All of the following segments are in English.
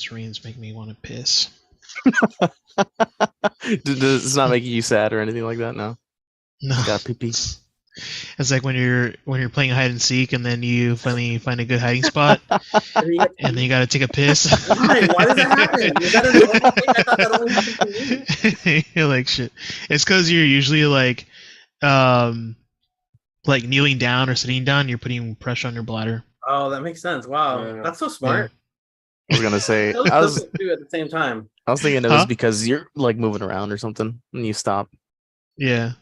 These rains make me want to piss. Does it's not making you sad or anything like that? No. No. Just got pee pee. It's like when you're playing hide and seek, and then you finally find a good hiding spot, and then you gotta take a piss. Why? Why does that happen? Is that a normal thing? I thought that only happened to me. You're like shit. It's because you're usually like kneeling down or sitting down. You're putting pressure on your bladder. Oh, that makes sense. Wow, Yeah. that's so smart. I was gonna say Those I was do at the same time. thinking it was because you're like moving around or something and you stop. Yeah.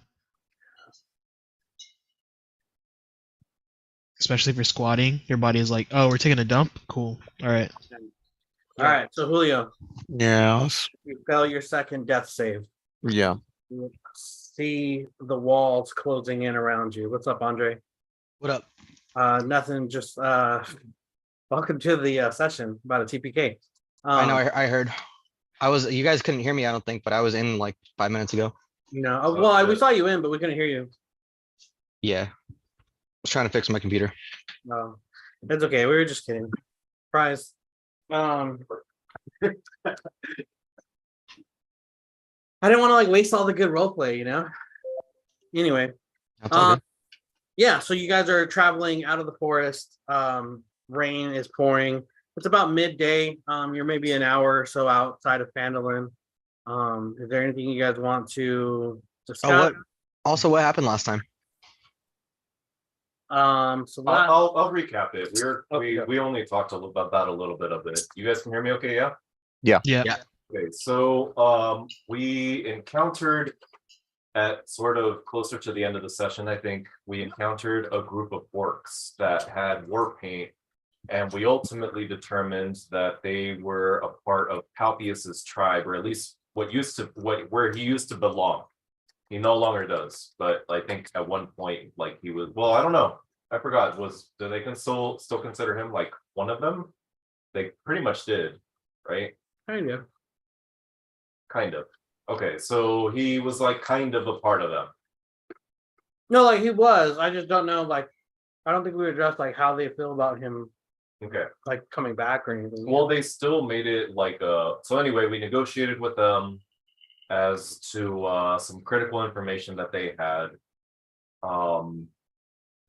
Especially if you're squatting, your body is like, "Oh, we're taking a dump. Cool. All right." All right, so Julio, Yeah. you fail your second death save. Yeah. You see the walls closing in around you. What's up, Andre? What up? Nothing. Just welcome to the session about a TPK. I know. I heard. You guys couldn't hear me, I don't think, but I was in like 5 minutes ago. No. Well, we saw you in, but we couldn't hear you. Yeah. I was trying to fix my computer. No, it's okay. We were just kidding. Surprise. I didn't want to like waste all the good role play, you know. Anyway, That's all good. yeah. So you guys are traveling out of the forest. Rain is pouring. It's about midday. You're maybe an hour or so outside of Phandalin. Is there anything you guys want to discuss? What happened last time? So I'll recap it. Okay. We only talked a little about a little bit of it. You guys can hear me okay? Yeah. Yeah. Okay. So we encountered at sort of closer to the end of the session, I think we encountered a group of orcs that had war paint, and we ultimately determined that they were a part of Palpius's tribe, or at least where he used to belong. He no longer does, but I think at one point, like he was. Well, I don't know. I forgot. Do they still consider him like one of them? They pretty much did, right? kind of. Kind of. Okay, so he was like kind of a part of them. No, like he was. I just don't know. Like, I don't think we addressed like how they feel about him, Okay. like coming back or anything. Well, they still made it like so anyway, we negotiated with them as to some critical information that they had.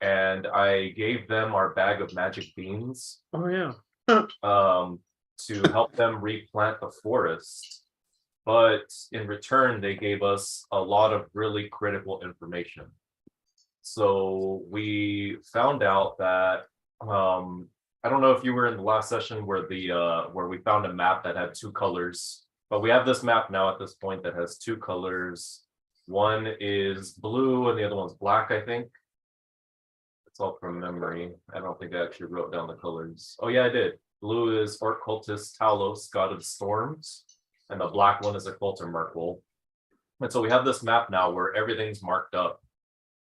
And I gave them our bag of magic beans Oh yeah. to help them replant the forest. But in return, they gave us a lot of really critical information. So we found out that I don't know if you were in the last session where we found a map that had two colors, but we have this map now at this point that has two colors. One is blue and the other one's black, I think. It's all from memory. I don't think I actually wrote down the colors. Oh yeah, I did. Blue is Orc Cultist Talos, God of Storms, and the black one is a Culter Merkle. And so we have this map now where everything's marked up.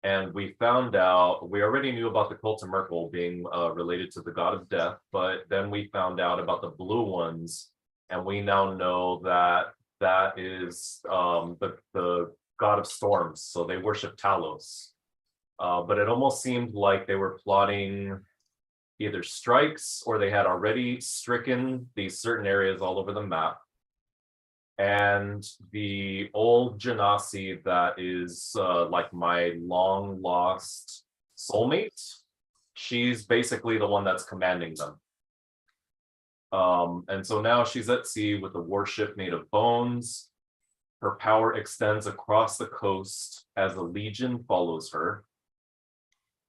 And we found out, we already knew about the Culter Merkle being related to the God of Death, but then we found out about the blue ones, and we now know that that is the God of Storms, so they worship Talos. But it almost seemed like they were plotting either strikes or they had already stricken these certain areas all over the map. And the old Genasi that is like my long lost soulmate, she's basically the one that's commanding them. And so now she's at sea with a warship made of bones. Her power extends across the coast as a legion follows her.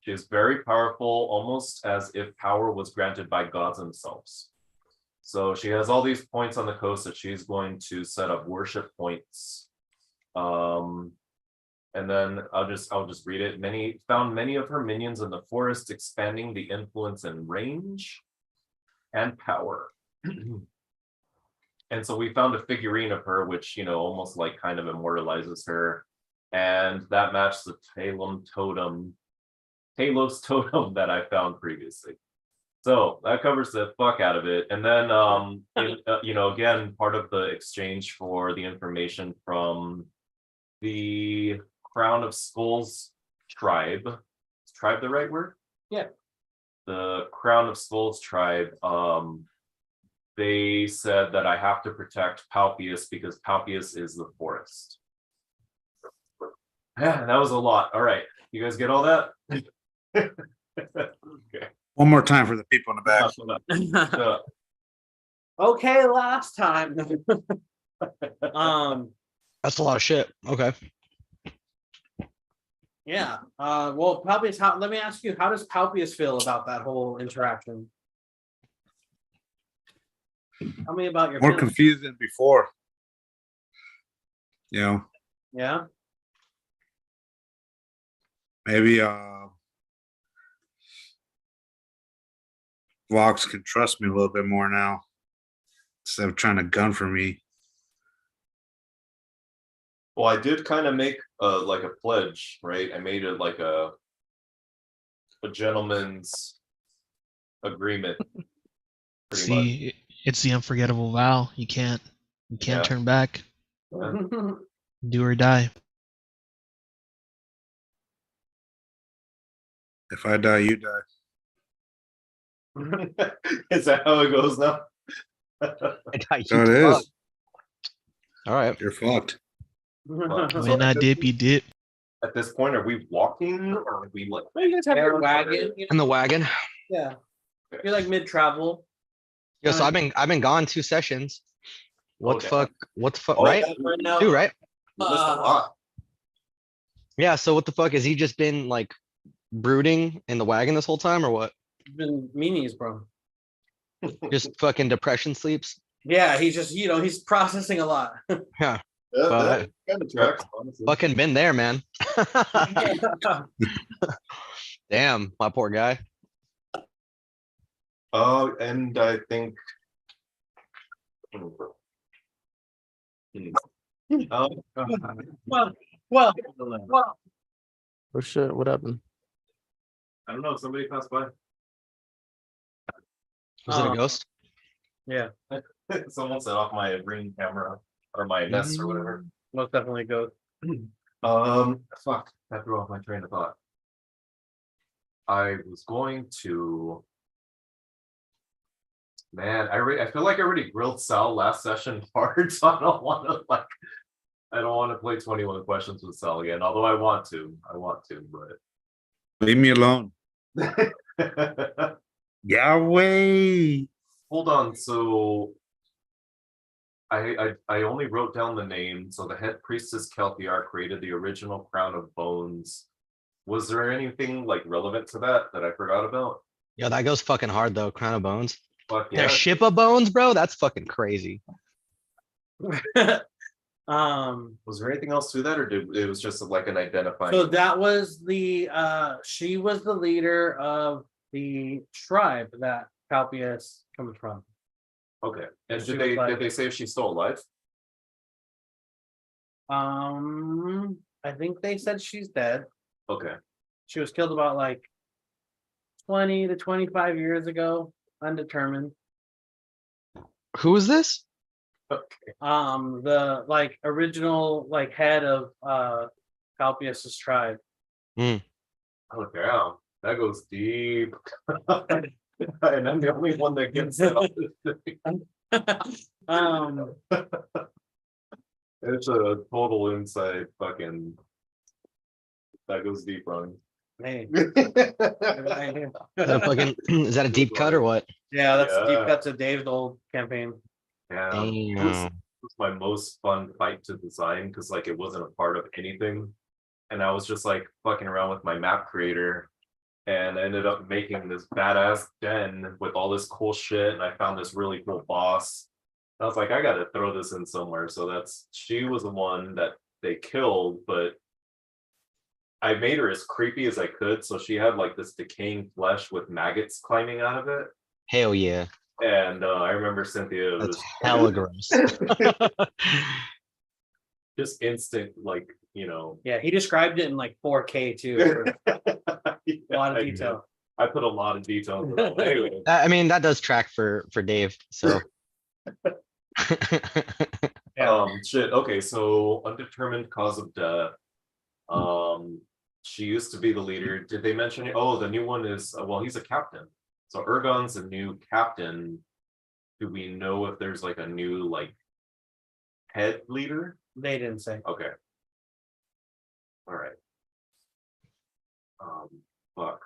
She is very powerful, almost as if power was granted by gods themselves. So she has all these points on the coast that she's going to set up worship points. And then I'll just read it. Found many of her minions in the forest, expanding the influence and range and power. And so we found a figurine of her, which, you know, almost like kind of immortalizes her. And that matched the Talos totem that I found previously. So that covers the fuck out of it. And then, you know, again, part of the exchange for the information from the Crown of Skulls tribe. Is tribe the right word? Yeah. The Crown of Skulls tribe, they said that I have to protect Palpius because Palpius is the forest. Yeah, that was a lot. All right, you guys get all that? Okay. One more time for the people in the back. Shut up. Okay, last time. That's a lot of shit. Okay. Yeah. Well, Palpius, let me ask you, how does Palpius feel about that whole interaction? Tell me about your More feelings. confused than before. You know, Yeah. maybe Vox can trust me a little bit more now instead of trying to gun for me. Well, I did kind of make like a pledge, right? I made it like a gentleman's agreement. Pretty See, it's the unforgettable vow. You can't Yeah. turn back. much. Do or die. If I die, you die. Is that how it goes now? So it is. All right. You're fucked. When not dip, you dip. At this point, are we walking or are we like? You guys have your wagon. In the wagon. Yeah. You're like mid-travel. Yo, so I've been gone 2 sessions. What Okay. the fuck? What the fuck? Oh, Right? Right now. Dude, right? You missed a lot. Yeah. So what the fuck? Has he just been like brooding in the wagon this whole time or what? Been meanies, bro. Just fucking depression sleeps? Yeah, he's just, he's processing a lot. Yeah. Yeah, Well, that kind of tracks, honestly. Fucking been there, man. Damn, my poor guy. And I think. well, well. Oh shit, what happened? I don't know. Somebody passed by. Was it a ghost? Yeah, Someone set off my ring camera or my Nest or whatever. most definitely goes. Fuck. That threw off my train of thought. I was going to. Man, I feel like I already grilled Sal last session hard, so I don't want to I don't want to play 21 questions with Sal again. Although I want to, Leave me alone. but Yahweh. hold on. So I only wrote down the name. So the head priestess Kelthiar created the original crown of bones. Was there anything like relevant to that I forgot about? Yo, that goes fucking hard though. Crown of Bones. Fuck yeah. There's ship of bones, bro. That's fucking crazy. Was there anything else to that, or it was just like an identifying? So that was she was the leader of the tribe that Palpius comes from. Okay. And She did was like- they say if she's still alive? I think they said she's dead. Okay. She was killed about like 20 to 25 years ago, undetermined. Who is this? Okay. The like original like head of Palpius's tribe. Oh damn, that goes deep. And I'm the only one that gets it. It's a total inside fucking. That goes deep, Ron. Hey, Is that a fucking is that a deep cut or what? yeah, that's Yeah. deep cut to Dave's old campaign. Yeah, it Damn. was my most fun fight to design because like it wasn't a part of anything, and I was just like fucking around with my map creator, and I ended up making this badass den with all this cool shit, and I found this really cool boss. I was like, I gotta throw this in somewhere. So she was the one that they killed, but I made her as creepy as I could. So she had like this decaying flesh with maggots climbing out of it. Hell yeah. And I remember Cynthia That's was hella gross. just instant, like, Yeah, he described it in like 4K too. A lot of I detail. I put a lot of detail into that. Anyway, I mean, that does track for Dave. So Yeah. shit. Okay, so undetermined cause of death. She used to be the leader. Did they mention it? Oh, the new one is well, he's a captain. So Ergon's a new captain. do we know if there's like a new like head leader? They didn't say. Okay. All right. Fuck.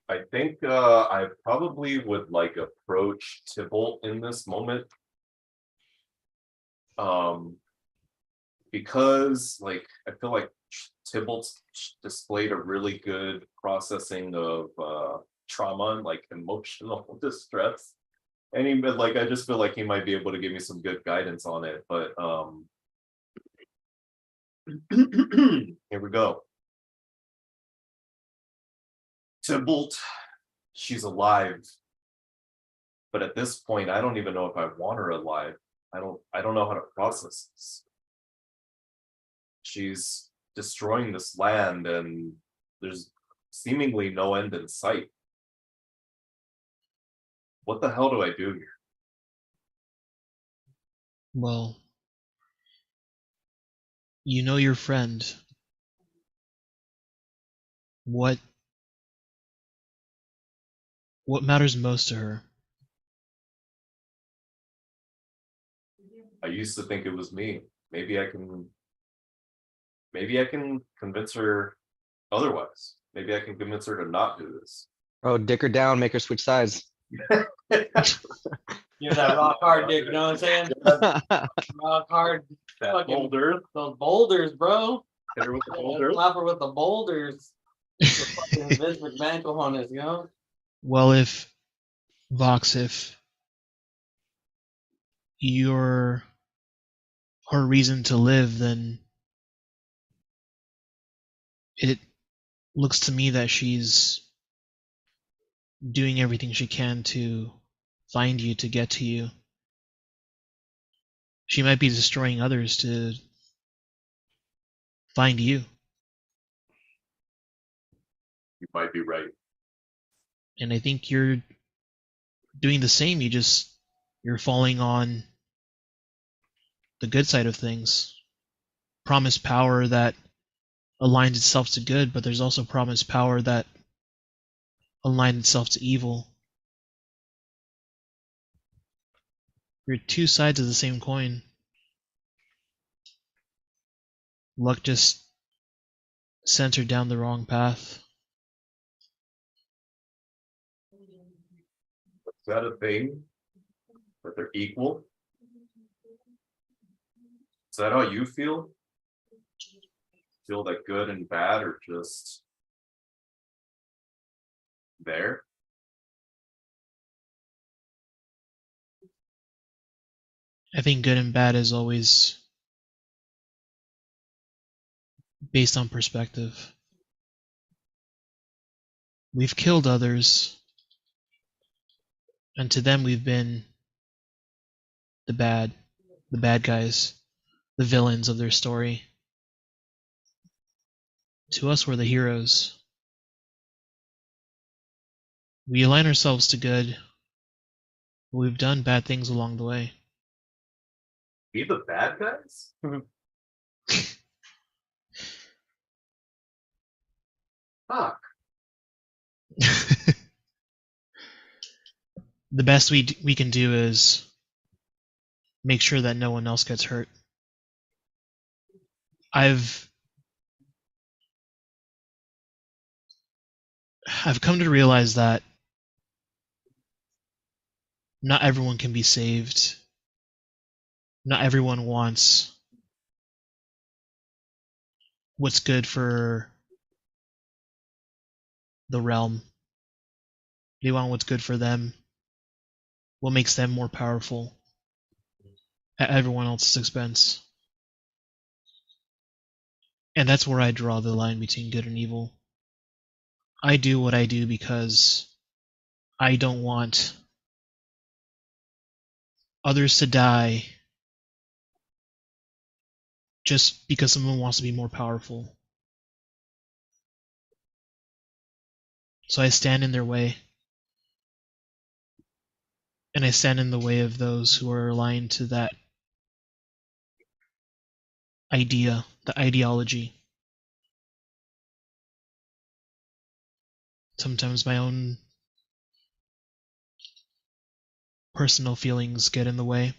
I think I probably would like approach Tybalt in this moment. Because like I feel like Tybalt's displayed a really good processing of trauma and like emotional distress. And he like I just feel like he might be able to give me some good guidance on it. But here we go. Tybalt, she's alive. But at this point, I don't even know if I want her alive. I don't know how to process this. She's destroying this land and there's seemingly no end in sight. What the hell do I do here? Well, you know your friend. What matters most to her? I used to think it was me. Maybe I can convince her otherwise. Maybe I can convince her to not do this. Oh, dick her down, make her switch sides. Give that rock hard dick, you know what I'm saying? Rock hard. That Fucking- boulder. Those boulders, bro. Hit her with the boulder. Slap her with the boulders. The fucking Vince McMahon cojones, you know? Well, if Vox, if you're her reason to live, then it looks to me that she's doing everything she can to find you, to get to you. She might be destroying others to find you. You might be right. And I think you're doing the same. You're falling on the good side of things. Promised power that aligns itself to good, but there's also promised power that aligns itself to evil. You're two sides of the same coin. Luck just sent her down the wrong path. Is that a thing? That they're equal? Is that how you feel? Feel that good and bad are just there? I think good and bad is always based on perspective. We've killed others, and to them we've been the bad guys, the villains of their story. To us, we're the heroes. We align ourselves to good, but we've done bad things along the way. Be the bad guys? Fuck. The best we can do is make sure that no one else gets hurt. I've come to realize that not everyone can be saved. Not everyone wants what's good for the realm. They want what's good for them, what makes them more powerful at everyone else's expense. And that's where I draw the line between good and evil. I do what I do because I don't want others to die just because someone wants to be more powerful. So I stand in their way. And I stand in the way of those who are aligned to that idea, the ideology. sometimes my own personal feelings get in the way,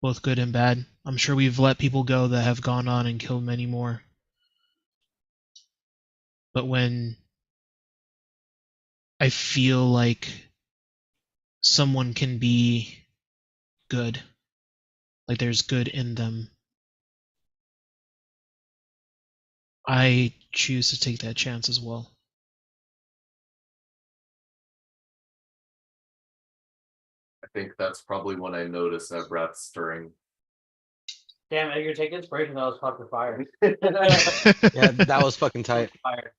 both good and bad. I'm sure we've let people go that have gone on and killed many more. But when I feel like someone can be good, like there's good in them, I choose to take that chance as well. I think that's probably when I noticed that breath stirring. Damn, Edgar, take inspiration. That was fucking fire. Yeah, that was fucking tight. Fire.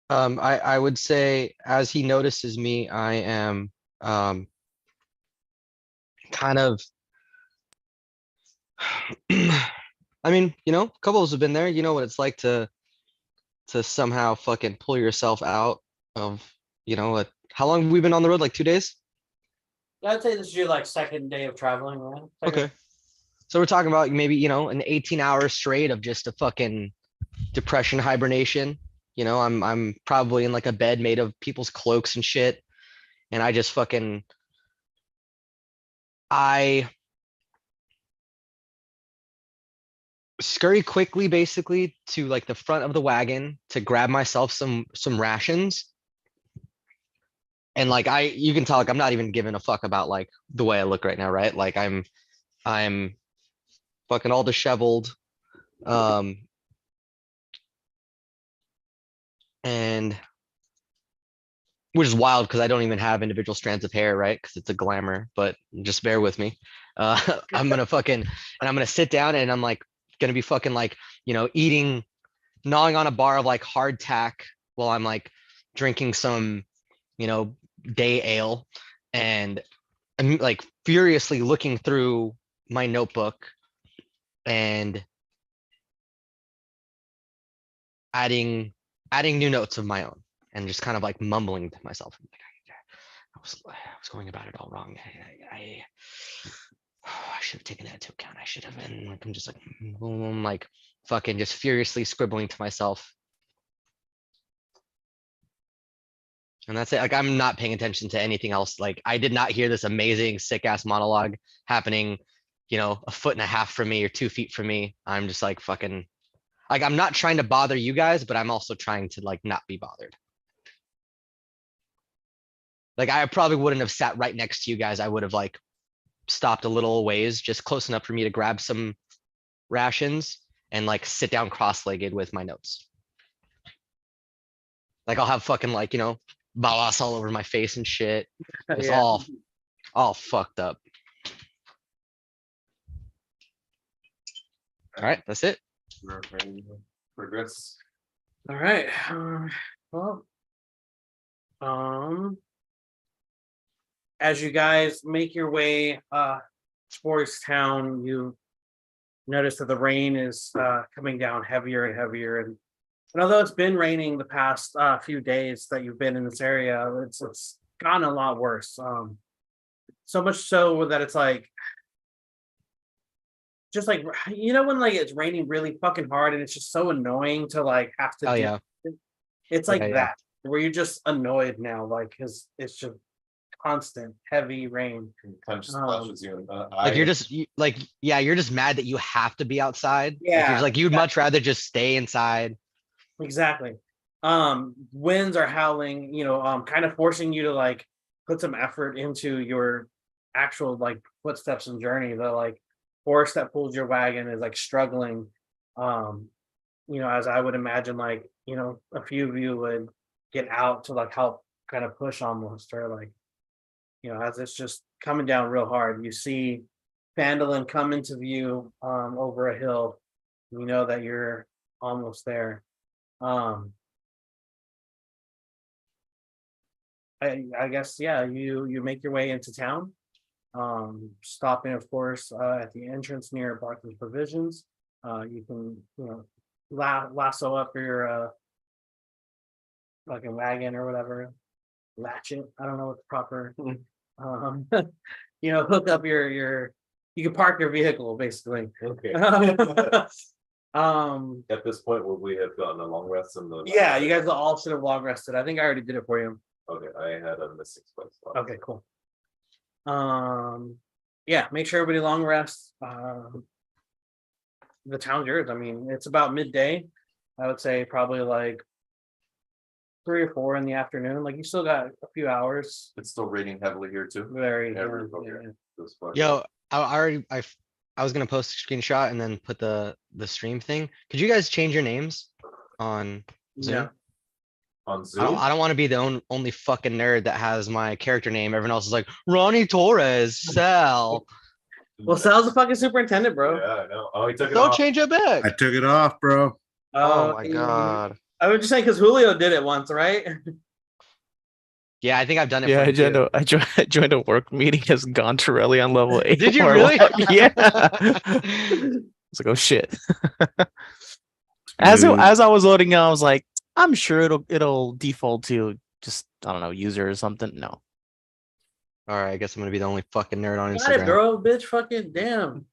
I would say as he notices me, I am kind of I mean, you know, couples have been there, you know what it's like to somehow fucking pull yourself out of, you know, like how long have we been on the road? Like 2 days? I'd say this is your like second day of traveling, right? Okay. So we're talking about maybe, you know, an 18-hour straight of just a fucking depression hibernation. You know, I'm probably in like a bed made of people's cloaks and shit. And I just fucking I scurry quickly basically to like the front of the wagon to grab myself some rations. And like you can tell like I'm not even giving a fuck about like the way I look right now, right? Like I'm fucking all disheveled. And which is wild because I don't even have individual strands of hair, right? Because it's a glamour, but just bear with me. I'm gonna sit down and I'm like gonna be fucking like, you know, gnawing on a bar of like hardtack while I'm like drinking some, you know, day ale, and I'm like furiously looking through my notebook and adding new notes of my own and just kind of like mumbling to myself. I was going about it all wrong. I should have taken that into account. I should have been like, I'm just like, like fucking just furiously scribbling to myself. And that's it. Like, I'm not paying attention to anything else. Like, I did not hear this amazing, sick ass monologue happening, you know, a foot and a half from me or 2 feet from me. I'm just like fucking, like, I'm not trying to bother you guys, but I'm also trying to like not be bothered. Like, I probably wouldn't have sat right next to you guys. I would have like stopped a little ways, just close enough for me to grab some rations and like sit down cross-legged with my notes. Like, I'll have fucking like, you know, balas all over my face and shit. It's Yeah. all fucked up. All right, that's it. Progress. All right. Well, as you guys make your way towards town, you notice that the rain is coming down heavier and heavier, and although it's been raining the past few days that you've been in this area, it's gotten a lot worse. So much so that it's like, just like, you know, when like it's raining really fucking hard and it's just so annoying to like have to Oh do yeah. it. It's like Yeah, yeah. that, where you're just annoyed now, like, because it's just constant heavy rain. Kind of just flashes you in the Like eye. like, yeah, you're just mad that you have to be outside. Like, Yeah, you're like, you'd much rather just stay inside. exactly. Winds are howling, you know, kind of forcing you to like put some effort into your actual like footsteps and journey. The like horse that pulls your wagon is like struggling. You know, as I would imagine, like, you know, a few of you would get out to like help kind of push almost, or like, you know, as it's just coming down real hard. You see Phandalin come into view over a hill. You know that you're almost there. I guess, yeah, you make your way into town, stopping of course at the entrance near Barton's Provisions. You can, you know, lasso up your fucking wagon or whatever, latch it, I don't know what the proper um you know, hook up your you can park your vehicle basically. Okay. At this point, would we have gotten a long rest in the? Yeah, you guys all should have long rested. I think I already did it for you. Okay, I had a missing spot. Okay, cool. Yeah, make sure everybody long rests. The town's yours. I mean, it's about midday. I would say probably like 3 or 4 in the afternoon. Like you still got a few hours. It's still raining heavily here too. Very. Okay. This fucking- Yo, I was gonna post a screenshot and then put the stream thing. Could you guys change your names on Zoom? Yeah. on I Zoom. don't want to be the only fucking nerd that has my character name. Everyone else is like Ronnie Torres, Sal. Well, Sal's the fucking superintendent, bro. Yeah, I know. Oh, he took it Don't off. change it back. I took it off, bro. Oh my god. I was just saying because Julio did it once, right? Yeah, I think I've done it. Yeah, for I you joined too. I joined a work meeting as Gontarelli on level 8. Did you or really? what? Yeah. It's like, oh shit. As Dude, I was loading out, I was like, I'm sure it'll default to just, I don't know, user or something. No. All right, I guess I'm gonna be the only fucking nerd on Got it, Instagram. bro. Bitch, fucking damn.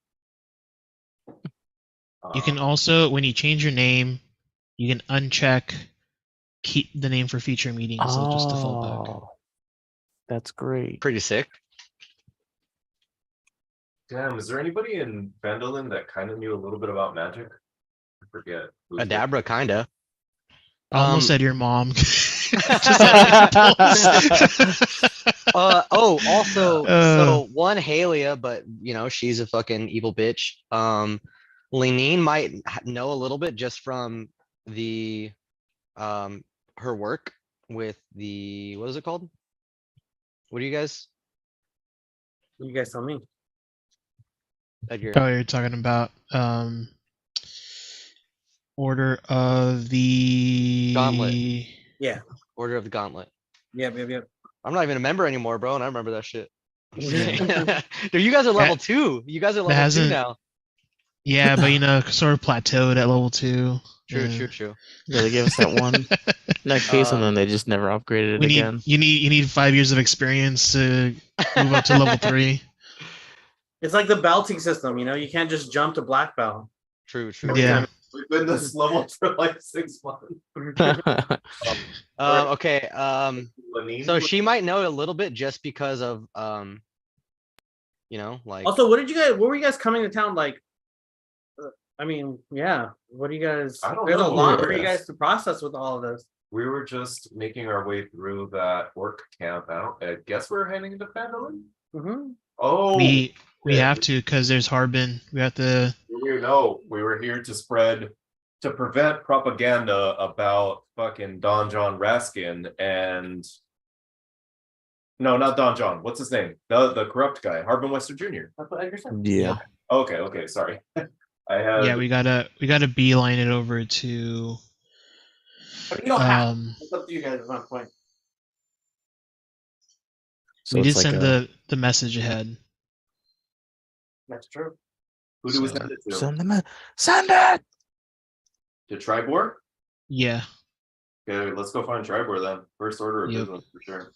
You can also, when you change your name, you can uncheck keep the name for future meetings. So it'll just default back. Oh, that's great. Pretty sick. Damn, is there anybody in Vandalin that kind of knew a little bit about magic? I forget. Who's it? Adabra, kinda. I almost Um, said your mom. Just had an impulse. Also, Uh. so one Halia, but you know, she's a fucking evil bitch. Lenine might know a little bit just from the her work with the what is it called? What do you guys? You guys tell me. Edgar? Oh, you're talking about Order of the Gauntlet. Yeah. Order of the Gauntlet. Yep. I'm not even a member anymore, bro, and I remember that shit. I'm just kidding. Dude, you guys are level 2. You guys are level 2 hasn't- now. Yeah, but you know, sort of plateaued at level 2. True. Yeah, they gave us that one that case, and Um, then they just never upgraded it We again. need you need 5 years of experience to move up to level 3. It's like the belting system, you know, you can't just jump to black belt. True. Yeah. We've been this level for like 6 months. Okay. Lenine So was- she might know a little bit just because of you know, like Also, what were you guys coming to town like? I mean, yeah. What do you guys? I don't There's a know. lot for you Yeah. guys to process with all of this. we were just making our way through that work camp. I guess we're heading into Vandalin. Mm-hmm. Oh, We yeah. have to because there's Harbin. We have to. we were here to prevent propaganda about fucking Don John Raskin and no, not Don John. What's his name? The corrupt guy, Harbin Wester Jr. That's what Edgar said. Yeah. Okay, sorry. I had Yeah, we gotta beeline it over to. But you don't have. Um, It's up to you guys at one point. So we did it's like send a- the message ahead. That's true. who do we so- send it to? Send them a send it. To Tribor? Yeah. Okay, let's go find Tribor then. First order of Yep. business for sure.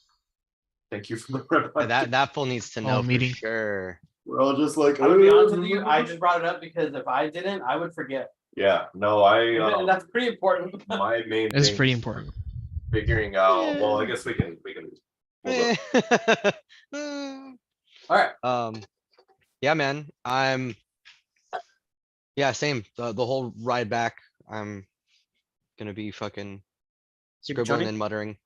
Thank you for the reminder. that fool needs to know for meeting. sure. We're all just like, I'm gonna be honest with you. I just brought it up because if I didn't, I would forget. yeah, no, And that's pretty important. my main It's thing pretty is important. figuring out. Well, I guess we can. hold up. All right. Yeah, man. Yeah, same. The whole ride back, I'm gonna be fucking Keep scribbling joining? and muttering.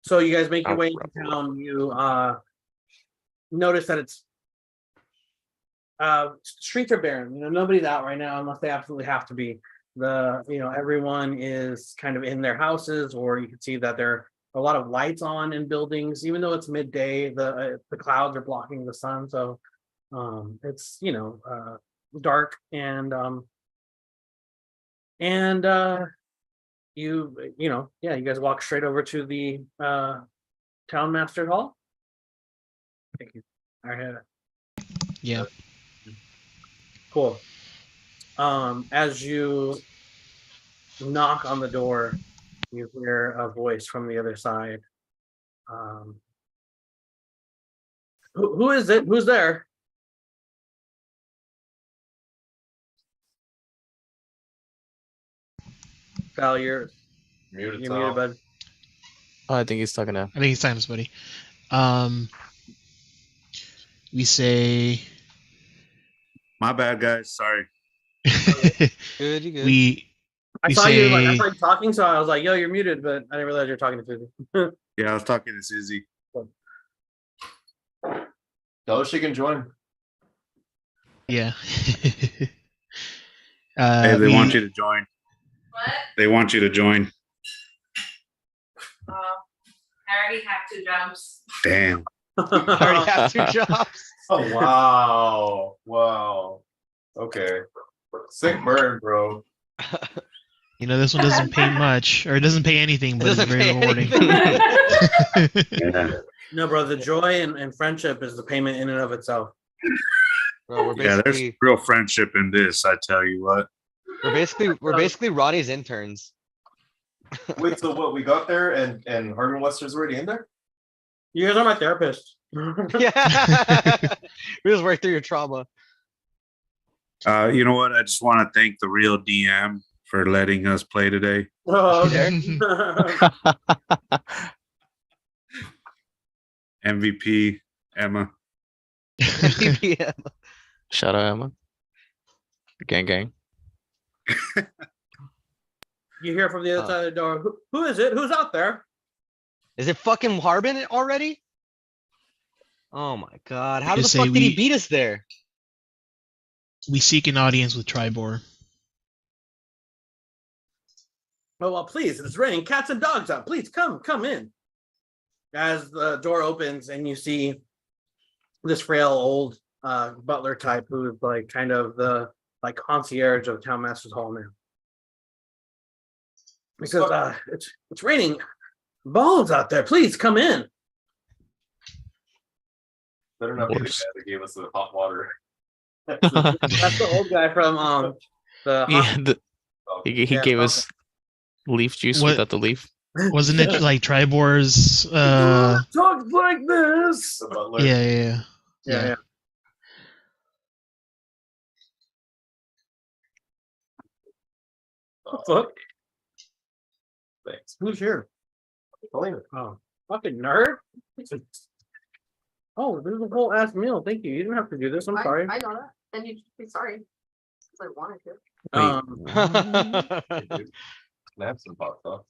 So you guys make your Oh, way into town. You notice that it's streets are barren. You know, nobody's out right now unless they absolutely have to be. Everyone is kind of in their houses, or you can see that there are a lot of lights on in buildings, even though it's midday. The clouds are blocking the sun, so it's dark you guys walk straight over to the town master hall. Thank you. All right. Yeah. Cool. As you knock on the door, you hear a voice from the other side. Who is it? Who's there? Val, you're Muted. muted, bud. Oh, I think he's talking to. I think it's times, buddy. We say My bad, guys. Sorry. Good, you good. we I We saw you like I say- saw you talking, so I was like, "Yo, you're muted," but I didn't realize you were talking to Susie. Yeah, I was talking to Susie. Tell her she can join. yeah. Hey, they we- want you to join. What? They want you to join. I already have 2 jumps. Damn. Already have 2 jobs. Oh wow. Wow. Okay. Sick burn, bro. You know, this one doesn't pay much, or it doesn't pay anything, It but it's doesn't very pay rewarding. anything. Yeah. No, bro, the joy and friendship is the payment in and of itself. Bro, we're Yeah, there's basically real friendship in this, I tell you what. we're basically Ronnie's interns. Wait, so what we got there and Harvey Wester's already in there? You guys are my therapist. Yeah. We just work through your trauma. You know what? I just want to thank the real DM for letting us play today. Oh, okay. MVP, Emma. Yeah. Shout out Emma. Gang gang. You hear from the other side of the door. Who is it? Who's out there? Is it fucking Harbin already? Oh my god. How the Just fuck say did he we- beat us there? We seek an audience with Tribor. Oh well, please. It's raining cats and dogs out. Please come in. As the door opens and you see this frail old butler type who's like kind of the like concierge of Town Master's Hall now. He says, it's raining balls out there. Please come in. Better not be the course. guy that gave us the hot water. That's the old guy from the Yeah, he Yeah, gave okay. us leaf juice What- without the leaf. Wasn't it like Tribor's? talks like this. The butler. Yeah. Yeah. Fuck. Thanks. Who's here? Helena. Oh, fucking nerd. Oh, there's a whole ass meal. Thank you. You didn't have to do this. I'm sorry. I know that. Then you should be sorry. Because I wanted to. Snaps and pop off.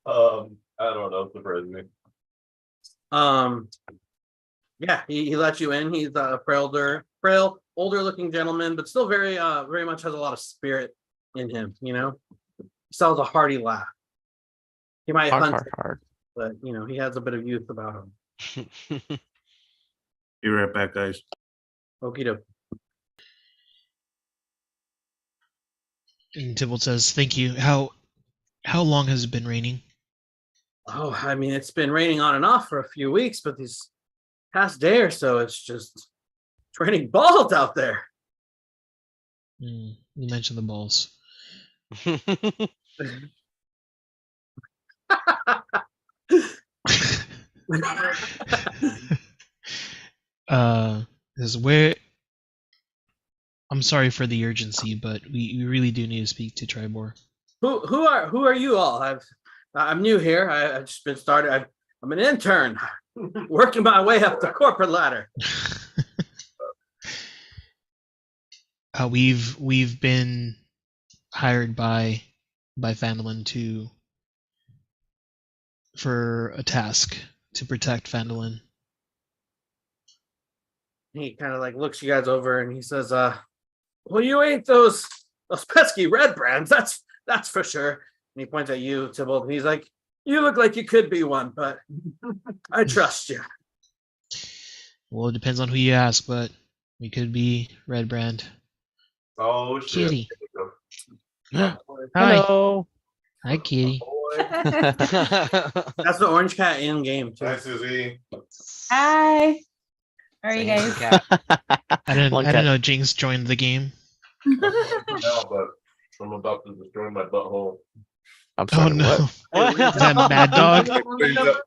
Um, I don't know. Surprise me. yeah, he lets you in. He's a frail, older looking gentleman, but still very much has a lot of spirit in him, you know. He sells a hearty laugh. He might hunt, Hard. but you know, he has a bit of youth about him. Be right back, guys. Okie doke. And Tybalt says, "Thank you. How long has it been raining?" Oh, I mean, it's been raining on and off for a few weeks, but these past day or so, it's raining balls out there. You mentioned the balls. Is where I'm sorry for the urgency, but we really do need to speak to Tribor. Who are you all? I'm new here. I've just been started. I'm an intern, working my way up the corporate ladder. We've been hired by Phandalin for a task to protect Phandalin. He kind of like looks you guys over and he says, well, you ain't those pesky red brands, that's for sure. And he points at you, Tybalt, and he's like, you look like you could be one, but I trust you. Well, it depends on who you ask, but we could be Red Brand. Oh shit. Kitty. Hi. Hello. Hi, Kitty. That's the orange cat in game too. Hi, Susie. Hi. How are you Saying guys? cat. I didn't Long cat. know Jinx joined the game. No, but I'm about to destroy my butthole. I'm Oh sorry. no. What? Is that Mad Dog?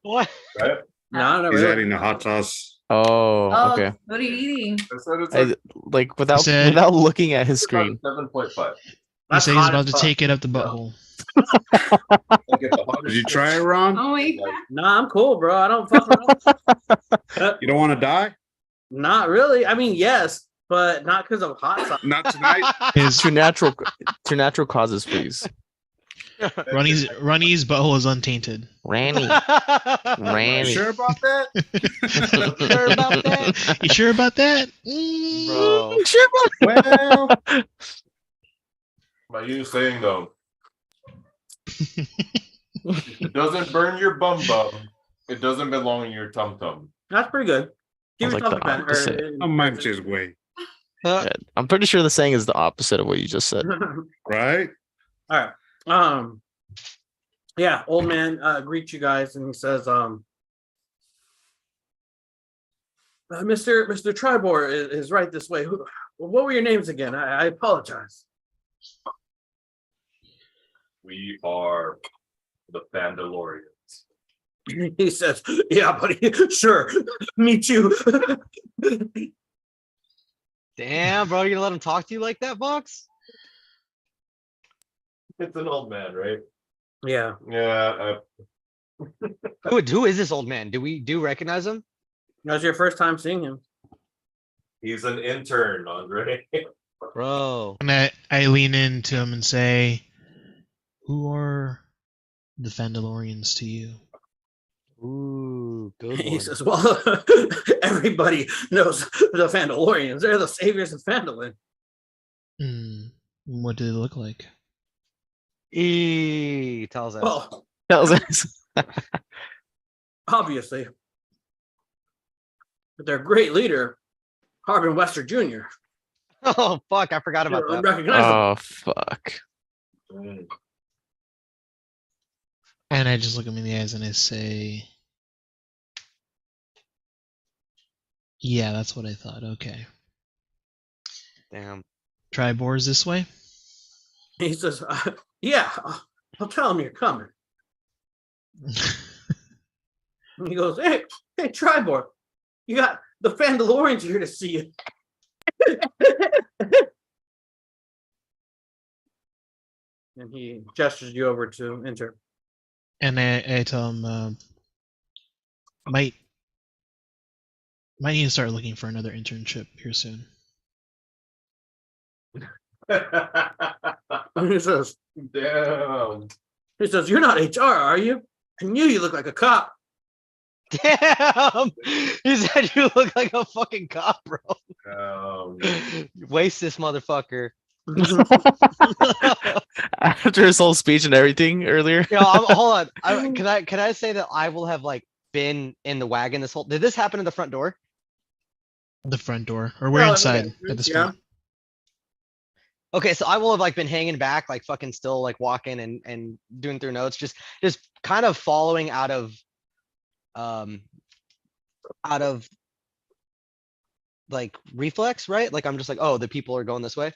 What? Right? No, no, He's really. adding the hot sauce. Oh, okay. What are you eating? I said it's Like without said- without looking at his screen. 7.5. He That's said he's hot about as to fuck. take it up the Yeah. butthole. Did you try it, Ron? Oh my god. Nah, I'm cool, bro. I don't fuck around. You don't want to die? Not really. I mean, yes, but not because of hot sauce. Not tonight. His Two natural causes, please. Ronnie's butthole is untainted. Ranny. You Ranny. sure about that? Sure about that? You sure about that? Bro. Well, By you saying though, if it doesn't burn your bum, it doesn't belong in your tum tum. That's pretty good. Give Sounds like yourself the a pen. opposite. how much is way, Yeah, I'm pretty sure the saying is the opposite of what you just said. right? All right. Yeah, old man greets you guys and he says, Mr. Tribor is right this way. What were your names again? I apologize. We are the Vandalorians. He says, yeah, buddy, sure. Me too. Damn, bro, you gonna let him talk to you like that, Box? It's an old man, right? Yeah. Yeah. Who is this old man? Do we recognize him? That was your first time seeing him. He's an intern, Andre. Bro. And I lean into him and say, "Who are the Vandalorians to you?" Ooh, good He one. says, well, everybody knows the Vandalorians. They're the saviors of Phandalin. What do they look like? Tells us. Well, That was obviously. But their great leader, Harbin Wester Jr. Oh fuck, I forgot about that. Unrecognizable. Oh fuck. Mm. And I just look him in the eyes and I say, "Yeah, that's what I thought. Okay, Damn. try boars this way." He says, yeah, I'll tell him you're coming. And he goes, hey, Tribor, you got the Vandalorians here to see you. And he gestures you over to enter. And I tell him, might need to start looking for another internship here soon. And he says, Damn. you're not HR, are you? I knew you look like a cop. Damn! He said you look like a fucking cop, bro. Waste this motherfucker. After his whole speech and everything earlier. Hold on. Can I say that I will have like been in the wagon this whole? Did this happen at the front door? The front door, or we're Well, inside okay, at this yeah. point. Okay, so I will have like been hanging back, like fucking still like walking and doing through notes, just kind of following out of like reflex, right? Like I'm just like, oh, the people are going this way.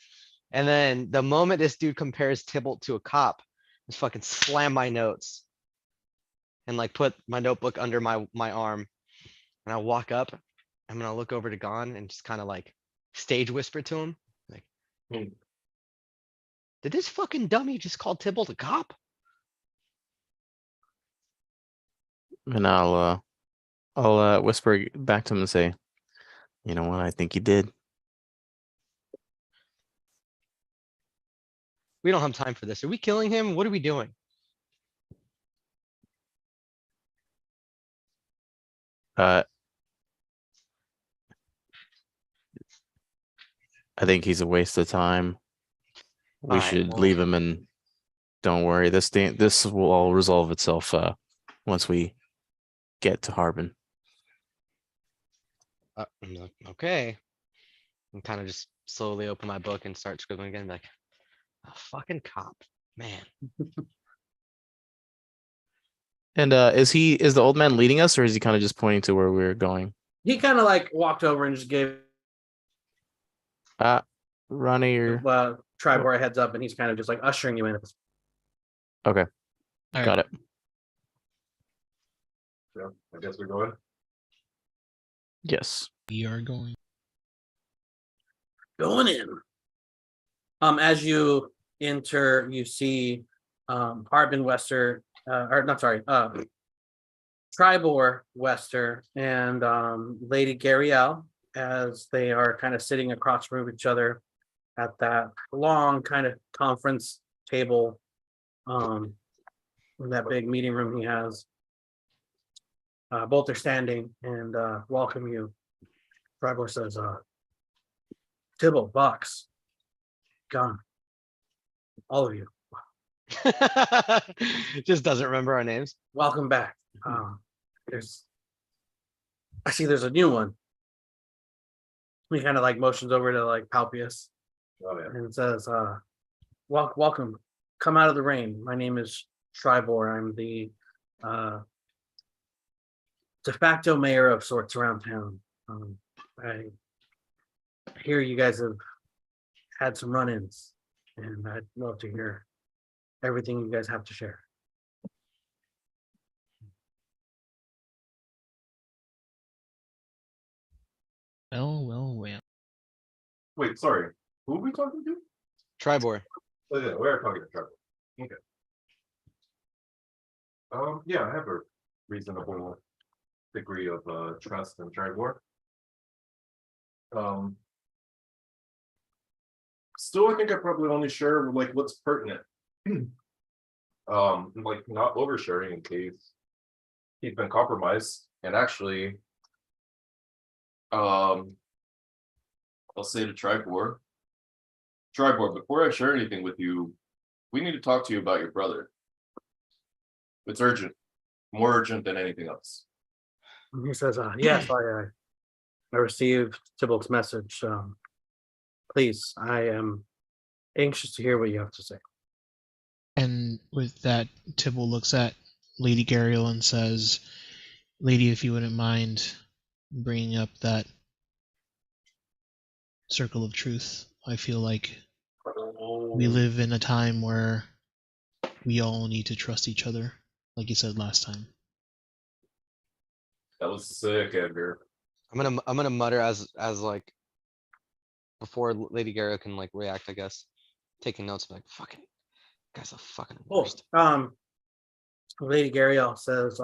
And then the moment this dude compares Tybalt to a cop, just fucking slam my notes and like put my notebook under my arm. And I walk up, I'm gonna look over to Gon and just kind of like stage whisper to him. Like, did this fucking dummy just call Tybalt a cop? And I'll whisper back to him and say, you know what, I think he did. We don't have time for this. Are we killing him? What are we doing? I think he's a waste of time. We Alright, should well- leave him and don't worry. This will all resolve itself once we get to Harbin. Okay. And kind of just slowly open my book and start scribbling again. Like, a fucking cop, man. And is the old man leading us, or is he kind of just pointing to where we're going? He kind of like walked over and just gave Ronnie or Tribor a heads up, and he's kind of just like ushering you in. okay, All got it. Yeah, I guess we're going. Yes. We are going. Going in. As you enter, you see Harbin Wester, or not sorry, Tribor Wester and Lady Gariel, as they are kind of sitting across from each other at that long kind of conference table, in that big meeting room he has. Both are standing and welcome you. Tribor says, Tibble, Box, Gun, all of you, Just doesn't remember our names. welcome back. I see there's a new one. He kind of like motions over to like Palpius Oh, yeah. and says, welcome, come out of the rain. My name is Tribor. I'm the de facto mayor of sorts around town. I hear you guys have had some run-ins, and I'd love to hear everything you guys have to share. Well. Wait, sorry. Who are we talking to? Tribor. Oh, yeah, we are talking to Trevor. Okay. Yeah, I have a reasonable degree of trust in Tribor. Still, I think I probably only share like what's pertinent. Like not oversharing in case he's been compromised. And actually, I'll say to Tribor, before I share anything with you, we need to talk to you about your brother. It's urgent, more urgent than anything else. And he says, yes, I received Tybalt's message. Please, I am anxious to hear what you have to say. And with that, Tibble looks at Lady Gariel and says, Lady, if you wouldn't mind bringing up that circle of truth. I feel like we live in a time where we all need to trust each other, like you said last time. That was sick, Edgar. I'm gonna mutter as like before Lady Garo can like react, I guess. Taking notes, like fucking guy's a fucking worst. Lady Gariel says,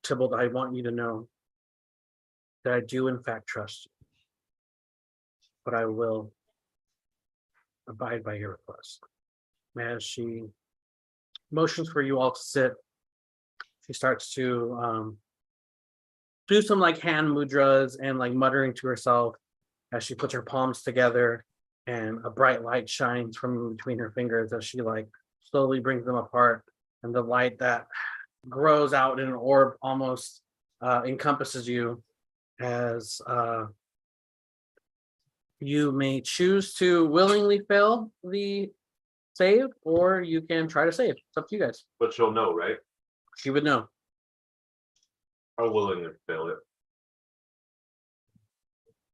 Tybalt, I want you to know that I do in fact trust you, but I will abide by your request. As she motions for you all to sit, she starts to do some like hand mudras and like muttering to herself as she puts her palms together, and a bright light shines from between her fingers as she like slowly brings them apart, and the light that grows out in an orb almost encompasses you, as you may choose to willingly fail the save, or you can try to save. It's up to you guys. But she'll know, right? She would know. I'll willingly fail it.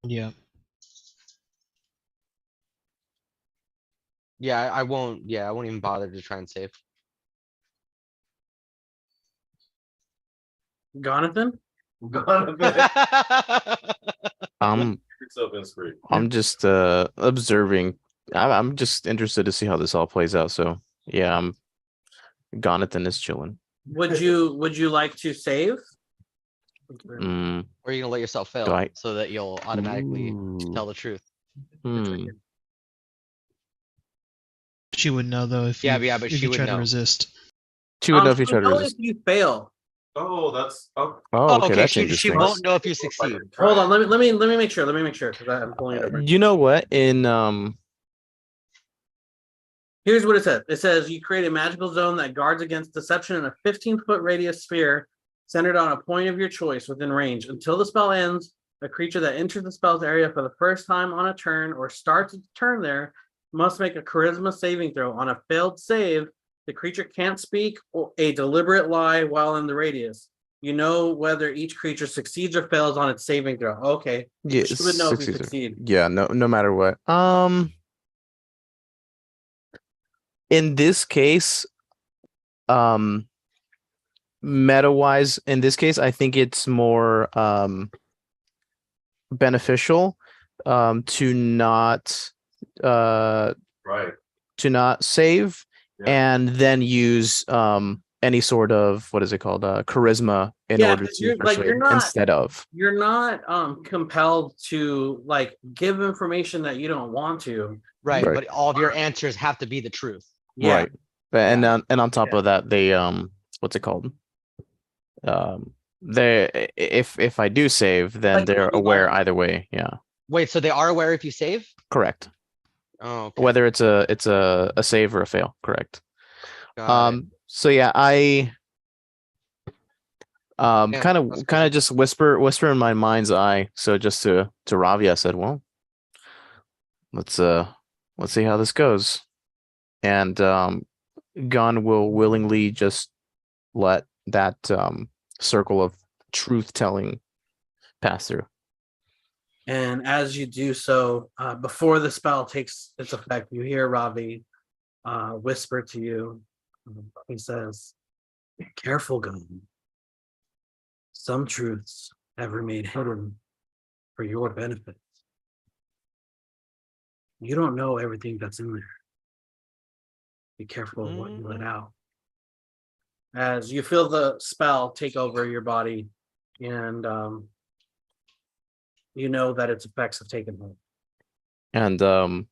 Yeah. Yeah, I won't. Yeah, I won't even bother to try and save. Jonathan? Yourself in screen. I'm just observing. I'm just interested to see how this all plays out. So yeah, I'm Jonathan is chilling. Would you like to save? Mm, Or you're gonna let yourself fail I- so that you'll automatically Ooh. tell the truth. She would know though if Yeah, you, yeah, but if she you would try to know. resist. She would know if you she'll try to know resist. if you fail. Oh, that's Oh, Oh, okay, okay, that's she interesting. won't know if you succeed. Hold on, let me make sure. Let me make sure, because I'm pulling it up. You know what? In Here's what it says. It says you create a magical zone that guards against deception in a 15-foot radius sphere centered on a point of your choice within range. Until the spell ends, a creature that enters the spell's area for the first time on a turn or starts its turn there must make a charisma saving throw. On a failed save, the creature can't speak or a deliberate lie while in the radius. You know whether each creature succeeds or fails on its saving throw. Okay. yeah, She would know if you succeeds. succeed. Yeah, no matter what. In this case, meta wise, in this case, I think it's more beneficial to not Right. to not save, Yeah. and then use any sort of, what is it called, charisma in Yeah, order 'cause to you're like persuade instead of. you're not compelled to like give information that you don't want to. Right, Right. but all of your answers have to be the truth. Yeah. Right. And Yeah. and on top Yeah. of that, they what's it called? They, if I do save, then Like they're money aware bias. either way. Yeah, Wait, so they are aware if you save? correct. Oh, okay. Whether it's a save or a fail, correct. Got it. So yeah, I Yeah, kind that's of crazy. just whisper in my mind's eye. So just to Ravi, I said, well, let's see how this goes. And Gon will willingly just let that circle of truth telling pass through. And as you do so, before the spell takes its effect, you hear Ravi whisper to you. He says, "Careful, Gun. Some truths have remained hidden for your benefit. You don't know everything that's in there. Be careful of what you let out." As you feel the spell take over your body, and you know that its effects have taken hold. And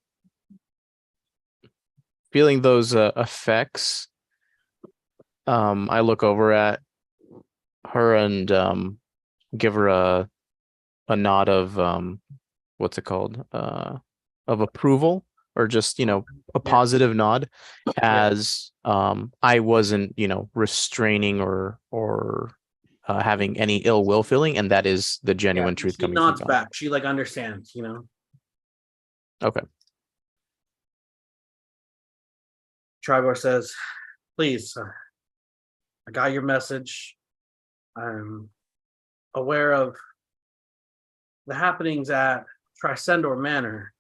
feeling those effects, I look over at her and give her a nod of what's it called, of approval, or just, a positive nod, as I wasn't, restraining or having any ill will feeling, and that is the genuine truth She coming from nods God. back. She like understands, Okay. Tribor says, "Please, I got your message. I'm aware of the happenings at Trisendor Manor,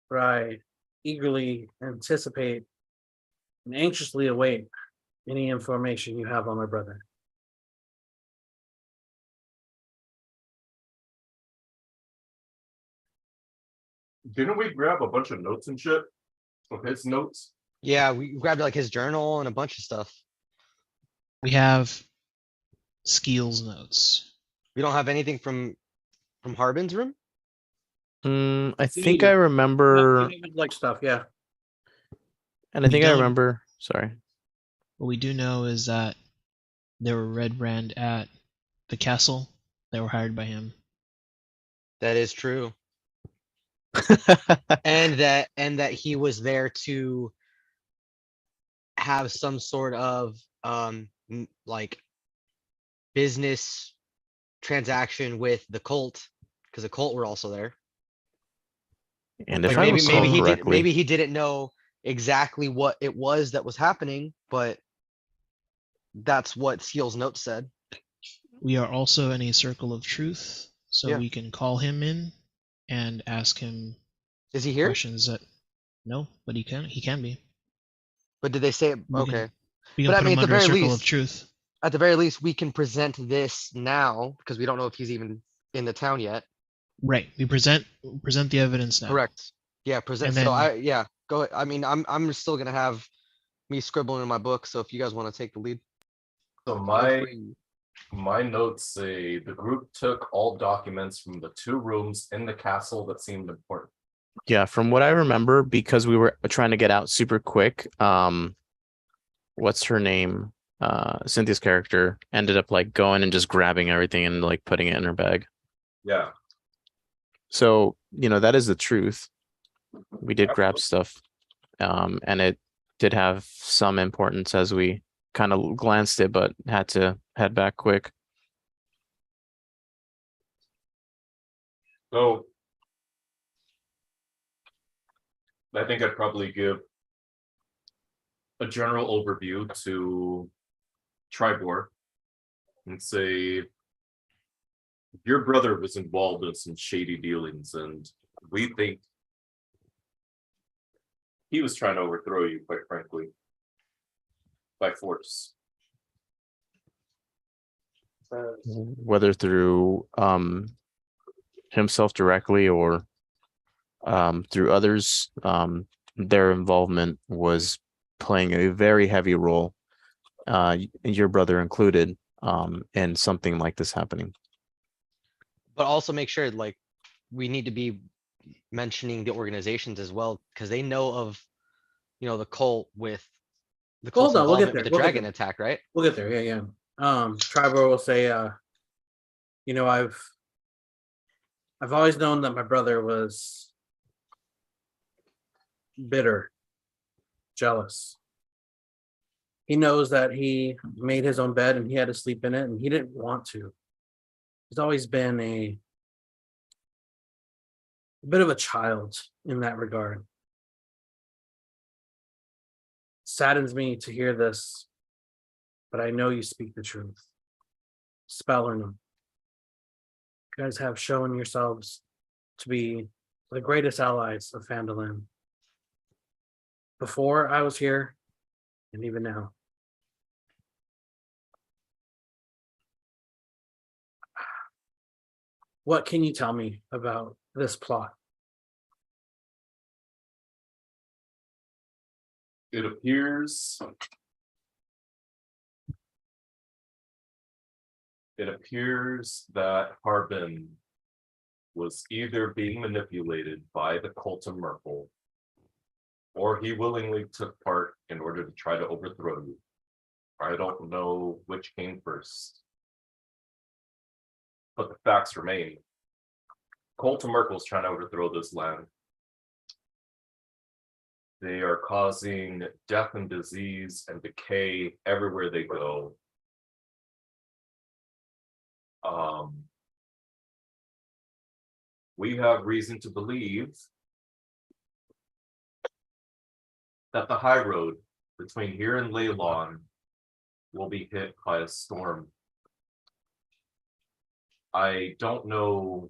but I eagerly anticipate and anxiously await any information you have on my brother." Didn't we grab a bunch of notes and shit? Of his notes? Yeah, we grabbed like his journal and a bunch of stuff. We have Skeel's notes. We don't have anything from Harbin's room? I think I remember, Like stuff, yeah. and I We think I don't- remember, sorry. What we do know is that there were Red Brand at the castle that were hired by him. That is true. And that he was there to have some sort of like business transaction with the cult, because the cult were also there. And if Like I maybe recall he did, correctly, maybe he didn't know exactly what it was that was happening, but that's what Seal's note said. We are also in a circle of truth, so Yeah. we can call him in and ask him Is he here? questions that no, but he can be. But did they say it? We can- Okay. We can But I put mean, him at the under a very circle least, of truth. at the very least, we can present this now because we don't know if he's even in the town yet. Right. We present the evidence now. Correct. Yeah, present. And So then- go ahead. I mean, I'm still gonna have me scribbling in my book. So if you guys want to take the lead, So feel my free. my notes say the group took all documents from the 2 rooms in the castle that seemed important. yeah, from what I remember, because we were trying to get out super quick, what's her name? Cynthia's character ended up like going and just grabbing everything and like putting it in her bag. Yeah. So, that is the truth. We did grab stuff. And it did have some importance as we kind of glanced it, but had to head back quick. So I think I'd probably give a general overview to Tribor and say your brother was involved in some shady dealings, and we think he was trying to overthrow you, quite frankly, by force. Whether through himself directly or through others, their involvement was playing a very heavy role, your brother included, in something like this happening. But also make sure like we need to be mentioning the organizations as well, because they know of, the cult with the cult's Hold on, we'll get involvement there. with the We'll get dragon there. attack, right? We'll get there. Yeah, yeah. Tribor will say, I've always known that my brother was bitter, jealous. He knows that he made his own bed and he had to sleep in it, and he didn't want to. He's always been a bit of a child in that regard. Saddens me to hear this, but I know you speak the truth. Spell or no. You guys have shown yourselves to be the greatest allies of Phandalin. Before I was here, and even now. What can you tell me about this plot? It appears that Harbin was either being manipulated by the cult of Merkel, or he willingly took part in order to try to overthrow you. I don't know which came first. But the facts remain. Cult of Merkel is trying to overthrow this land. They are causing death and disease and decay everywhere they go. We have reason to believe that the high road between here and Leylon will be hit by a storm. I don't know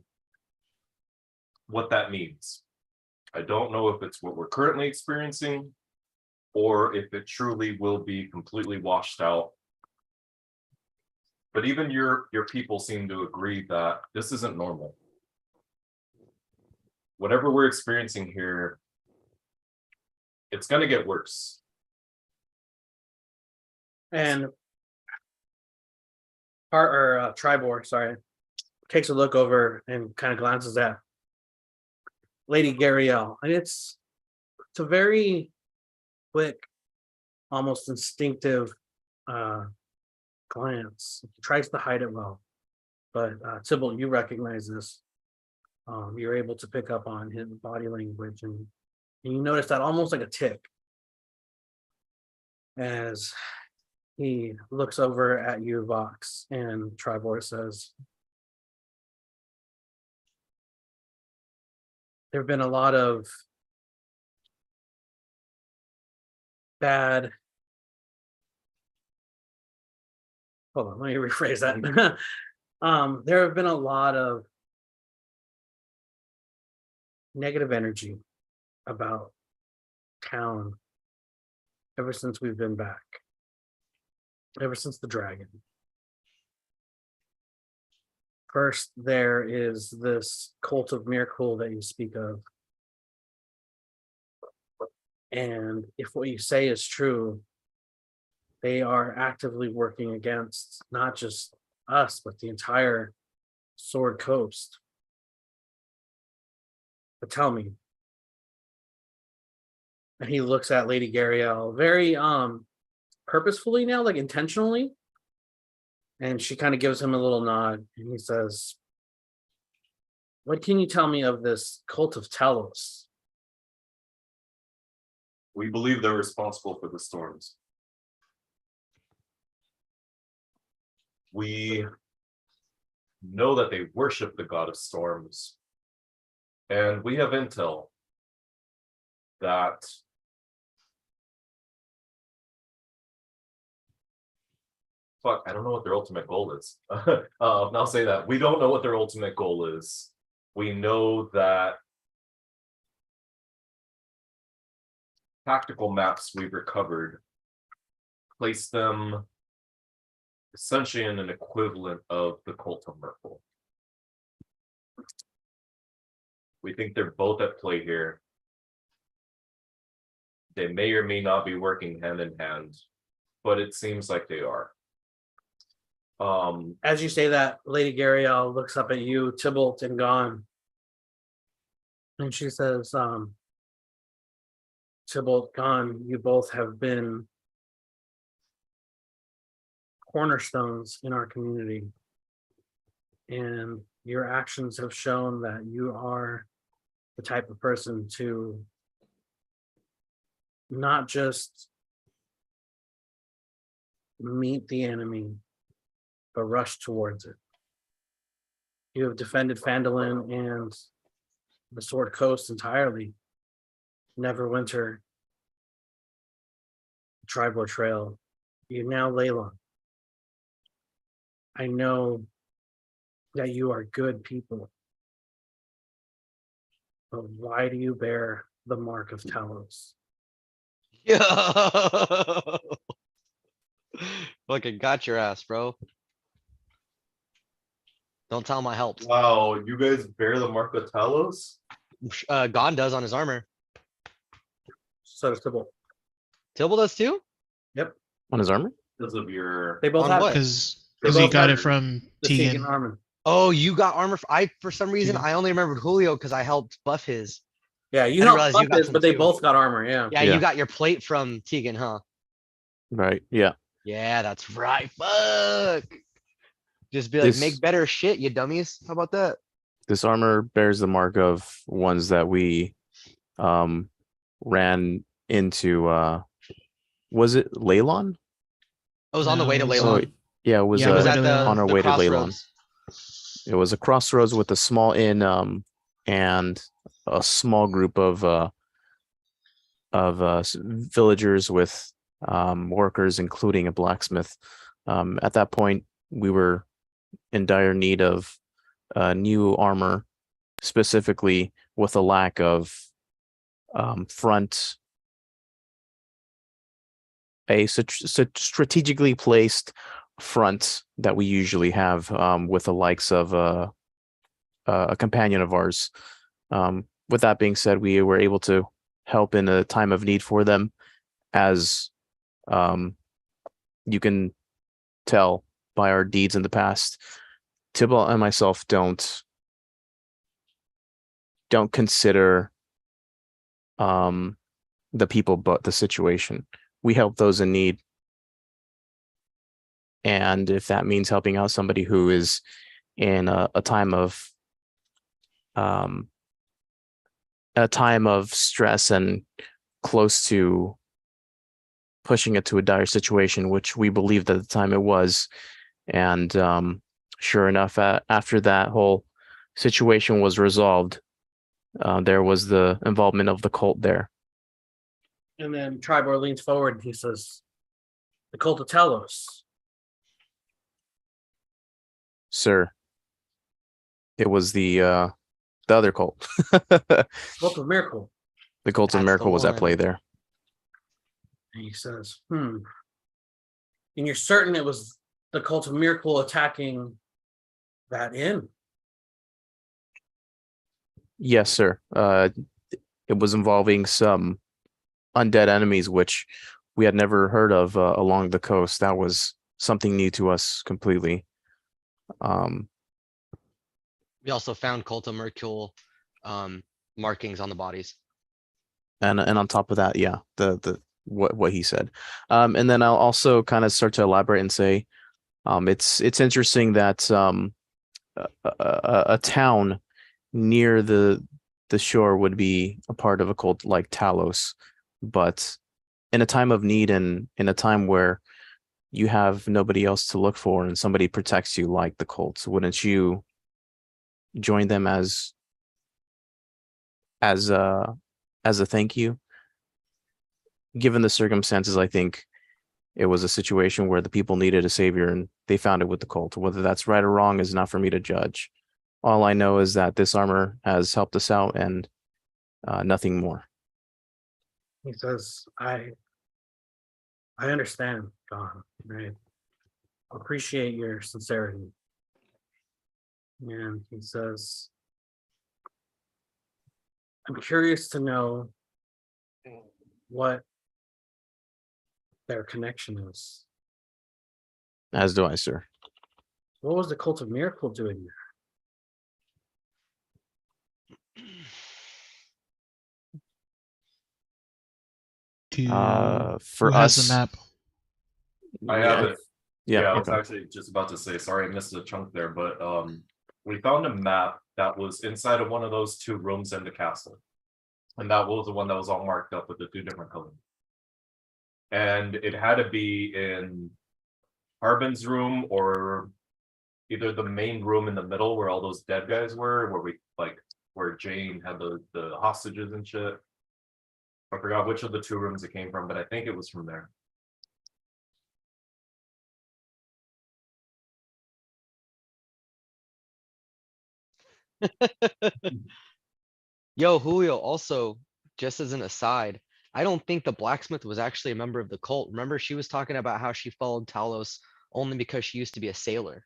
what that means. I don't know if it's what we're currently experiencing or if it truly will be completely washed out. But even your people seem to agree that this isn't normal. Whatever we're experiencing here, it's going to get worse. And Tribor, sorry, takes a look over and kind of glances at Lady Gariel, and it's a very quick, almost instinctive glance. He tries to hide it well, but Tybalt, you recognize this. You're able to pick up on his body language, and you notice that almost like a tick as he looks over at you, Vox, and Tribor says, there have been a lot of bad. Hold on, let me rephrase that. There have been a lot of negative energy about town ever since we've been back. Ever since the dragon. First, there is this cult of miracle that you speak of. And if what you say is true, they are actively working against not just us, but the entire Sword Coast. But tell me. And he looks at Lady Gariel very purposefully now, like intentionally. And she kind of gives him a little nod, and he says, what can you tell me of this cult of Talos? We believe they're responsible for the storms. We know that they worship the god of storms. And we have intel that I don't know what their ultimate goal is. I'll say that. We don't know what their ultimate goal is. We know that tactical maps we've recovered place them essentially in an equivalent of the cult of Merkel. We think they're both at play here. They may or may not be working hand in hand, but it seems like they are. As you say that, Lady Gariel looks up at you, Tybalt and Gon. And she says, Tybalt, Gon, you both have been cornerstones in our community. And your actions have shown that you are the type of person to not just meet the enemy, but rush towards it. You have defended Phandalin and the Sword Coast entirely. Neverwinter, Tribor Trail. You now Layla. I know that you are good people. But why do you bear the mark of Talos? Yo. Fucking got your ass, bro. Don't tell him I helped. wow, you guys bear the mark of Talos? Gon does on his armor. So does Tybalt. Tibble does too? On his armor? Because of your They both On have what? Because They he both got have it from the Tegan Tegan. armor. Oh, you got armor. For some reason, Yeah. I only remembered Julio because I helped buff his. Yeah, you didn't helped realize you buff got this, some but they too. both got armor. Yeah. Yeah, Yeah. you got your plate from Tegan, huh? Right. Yeah. Yeah, that's right. Fuck. Just be like, This- make better shit, you dummies. How about that? This armor bears the mark of ones that we ran into was it Leylon? I was on the way to No, it was Leylon. on- Yeah, it was Yeah, It was way at to the, Leylon. on our the way to Leylon. crossroads. It was a crossroads with a small inn and a small group of villagers with workers, including a blacksmith. At that point, we were in dire need of new armor, specifically with a lack of strategically placed front that we usually have with the likes of a companion of ours. With that being said, we were able to help in a time of need for them, as you can tell by our deeds in the past. Tybalt and myself don't consider the people, but the situation. We help those in need. And if that means helping out somebody who is in a time of stress and close to pushing it to a dire situation, which we believed at the time it was. And sure enough, after that whole situation was resolved, there was the involvement of the cult there. And then Tribor leans forward and he says, the cult of Talos. Sir, it was the other cult. Cult of Miracle. The cult of That's the miracle was at one. play there. And he says, And you're certain it was the cult of Miracle attacking that inn? Yes, sir. It was involving some undead enemies, which we had never heard of along the coast. That was something new to us completely. We also found Cult of Mercule markings on the bodies. And on top of that, yeah, the what he said. And then I'll also kind of start to elaborate and say, it's interesting that a town near the shore would be a part of a cult like Talos, but in a time of need and in a time where you have nobody else to look for and somebody protects you like the cults, wouldn't you join them as a thank you? Given the circumstances, I think it was a situation where the people needed a savior and they found it with the cult. Whether that's right or wrong is not for me to judge. All I know is that this armor has helped us out and nothing more. He says, I understand, Don. I appreciate your sincerity. And he says, I'm curious to know what their connection is. As do I, sir. What was the Cult of Miracle doing there? For Who has us, the map? I have it. Yeah, Yeah, I was okay. actually just about to say, sorry, I missed a chunk there, but we found a map that was inside of one of those two rooms in the castle. And that was the one that was all marked up with the two different colors. And it had to be in Harbin's room or either the main room in the middle where all those dead guys were, where we like where Jane had the hostages and shit. I forgot which of the two rooms it came from, but I think it was from there. Yo, Julio, also, just as an aside, I don't think the blacksmith was actually a member of the cult. Remember, she was talking about how she followed Talos only because she used to be a sailor.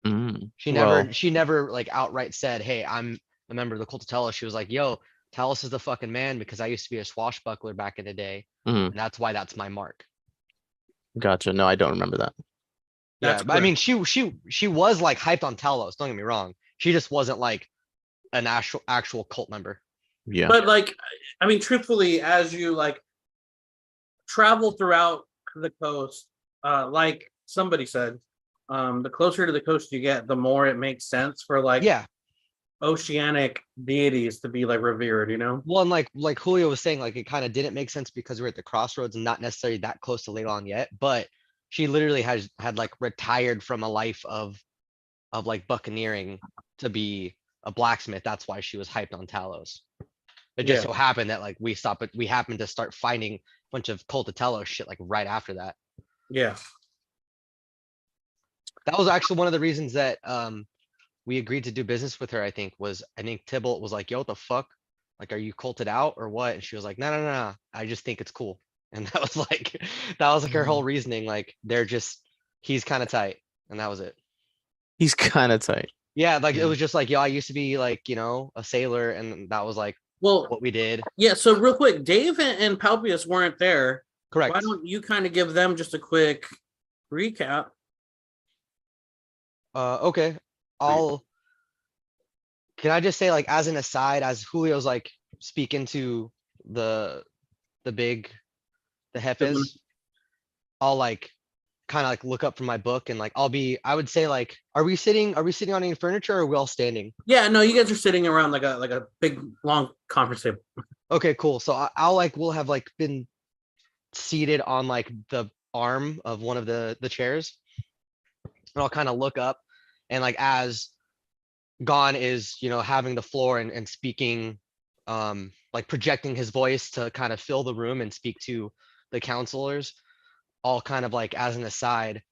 Well, She never like outright said, "Hey, I'm a member of the cult of Talos." She was like, "Yo, Talos is the fucking man because I used to be a swashbuckler back in the day, and that's why that's my mark." gotcha. No, I don't remember that. Yeah, That's but I mean, correct. she was like hyped on Talos. Don't get me wrong. She just wasn't like an actual cult member. Yeah. But like, I mean, truthfully, as you like travel throughout the coast, like somebody said, the closer to the coast you get, the more it makes sense for like Yeah. oceanic deities to be like revered, you know? Well, and like Julio was saying, like it kind of didn't make sense because we're at the crossroads and not necessarily that close to Leylon yet. But she literally had like retired from a life of like buccaneering to be a blacksmith. That's why she was hyped on Talos. It just Yeah. so happened that like we happened to start finding a bunch of Cult of Talos shit like right after that. Yeah. That was actually one of the reasons that we agreed to do business with her. I think Tybalt was like, "Yo, what the fuck? Like, are you culted out or what?" And she was like, "No. I just think it's cool." And that was like her whole reasoning. Like, he's kind of tight, and that was it. He's kind of tight. Yeah, like it was just like, yo, I used to be like, a sailor, and that was like Well, what we did. yeah. So real quick, Dave and Palpius weren't there. Correct. Why don't you kind of give them just a quick recap? Okay. Can I just say, like, as an aside, as Julio's like speaking to the Hefes, I'll like kind of like look up from my book and like I would say like, are we sitting on any furniture or are we all standing? Yeah, no, you guys are sitting around like a big long conference table. Okay, cool. So we'll have like been seated on like the arm of one of the chairs. And I'll kind of look up and like as Gon is, having the floor and speaking, like projecting his voice to kind of fill the room and speak to the counselors, all kind of like as an aside,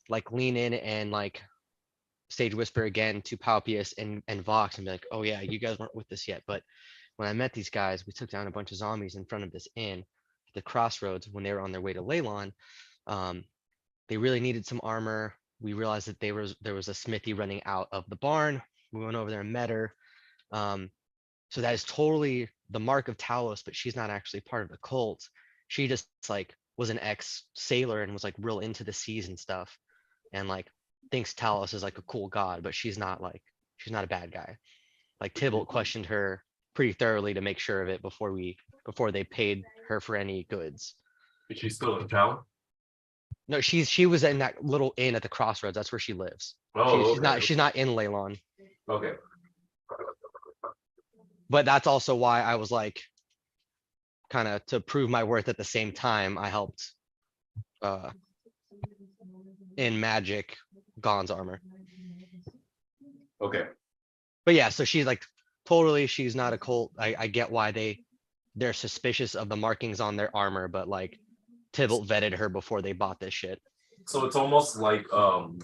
like lean in and like stage whisper again to Palpius and Vox and be like, "Oh yeah, you guys weren't with us yet, but when I met these guys, we took down a bunch of zombies in front of this inn at the crossroads when they were on their way to Leylon. They really needed some armor. We realized that there was a smithy running out of the barn. We went over there and met her. So that is totally the mark of Talos, but she's not actually part of the cult. She just like was an ex-sailor and was like real into the seas and stuff, and like thinks Talos is like a cool god, but she's not a bad guy. Like Tybalt questioned her pretty thoroughly to make sure of it before they paid her for any goods. Is she still in town? No, she was in that little inn at the crossroads. That's where she lives. Oh, She's not in Leylon. Okay. But that's also why I was like, kind of to prove my worth at the same time, I helped in magic Gon's armor. Okay. But yeah, so she's like totally, she's not a cult. I get why they're suspicious of the markings on their armor, but like Tybalt vetted her before they bought this shit. So it's almost like when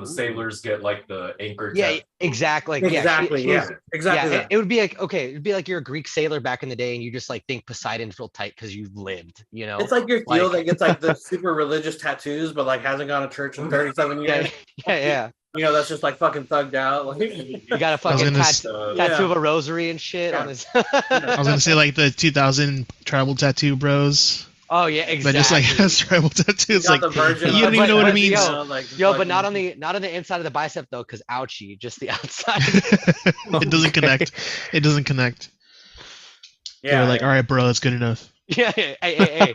the sailors get like the anchor. Yeah, exactly. Exactly. Yeah, exactly. Yeah, That. it would be like, okay, it'd be like you're a Greek sailor back in the day and you just like think Poseidon's real tight because you've lived, It's like your Theo Like- that gets like the super religious tattoos, but like hasn't gone to church in 37 years. Yeah. that's just like fucking thugged out. Like, You got a I was fucking gonna s- tattoo of a rosary and shit on Yeah. his. I was gonna say like the 2000 tribal tattoo bros, Oh yeah, but just like exactly. has tribal tattoos. got like the virgin. you don't even But- know what it but, means. yo, Like, Yo, but fucking- not on the inside of the bicep though, because ouchie, just the outside. It doesn't connect. It doesn't connect. yeah. They're like, all right, bro, that's good enough. Yeah, hey.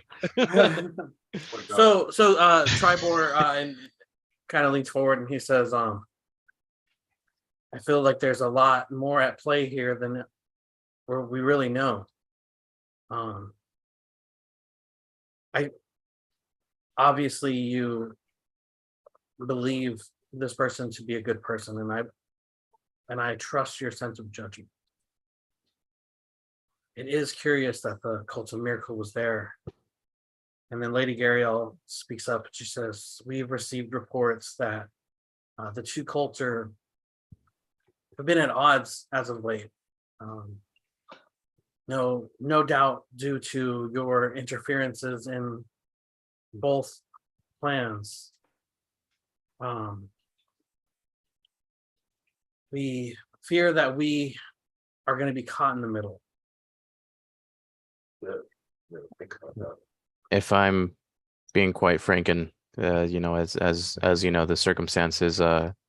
So Tribor and kind of leans forward and he says, I feel like there's a lot more at play here than we really know. I obviously you believe this person to be a good person, and I trust your sense of judgment. It is curious that the cult of miracle was there. And then Lady Gariel speaks up and she says, we've received reports that the two cults have been at odds as of late. No doubt due to your interferences in both plans. We fear that we are going to be caught in the middle. If I'm being quite frank, and as you know, the circumstances,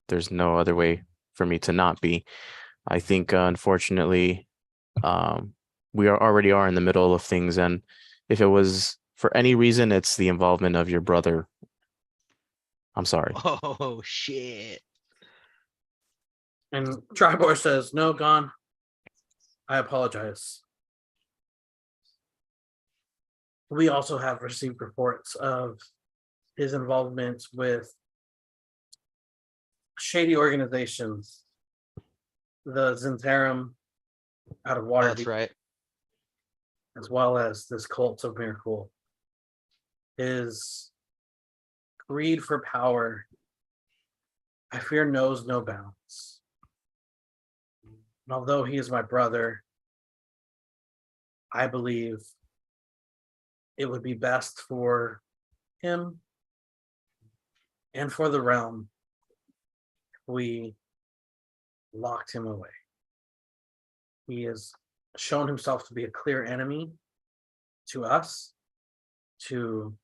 there's no other way for me to not be. I think unfortunately, we already in the middle of things, and if it was for any reason, it's the involvement of your brother. I'm sorry. Oh shit. And Tribor says, no, Gon, I apologize. We also have received reports of his involvement with shady organizations, the Zentarum out of Oh, Waterdeep, that's right. as well as this cult of miracle. His greed for power, I fear, knows no bounds. And although he is my brother, I believe it would be best for him and for the realm if we locked him away. He has shown himself to be a clear enemy to us, to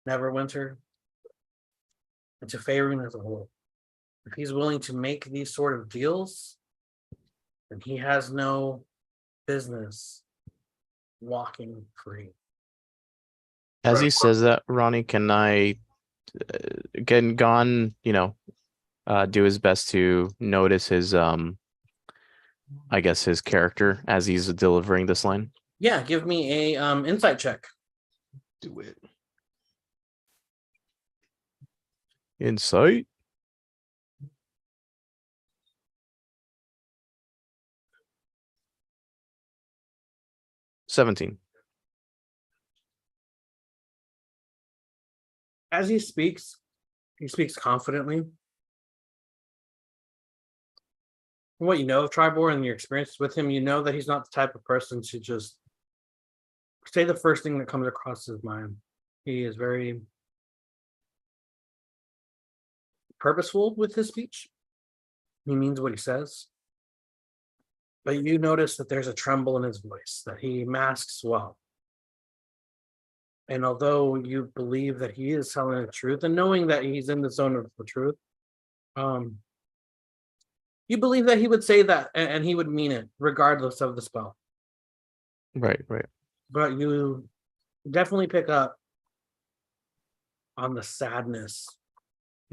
Neverwinter, and to Faerun as a whole. If he's willing to make these sort of deals, then he has no business walking free. As he says that, Ronnie, can I can Gon, do his best to notice his I guess his character as he's delivering this line? Yeah, give me a insight check. Do it. Insight. $17. As he speaks confidently. From what you know of Tribor and your experience with him, you know that he's not the type of person to just say the first thing that comes across his mind. He is very purposeful with his speech. He means what he says. But you notice that there's a tremble in his voice, that he masks well. And although you believe that he is telling the truth, and knowing that he's in the zone of the truth, you believe that he would say that and he would mean it regardless of the spell. Right. But you definitely pick up on the sadness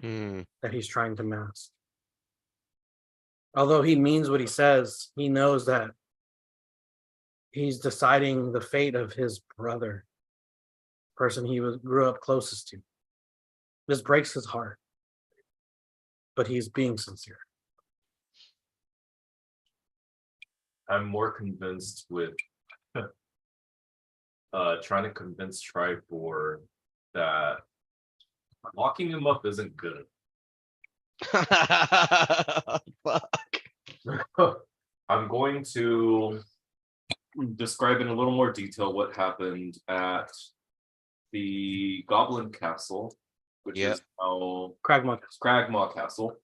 that he's trying to mask. Although he means what he says, he knows that he's deciding the fate of his brother, person he grew up closest to. This breaks his heart, but he's being sincere. I'm more convinced with trying to convince Tribor that locking him up isn't good. Fuck. I'm going to describe in a little more detail what happened at the Goblin Castle, which Yep. is now Cragmont. Cragmaw Castle.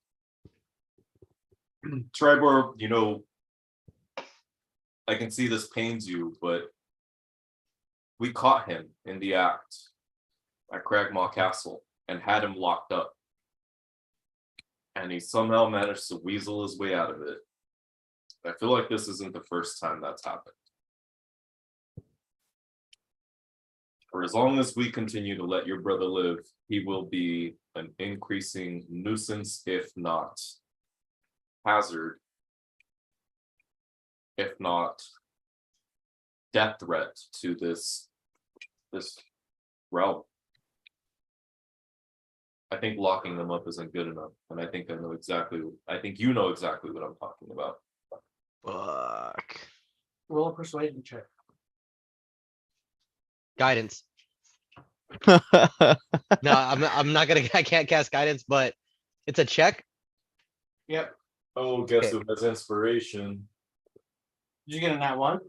Tribor, I can see this pains you, but we caught him in the act at Cragmaw Castle and had him locked up. And he somehow managed to weasel his way out of it. I feel like this isn't the first time that's happened. For as long as we continue to let your brother live, he will be an increasing nuisance, if not hazard, if not death threat to this realm. I think locking them up isn't good enough, and I think you know exactly what I'm talking about. Fuck. Roll a persuasion check. Guidance. No, I'm not gonna. I can't cast guidance, but it's a check. Yep. Oh, guess Okay. who has inspiration? Did you get a nat 1?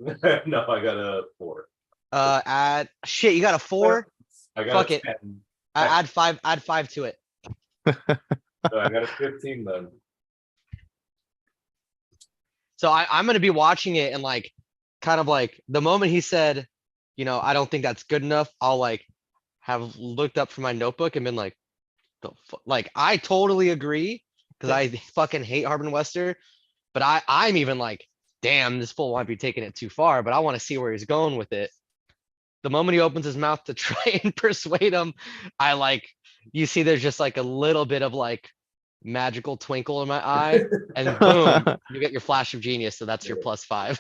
No, I got a 4. Add shit. You got a 4. I got Fuck a it. 10. Add 5. Add 5 to it. So I got a 15 then. So I'm gonna be watching it and like, kind of like the moment he said, I don't think that's good enough. I'll like have looked up from my notebook and been like, like I totally agree because I fucking hate Harbin Wester, but I'm even like, damn, this fool might be taking it too far. But I want to see where he's going with it. The moment he opens his mouth to try and persuade him, you see there's just like a little bit of like magical twinkle in my eye, and boom, you get your flash of genius. So that's your +5.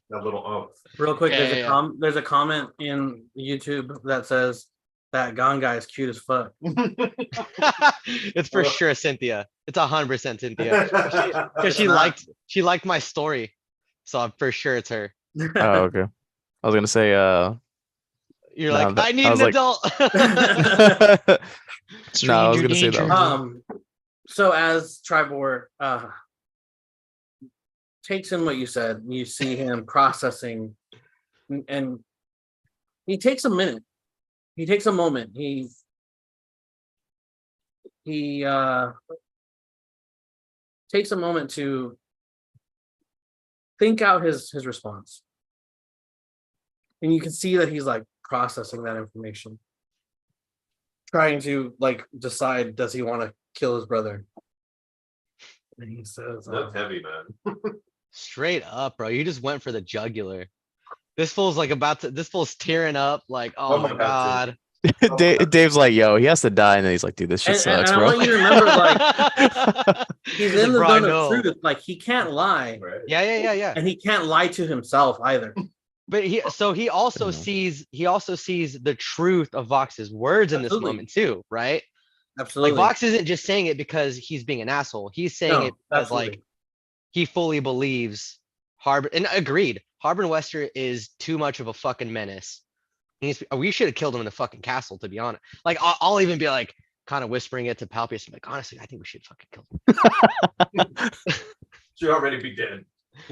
That little Real quick, Yeah, there's a comment in YouTube that says that Gone guy is cute as fuck. It's for sure Cynthia. It's 100% Cynthia because she liked my story, so I'm for sure it's her. Oh, okay. I was gonna say, You're no, like, I need I an was like- adult. no, I was Stranger gonna say danger. that. So as Tribor takes in what you said, you see him processing, and he takes a minute. He takes a moment. He takes a moment to think out his response. And you can see that he's like processing that information. Trying to like decide, does he want to kill his brother? And he says, That's heavy, man. Straight up, bro. You just went for the jugular. This fool's like this fool's tearing up, like, oh my Someone had to. god. Dave's like, yo, he has to die, and then he's like, dude, this shit sucks, and I bro. want you to remember, like, he's in the Bro, I zone of know. truth. Like, he can't lie, Right. Yeah. and he can't lie to himself either. But he also sees the truth of Vox's words in this Absolutely. moment too, right? Absolutely. Like Vox isn't just saying it because he's being an asshole. He's saying it because absolutely. like he fully believes Harbin, and agreed. Harbin Wester is too much of a fucking menace. We should have killed him in the fucking castle, to be honest. Like I'll even be like kind of whispering it to Palpius. I'm like, honestly, I think we should fucking kill him. Should already be dead.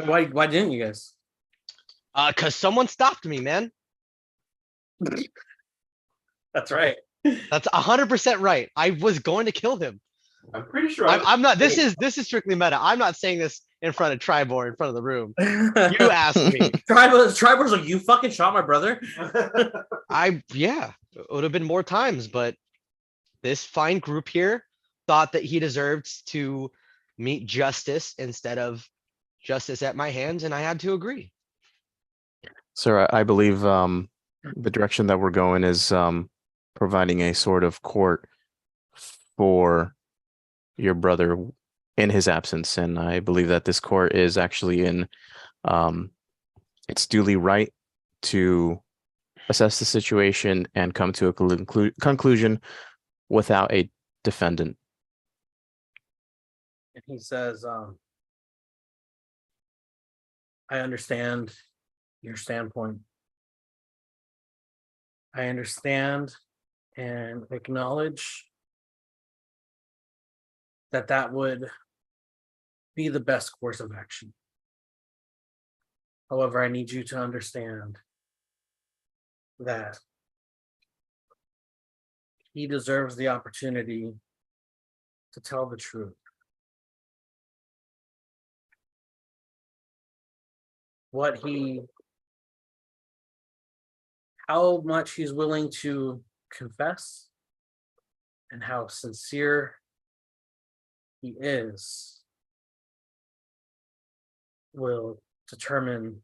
Why didn't you guys? Cause someone stopped me, man. That's right. That's 100% right. I was going to kill him. I'm pretty sure I'm not. This is strictly meta. I'm not saying this in front of Tribor, in front of the room. You asked me. Tribor's like, you fucking shot my brother. Yeah, it would have been more times, but this fine group here thought that he deserved to meet justice instead of justice at my hands, and I had to agree. Sir, I believe the direction that we're going is providing a sort of court for your brother in his absence, and I believe that this court is actually in it's duly right to assess the situation and come to a conclusion without a defendant. And he says, I understand your standpoint. I understand and acknowledge that would be the best course of action. However, I need you to understand that he deserves the opportunity to tell the truth. what how much he's willing to confess and how sincere he is will determine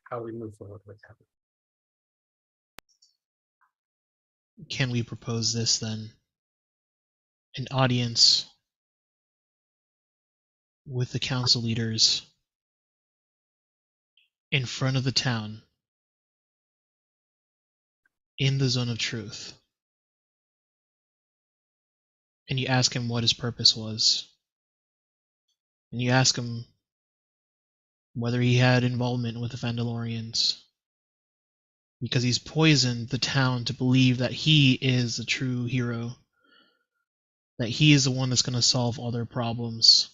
how we move forward with him. Can we propose this then? An audience with the council leaders in front of the town in the zone of truth. And you ask him what his purpose was. And you ask him whether he had involvement with the Fandalorians. Because he's poisoned the town to believe that he is the true hero. That he is the one that's going to solve all their problems.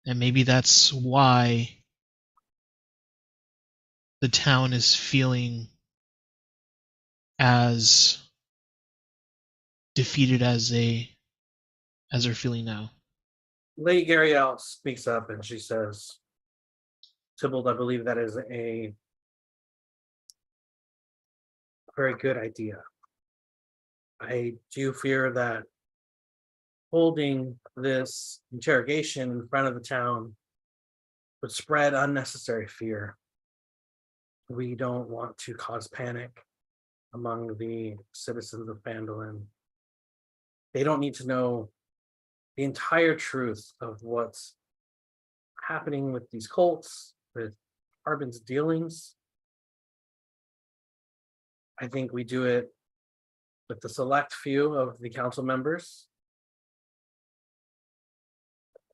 And maybe that's why the town is feeling as defeated as they're feeling now. Lady Gariel speaks up and she says, Tybalt, I believe that is a very good idea. I do fear that holding this interrogation in front of the town would spread unnecessary fear. We don't want to cause panic among the citizens of Phandalin. They don't need to know the entire truth of what's happening with these cults, with Harbin's dealings. I think we do it with the select few of the council members.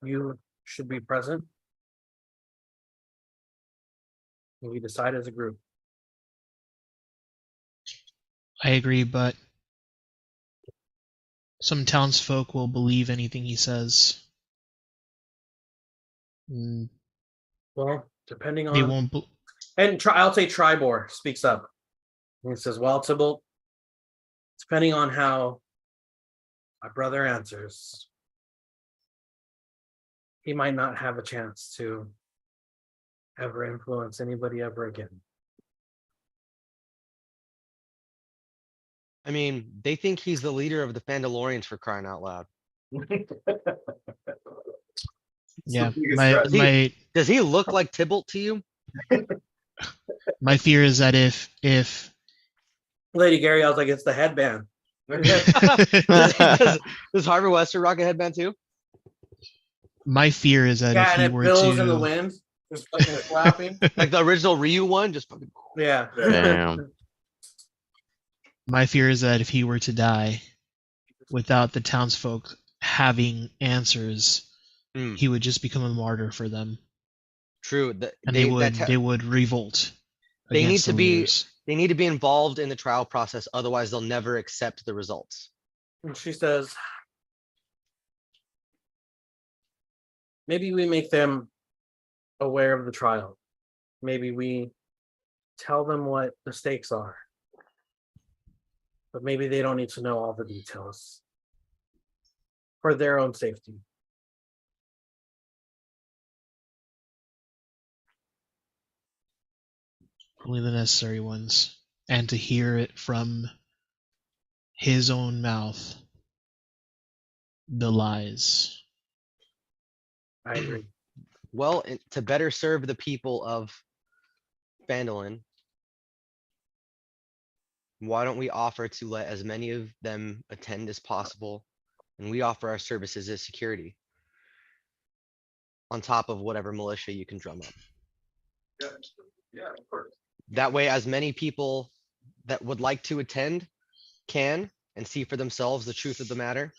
You should be present. And we decide as a group. I agree, but some townsfolk will believe anything he says. Well, depending They on won't. I'll say Tribor speaks up. And he says, well, Tybalt, depending on how my brother answers, he might not have a chance to ever influence anybody ever again. I mean, they think he's the leader of the Fandalorians for crying out loud. Yeah, biggest my Does he look like Tybalt to you? my fear is that if Lady Gary, I was like, it's the headband. Does Harvey Wester rock a headband too? my fear is that Yeah, if and he it were billows in the to wind, just fucking flapping. Like the original Ryu one? Just fucking. Yeah. Damn. my fear is that if he were to die without the townsfolk having answers, he would just become a martyr for them, True. and they would revolt. They need against to the be leaders. they need to be involved in the trial process, otherwise they'll never accept the results. And she says, maybe we make them aware of the trial. Maybe we tell them what the stakes are. But maybe they don't need to know all the details for their own safety. Only the necessary ones, and to hear it from his own mouth, the lies. I agree. Well, to better serve the people of Phandalin, why don't we offer to let as many of them attend as possible, and we offer our services as security on top of whatever militia you can drum up. Yeah, of course. That way, as many people that would like to attend can and see for themselves the truth of the matter.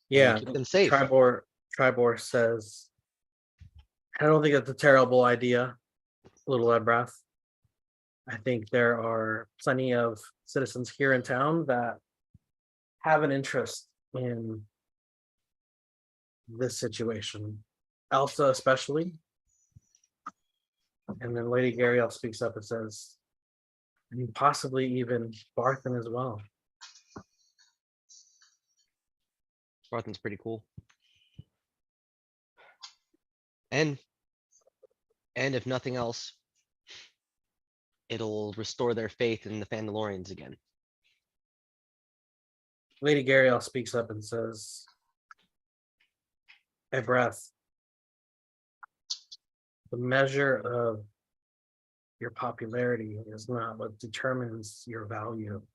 Yeah, Keep them safe. Tribor says, I don't think that's a terrible idea, Little Ebrath. I think there are plenty of citizens here in town that have an interest in this situation. Elsa especially. And then Lady Gariel speaks up and says, and possibly even Barthen as well. Barthen's pretty cool. And And if nothing else, it'll restore their faith in the Fandalorians again. Lady Gariel speaks up and says, "A breath. The measure of your popularity is not what determines your value.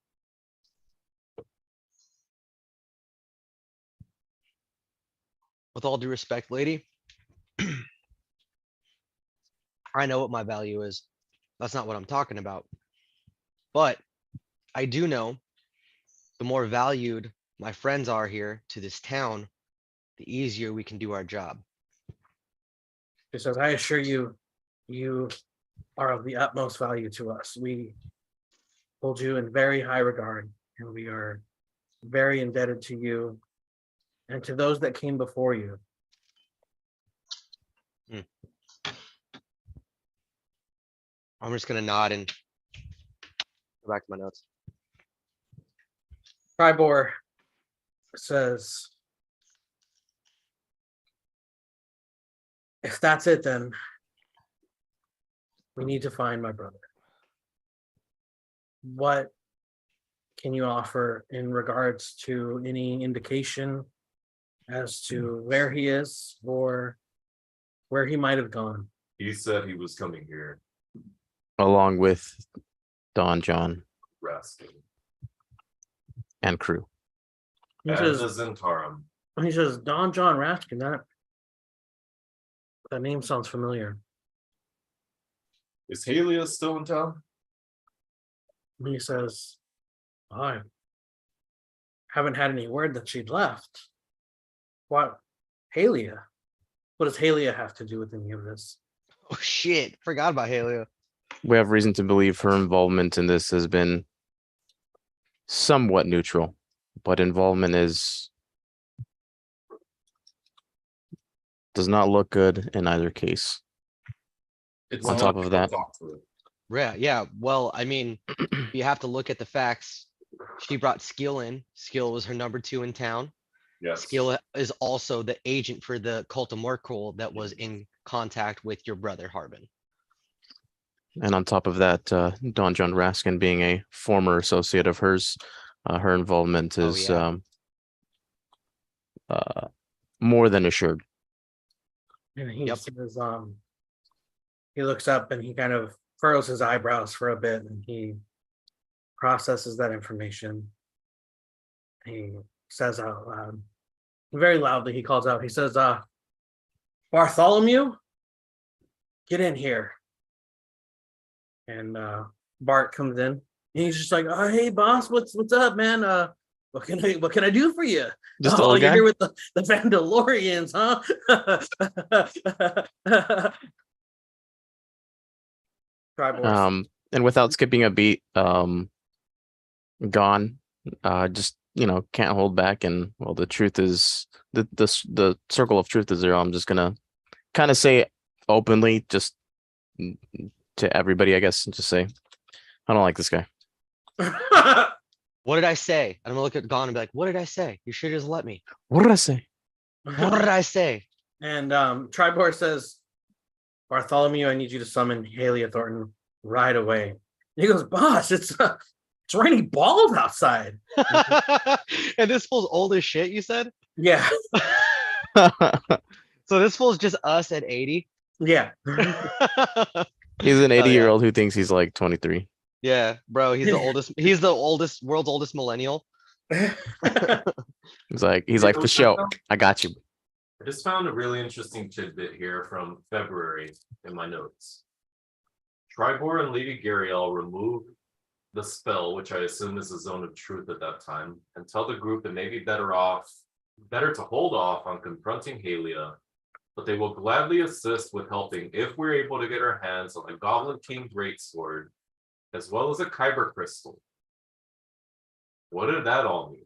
With all due respect, lady, I know what my value is. That's not what I'm talking about. But I do know the more valued my friends are here to this town, the easier we can do our job. She says, I assure you, you are of the utmost value to us. We hold you in very high regard, and we are very indebted to you and to those that came before you." I'm just gonna nod and go back to my notes. Tribor says, "If that's it, then we need to find my brother. What can you offer in regards to any indication as to where he is or where he might have gone?" He said he was coming here Along with Don John resting. and crew. He And says, the Zentarum. Don John Raskin, that name sounds familiar. Is Halia still in town? And he says, I haven't had any word that she'd left. What? Halia? What does Halia have to do with any of this? Oh shit, forgot about Halio. We have reason to believe her involvement in this has been somewhat neutral, but involvement does not look good in either case. It's On top of that, Yeah, well, I mean, you have to look at the facts. She brought Skill in. Skill was her number 2 in town. yes. Skill is also the agent for the cult of Morkul that was in contact with your brother Harbin. and on top of that, Don John Raskin being a former associate of hers, her involvement Oh, is yeah. more than assured. And he Yep. says, he looks up and he kind of furrows his eyebrows for a bit and he processes that information. He says out loud, very loudly, he calls out, he says, Bartholomew, get in here. And Bart comes in. And he's just like, oh, hey boss, what's up, man? What can I do for you? Just the Oh, old you're guy? here with the Vandalorians, huh? Tribors. And without skipping a beat, gone. Just can't hold back, and well, the truth is the circle of truth is zero. I'm just gonna kind of say openly, just to everybody, I guess, and just say I don't like this guy. What did I say? I'm gonna look at Gon and be like, what did I say? You should just let me. What did I say? What did I say? And Tribor says, Bartholomew, I need you to summon Halia Thornton right away. And he goes, boss, it's raining balls outside. And this fool's old as shit, you said? Yeah. So this fool's just us at 80? Yeah. He's an Oh, 80-year-old who thinks he's like 23. Yeah, bro, he's the world's oldest millennial. He's like for show. I got you. I just found a really interesting tidbit here from February in my notes. Tribor and Lady Gariel remove the spell, which I assume is the zone of truth at that time, and tell the group it may be better to hold off on confronting Halia, but they will gladly assist with helping if we're able to get our hands on the Goblin King Greatsword, as well as a Kyber crystal. What did that all mean?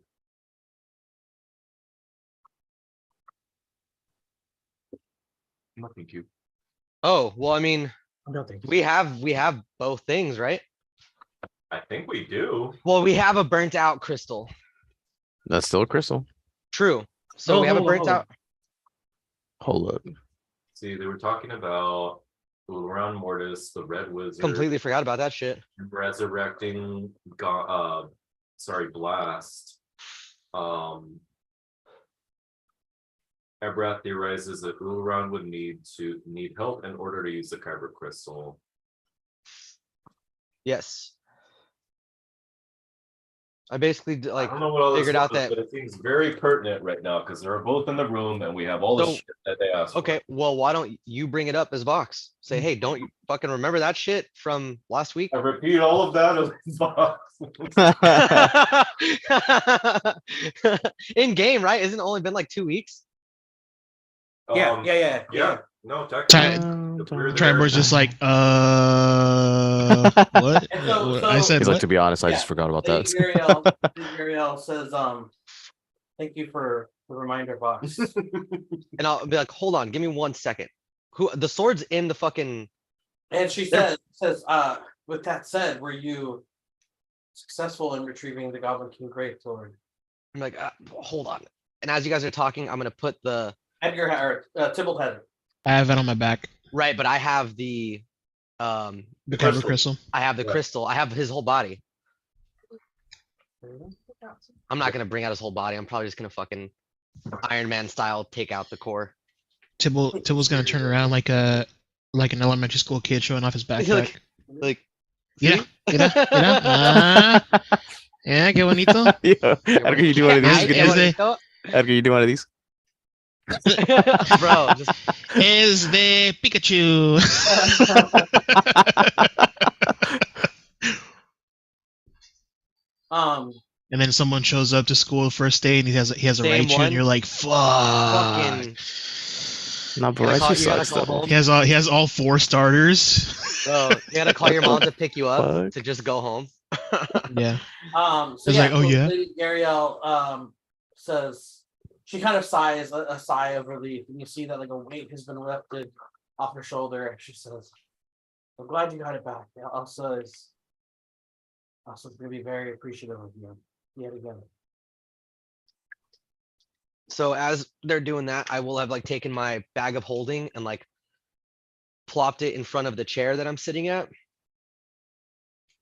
Nothing cute. Oh, well, I mean, No, thank you. we have both things, right? I think we do. Well, we have a burnt out crystal. That's still a crystal. True. So we have a burnt out. Hold up. See, they were talking about Around Mortis, the Red Wizard, Completely forgot about that shit. resurrecting Blast. Ebrath theorizes that Uran would need help in order to use the Kyber crystal. Yes. I basically I don't know what all this figured out was, that. but it seems very pertinent right now because they're both in the room and we have all the So- shit that they asked Okay, well, why don't you bring it up as Vox? Say, hey, don't you fucking remember that shit from last week? for. I repeat all of that as Vox. In game, right? Isn't it only been like 2 weeks? Yeah. Yeah. No, technically. if we're there- Tribor's just like, what? And so- What? so- I said He's like, what? to be honest, I Yeah. just forgot about Lady that. Ariel says, thank you for the reminder box. And I'll be like, hold on, give me 1 second. Who the sword's in the fucking And she says, with that said, were you successful in retrieving the Goblin King Greatsword? I'm like, hold on. And as you guys are talking, I'm gonna put the Edgar or Tybalt had it. I have it on my back. right, but I have the The crystal. I have the Yeah. crystal. I have his whole body. I'm not gonna bring out his whole body. I'm probably just gonna fucking Iron Man style take out the core. Tybalt's gonna turn around like an elementary school kid showing off his backpack. Like Mira, see? mira, mira. Ah, yeah, qué bonito. Yeah. Edgar, you do one of these? Ay, Good qué is news? it? bonito. Edgar, you do one of these? Bro, just Es de Pikachu. And then someone shows up to school first day and he has a Same Raichu one. and you're like, fuck. fucking Not gotta call- Barashi you gotta sucks call though. home. He has all 4 starters. bro, you gotta call your mom to pick you up Fuck. to just go home. Yeah. So It's yeah, like, oh, so yeah? Lady Ariel says she kind of sighs a sigh of relief, and you see that like a weight has been lifted off her shoulder. And she says, "I'm glad you got it back." Elsa is going to be very appreciative of you yet again. So as they're doing that, I will have like taken my bag of holding and like plopped it in front of the chair that I'm sitting at.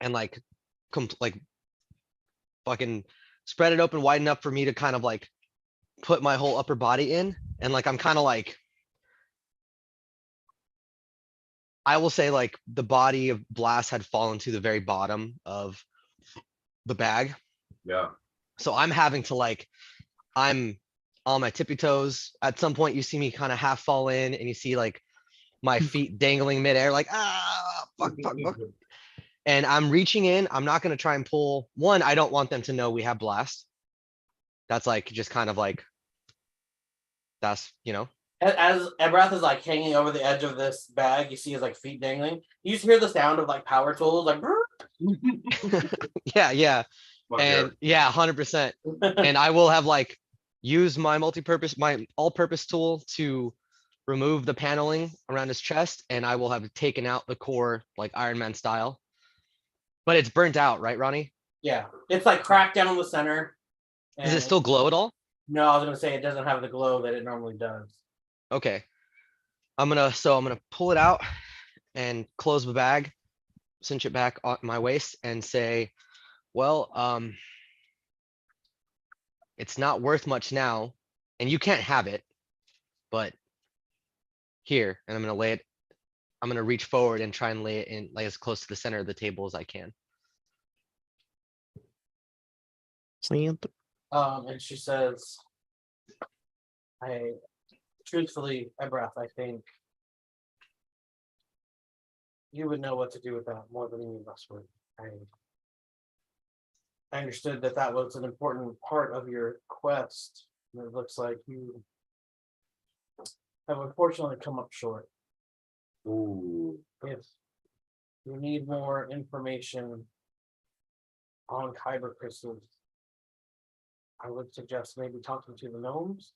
And like like fucking spread it open wide enough for me to kind of like put my whole upper body in. And like I'm kind of like I will say like the body of Blast had fallen to the very bottom of the bag. Yeah. So I'm having to like I'm on my tippy toes. At some point you see me kind of half fall in and you see like my feet dangling midair, like fuck. And I'm reaching in. I'm not gonna try and pull one. I don't want them to know we have Blast. That's like just kind of like that's As Ebrath is like hanging over the edge of this bag, you see his like feet dangling. You just hear the sound of like power tools, like. yeah. Fuck And yeah, 100%. And I will have like used my my all-purpose tool to remove the paneling around his chest, and I will have taken out the core like Iron Man style. But it's burnt out, right, Ronnie? Yeah, it's like cracked down the center. Does it and- still glow at all? No, I was gonna say it doesn't have the glow that it normally does. Okay. I'm gonna pull it out and close the bag, cinch it back on my waist, and say, well, it's not worth much now, and you can't have it, but here, and I'm gonna reach forward and try and lay it in like as close to the center of the table as I can. And she says, truthfully, Ebrath, I think you would know what to do with that more than any of us would. I understood that was an important part of your quest. And it looks like you have unfortunately come up short. Ooh. If you need more information on kyber crystals, I would suggest maybe talking to the gnomes.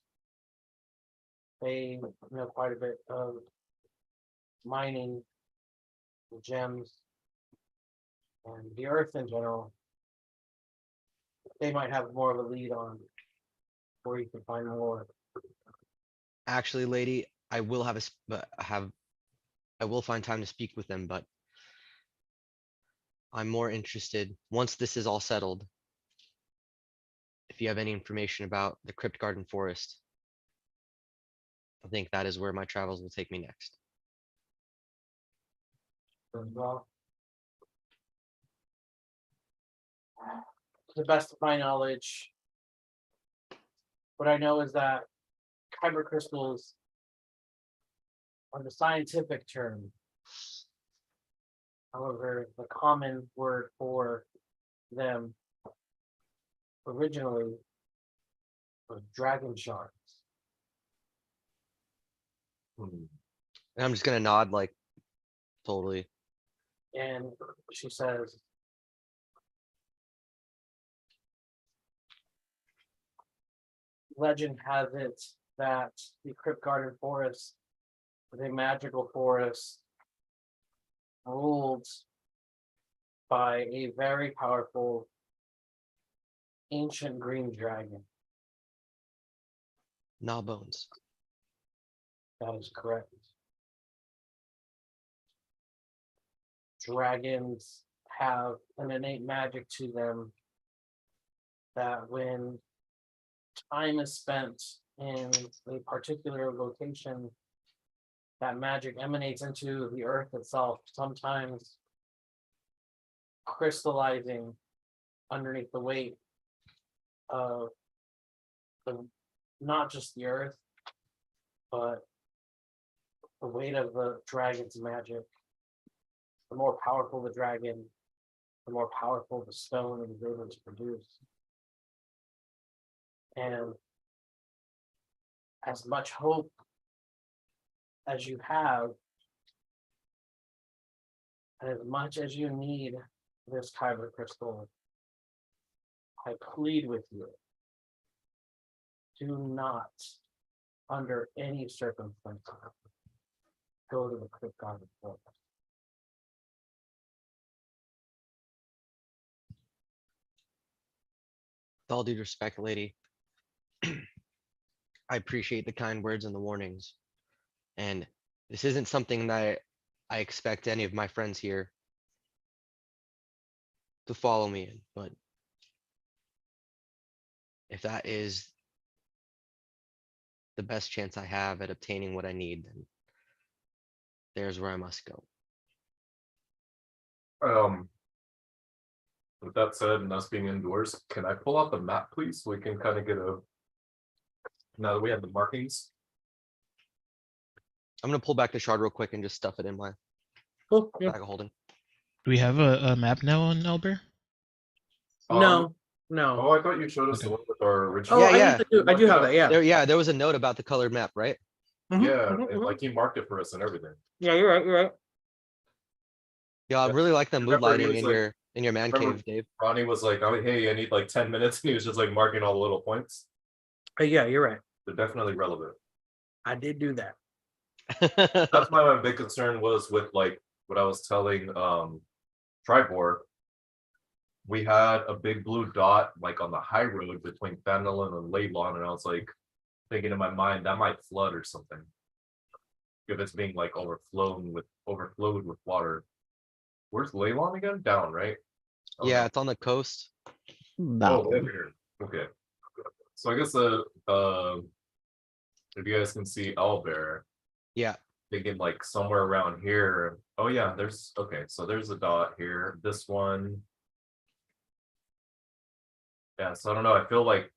They know quite a bit of mining, gems, and the earth in general. They might have more of a lead on where you can find more. Actually, lady, I will have I will find time to speak with them, but I'm more interested, once this is all settled, if you have any information about the Crypt Garden Forest, I think that is where my travels will take me next. Well, to the best of my knowledge, what I know is that kyber crystals are the scientific term. However, the common word for them originally was dragon shards. Hmm. And I'm just gonna nod like totally. And she says, legend has it that the Crypt Garden Forest is a magical forest ruled by a very powerful ancient green dragon. Gnawbones. That is correct. Dragons have an innate magic to them that when time is spent in a particular location, that magic emanates into the earth itself, sometimes crystallizing underneath the weight of not just the earth, but the weight of the dragon's magic. The more powerful the dragon, the more powerful the stone is able to produce. And as much hope as you have, and as much as you need this kyber crystal, I plead with you, do not, under any circumstance, go to the Crypt Garden Forest. With all due respect, lady, I appreciate the kind words and the warnings. And this isn't something that I expect any of my friends here to follow me in, but if that is the best chance I have at obtaining what I need, then there's where I must go. With that said, and us being indoors, can I pull out the map, please? So we can kind of get a. Now that we have the markings. I'm gonna pull back the shard real quick and just stuff it in my Cool. Yeah. bag of holding. Do we have a map now on Elber? No, no. Oh, I thought you showed us Okay. the one with our original. Oh, Yeah, I yeah. usually do. I do have that. Yeah. There was a note about the colored map, right? Mhm, Yeah, mhm, and mhm. like he marked it for us and everything. Yeah, you're right. You're right. Yeah, I Yeah. really like the mood Remember, he lighting was in like- your man remember- cave, Dave. Ronnie was like, "Oh, hey, I need like 10 minutes," and he was just like marking all the little points. Yeah, you're right. They're definitely relevant. I did do that. That's my big concern was with like what I was telling Tribor. We had a big blue dot like on the high road between Fenelon and Laidlawn, and I was like thinking in my mind that might flood or something. If it's being like overflowed with water. Where's Laidlawn again? Down, right? Oh, Yeah, no. it's on the coast. Oh, over here. Okay. So I guess if you guys can see Owlbear, Yeah. thinking like somewhere around here. Oh yeah, there's okay, so there's a dot here. This one. Yeah, so I don't know. I feel like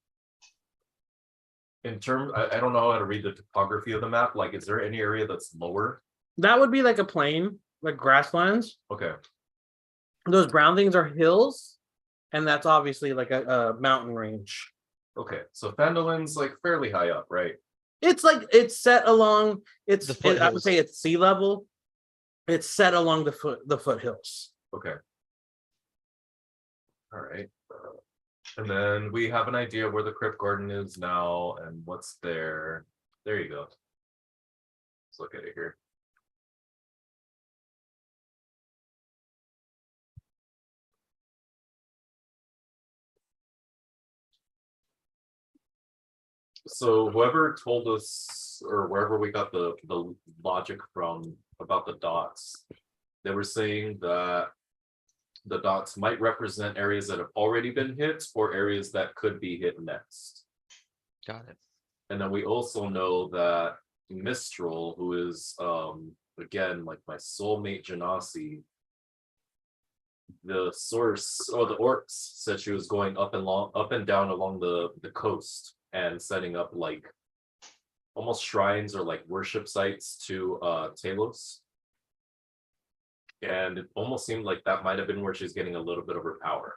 in terms, I don't know how to read the topography of the map. Like, is there any area that's lower? That would be like a plain, like grasslands. Okay. Those brown things are hills, and that's obviously like a mountain range. Okay. So Fendelin's like fairly high up, right? It's like it's set along. The I would foothills. say it's sea level. It's set along the foothills. Okay. All right. And then we have an idea where the Crypt Garden is now and what's there. There you go. Let's look at it here. So whoever told us forest or wherever we got the logic from about the dots, they were saying that the dots might represent areas that have already been hit or areas that could be hit next. Got it. And then we also know that Mistral, who is again like my soulmate Genasi, the source or the orcs said she was going up and down along the coast and setting up like almost shrines or like worship sites to Talos. And it almost seemed like that might have been where she's getting a little bit of her power.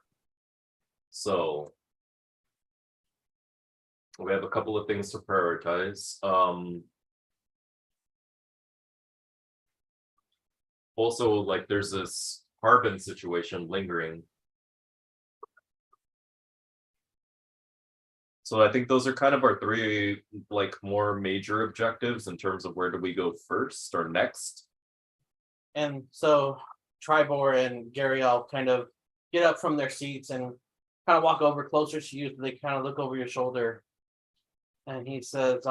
So we have a couple of things to prioritize. Also, like there's this carbon situation lingering. So I think those are kind of our three like more major objectives in terms of where do we go first or next. And so Tribor and Gariel kind of get up from their seats and kind of walk over closer to you. So they kind of look over your shoulder. And he says,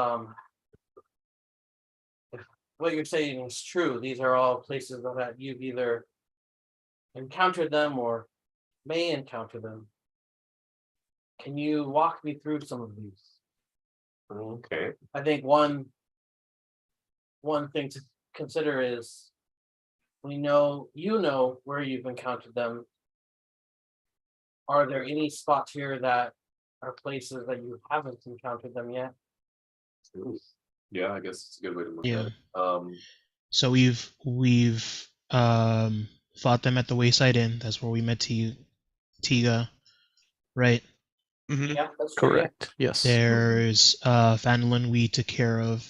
if what you're saying is true, these are all places that you've either encountered them or may encounter them. Can you walk me through some of these? Okay. I think one thing to consider is we know you know where you've encountered them. Are there any spots here that are places that you haven't encountered them yet? Ooh. Yeah, I guess it's a good way to look Yeah. at it. So we've fought them at the Wayside Inn. That's where we met Tiga, right? Yeah, that's true. Correct. Yes. There's Fandolin we took care of.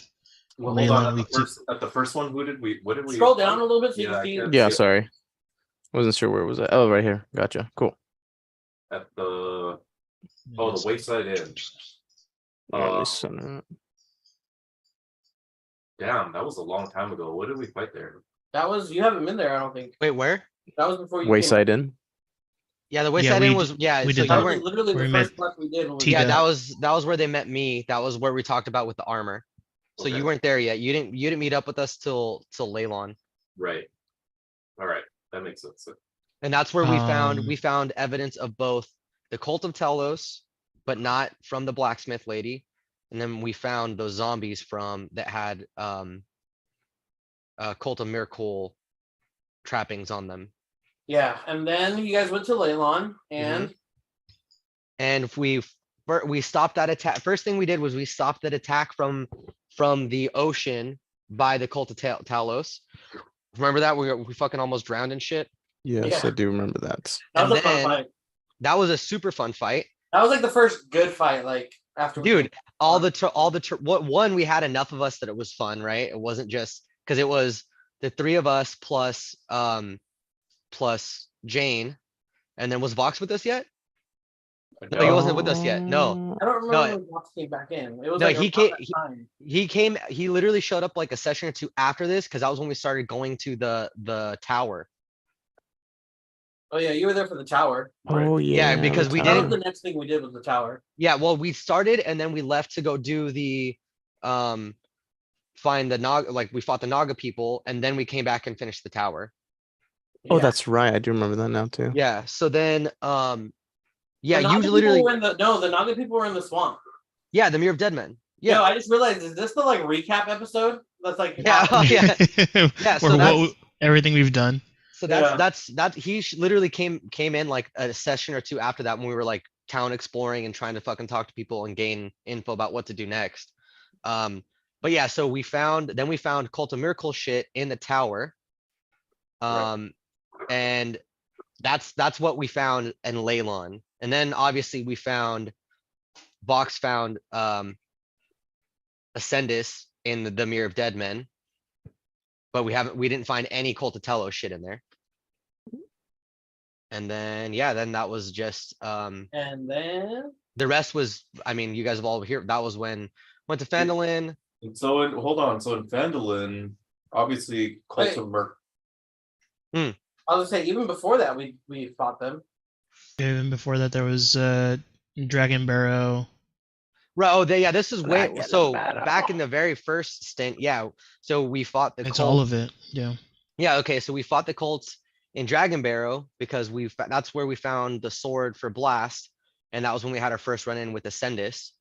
Well, hold on. Leyland, At the first one, what did we? Scroll down a little bit so you Yeah, I can see. can't Yeah, see it. sorry. Wasn't sure where it was at. Oh, right here. Gotcha. Cool. At the the Wayside Inn. Let me send it. Damn, that was a long time ago. What did we fight there? That was you haven't been there, I don't think. Wait, where? That was before you Wayside Inn. Yeah, the Wayside Inn we was did- yeah. we So did you That that. was weren't. literally where the we first met quest we did. When we Tiga. Yeah, did that was where they met me. That was where we talked about with the armor. So Okay. you weren't there yet. You didn't meet up with us till Leylon. Right. All right. That makes sense. And that's where Um, we found evidence of both the cult of Telos, but not from the blacksmith lady. And then we found those zombies from that had cult of miracle trappings on them. Yeah, and then you guys went to Leylon and And if we stopped that attack. First thing we did was we stopped that attack from the ocean by the cult of Talos. Remember that we fucking almost drowned and shit. Yes, Yeah. I do remember that. that was And a fun then- fight. That was a super fun fight. That was like the first good fight, like after Dude, what one, we had enough of us that it was fun, right? It wasn't just because it was the three of us plus Jane. And then was Vox with us yet? No, he wasn't with us yet. No. I don't remember No, when Vox came back in. It was no, like he around came- that time. He literally showed up like a session or two after this because that was when we started going to the tower. Oh yeah, you were there for the tower. Oh Yeah, yeah. because the we That was didn't- the next thing we did was the tower. Yeah, well, we started and then we left to go do the find the Naga, like we fought the Naga people, and then we came back and finished the tower. Oh, Yeah. that's right. I do remember that now too. Yeah, so then yeah, The you Naga people literally were in the Naga people were in the swamp. yeah, the Mirror of Dead Men. Yeah, Yeah. I just realized, is this the like recap episode? That's like Yeah, happened? yeah. Yeah, so or that's- everything we've done. So Yeah. that he literally came in like a session or two after that when we were like town exploring and trying to fucking talk to people and gain info about what to do next. But yeah, so we found Cult of Miracle shit in the tower. And that's what we found in Leylon. And then obviously Vox found Ascendus in the Mirror of Dead Men. But we didn't find any Cult of Telos shit in there. And then then that was just And then the rest was, I mean, you guys have all here. That was when went to Fandolin. And so hold on. So in Vandalin, obviously Cult Wait. of Merc. I was gonna say even before that we fought them. Even before that, there was Dragon Barrow. Right. Oh, yeah. This is way Dragon so battle. back in the very first stint. Yeah. So we fought the It's all Colts. of it. Yeah. Yeah. Okay. So we fought the Colts in Dragon Barrow because that's where we found the sword for Blast, and that was when we had our first run in with Ascendus,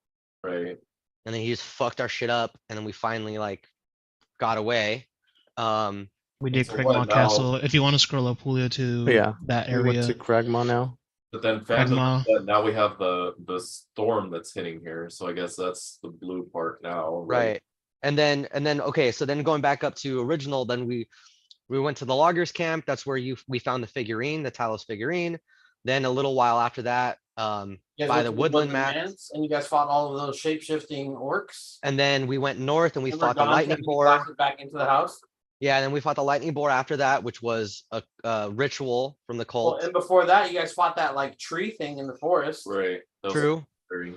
Right. and then he just fucked our shit up, and then we finally like got away. We did So what Cragmaw now? Castle. If you want to scroll up, Julio, to Yeah, that we went area. to Cragmaw now. But then Magma. Phantom, now we have the storm that's hitting here. So I guess that's the blue part now. Right. And then okay, so then going back up to original, then we went to the loggers camp. That's where we found the figurine, the Talos figurine. Then a little while after that, You guys by went the to woodland map. Lands, and you guys fought all of those shape-shifting orcs. And then we went north and we Remember fought the Gauntlet lightning and you boar. blasted back into the house. Yeah, and then we fought the lightning boar after that, which was a ritual from the Well, cult. and before that, you guys fought that like tree thing in the forest. Right. That was True. very-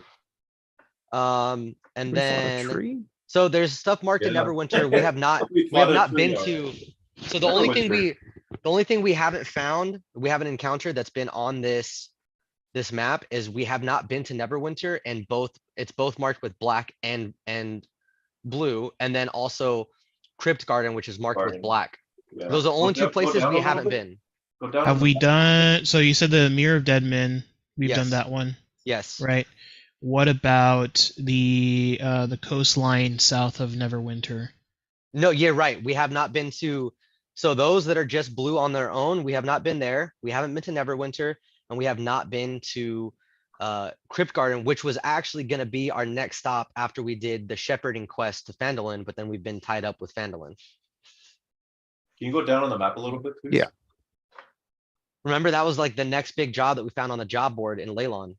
And We fought a then tree. so there's stuff marked in Yeah. Neverwinter. We have not We we have fought a not tree been on to. it. So the Neverwinter. only thing we haven't found, we haven't encountered that's been on this map is we have not been to Neverwinter, and it's both marked with black and blue, and then also Crypt Garden, which is marked with Garden. black. Yeah. Those are the only two Go places down a we little haven't bit. been. Go down Have a we little- done? So you said the Mirror of Dead Men. We've done Yes. that one, Yes. right? What about the coastline south of Neverwinter? No, you're right. We have not been to. So those that are just blue on their own, we have not been there. We haven't been to Neverwinter, and we have not been to Crypt Garden, which was actually going to be our next stop after we did the shepherding quest to Phandalin, but then we've been tied up with Phandalin. Can you go down on the map a little bit, please? Yeah. Remember, that was like the next big job that we found on the job board in Leylon.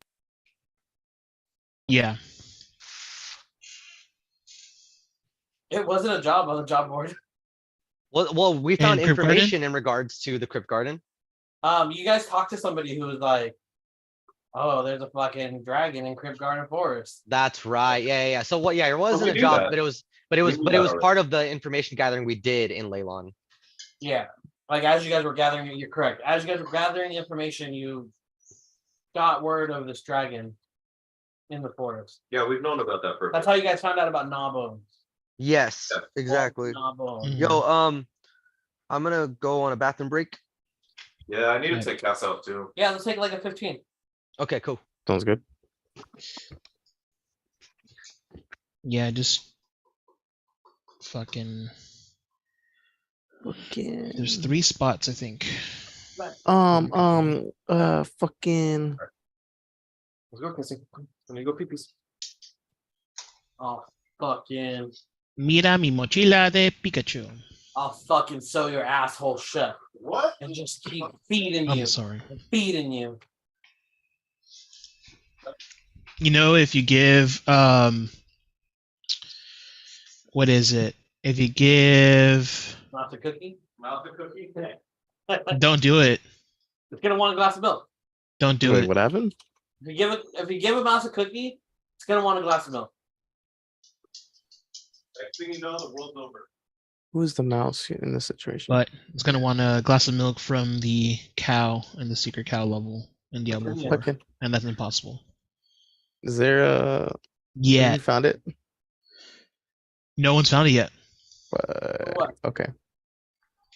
Yeah. It wasn't a job on the job board. Well, we found Crypt Garden? information in regards to the Crypt Garden. You guys talked to somebody who was like, "Oh, there's a fucking dragon in Crypt Garden Forest." That's right. Yeah. So what? Yeah, it wasn't we a knew job, that. but it was We knew that already. part of the information gathering we did in Leylon. Yeah, like as you guys were gathering it, you're correct. As you guys were gathering information, you got word of this dragon in the forest. Yeah, we've known about that for. That's how you guys found out about Gnawbones. Yes, Yeah. exactly. Gnawbones. Mhm. Yo, I'm gonna go on a bathroom break. Yeah, I need to Right. take Cass out too. Yeah, let's take like a 15. Okay, cool. Sounds good. Yeah, just fucking. There's 3 spots, I think. Fucking. Let's go, Cassie. Let me go pee-pees. Oh, fucking. Mira mi mochila de Pikachu. I'll fucking sew your asshole shut What? and just keep feeding you. I'm sorry. Feeding you. You know, if you give what is it? If you give, Not the cookie. Mouth the cookie? don't do it. It's gonna want a glass of milk. Don't do Wait, it. what happened? If you give a mouse a cookie, it's gonna want a glass of milk. Next thing you know, the world's over. Who is the mouse in this situation? But it's gonna want a glass of milk from the cow in the secret cow level in Diablo 4, Okay. and that's impossible. Is there a? Yeah, You found it. no one's found it yet. What? Okay.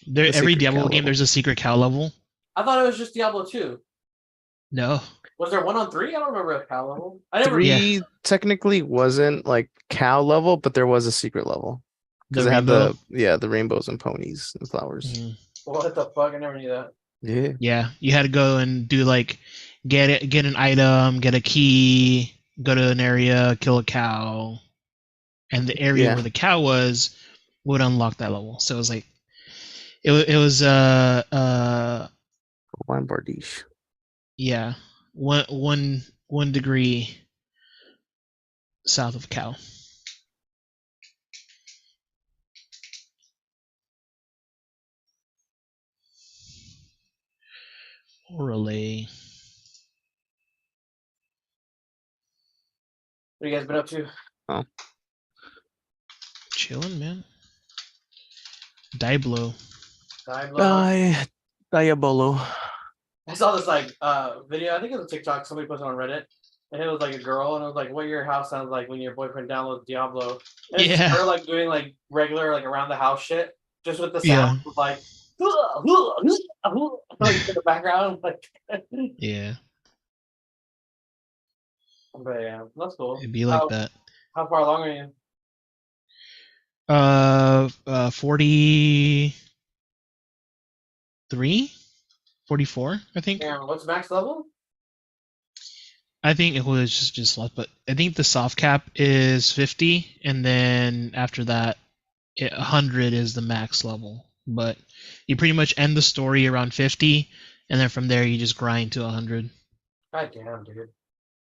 There, The every secret Diablo cow game, level. there's a secret cow level. I thought it was just Diablo 2. No, Was there 1 on 3? I don't remember a cow level. I never. Three technically wasn't like cow level, but there was a secret level because The it had rainbow? the rainbows and ponies and flowers. Mhm. What the fuck? I never knew that. Yeah. Yeah, you had to go and do like get an item, get a key, go to an area, kill a cow, and the area Yeah. where the cow was would unlock that level. So it was like it was Wine Bardiche. yeah, one degree south of cow. Orale. What you guys been up to? Chilling, man. Diablo. Diablo. Diabolo. I saw this like video. I think it was a TikTok. Somebody posted on Reddit. And it was like a girl, and it was like what your house sounds like when your boyfriend downloads Diablo. And it's Yeah. her like doing like regular like around the house shit, just with the Yeah. sound of like like in the background, like. Yeah. But yeah, that's cool. It'd be like that. How far along are you? 43, 44, I think. Yeah, what's max level? I think it was just left, but I think the soft cap is 50, and then after that, 100 is the max level. But you pretty much end the story around 50, and then from there you just grind to 100. God damn, dude.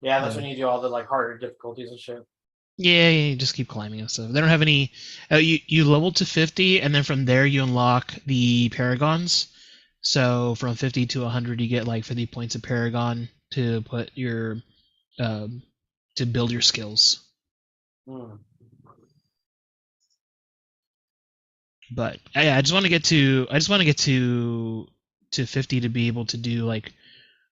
Yeah, that's Yeah. when you do all the like harder difficulties and shit. Yeah, you just keep climbing and stuff. They don't have any. You level to 50, and then from there you unlock the paragons. So from 50 to 100, you get like 50 points of paragon to put your to build your skills. Hmm. But yeah, I just want to get to 50 to be able to do like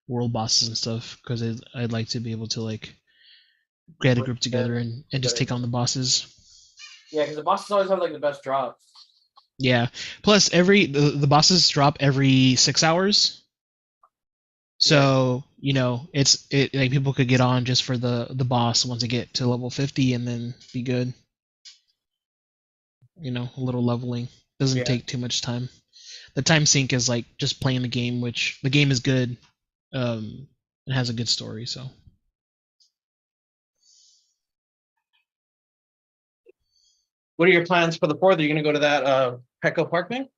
world bosses and stuff, because I'd like to be able to like get a group together and just take on the bosses. Yeah, because the bosses always have like the best drops. Yeah. Plus the bosses drop every 6 hours. So, it like people could get on just for the boss once they get to level 50 and then be good. A little leveling. Doesn't Yeah. take too much time. The time sink is like just playing the game, which the game is good. It has a good story, so. What are your plans for the 4th? Are you gonna go to that Petco Park thing?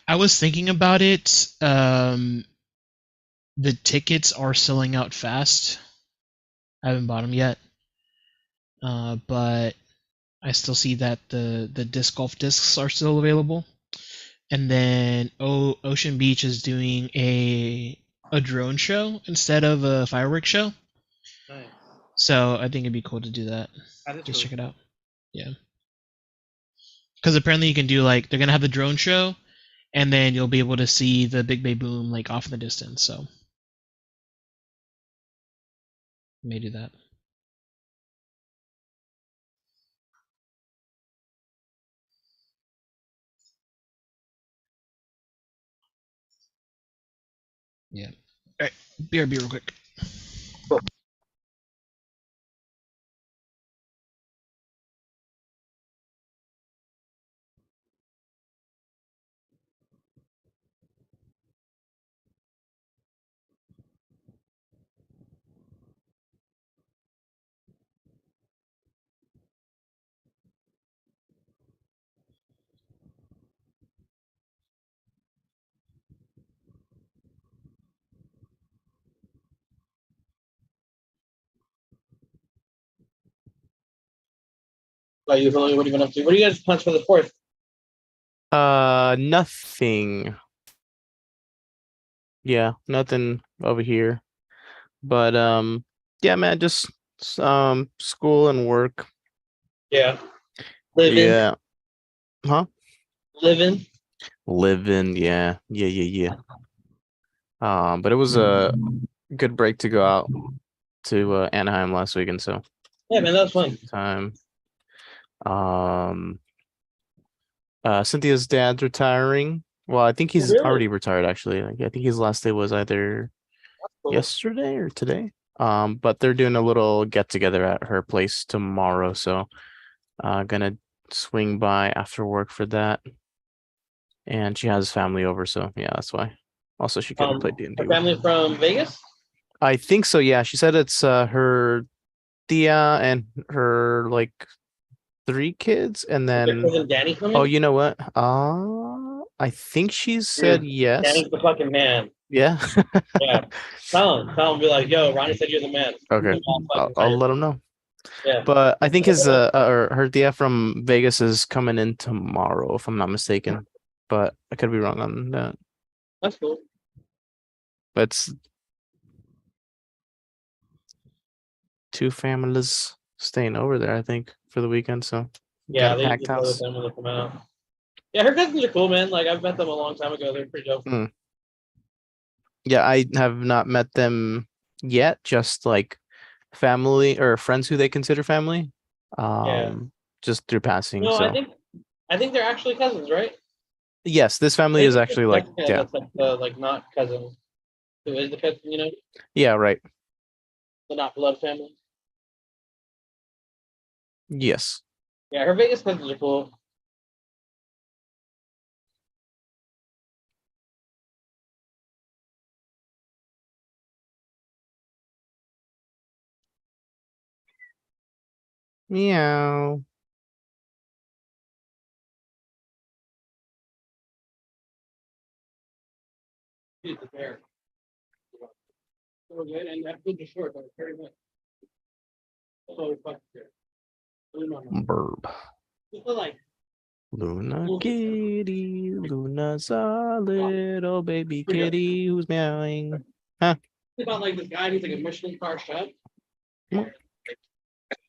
I was thinking about it. The tickets are selling out fast. I haven't bought them yet. But I still see that the disc golf discs are still available. And then Ocean Beach is doing a drone show instead of a fireworks show. Nice. So I think it'd be cool to do that. That is Just really check it out. Yeah. Because apparently you can do like they're gonna have the drone show, and then you'll be able to see the Big Bay Boom like off in the distance. So may do that. Yeah. All right. BRB real quick. What are you been up to? What do you guys plans for the 4th? Nothing. Yeah, nothing over here. But yeah, man, just school and work. Yeah. Living. Yeah. Huh? Living. Living, yeah. But it was a good break to go out to Anaheim last weekend, so Yeah, man, that was fun. time. Cynthia's dad's retiring. Well, I think he's Really? already retired actually. Like, I think his last day was either Cool. yesterday or today. But they're doing a little get together at her place tomorrow, so gonna swing by after work for that. And she has family over, so yeah, that's why. Also, she couldn't play D&D. Her family from Vegas? I think so. Yeah, she said it's her Tia and her like 3 kids, and Is their then cousin Danny coming? oh, you know what? I think she said yes. Danny's the fucking man. Yeah. Yeah. Tell him, be like, yo, Ronnie said you're the man. Okay, I'll let him know. Yeah. But I think his or her Tia from Vegas is coming in tomorrow, if I'm not mistaken. But I could be wrong on that. That's cool. But it's 2 families staying over there, I think, for the weekend. So Yeah, got a they packed usually play with house. them when they come out. Yeah, her cousins are cool, man. Like I've met them a long time ago. They're pretty dope. Yeah, I have not met them yet. Just like family or friends who they consider family. Just through passing. No, So I think they're actually cousins, right? yes, this family is actually like yeah, That's like the like not cousin. Who is the cousin? You know, yeah, right. the not blood family. Yes. Yeah, her Vegas cousins are cool. Meow. She's the bear. So good, and that food is short, but it's very good. So fucking good. Burb. People like Luna kitty, Luna's a little baby kitty who's meowing. it's about like this guy who's like a Michelin star chef. Come on.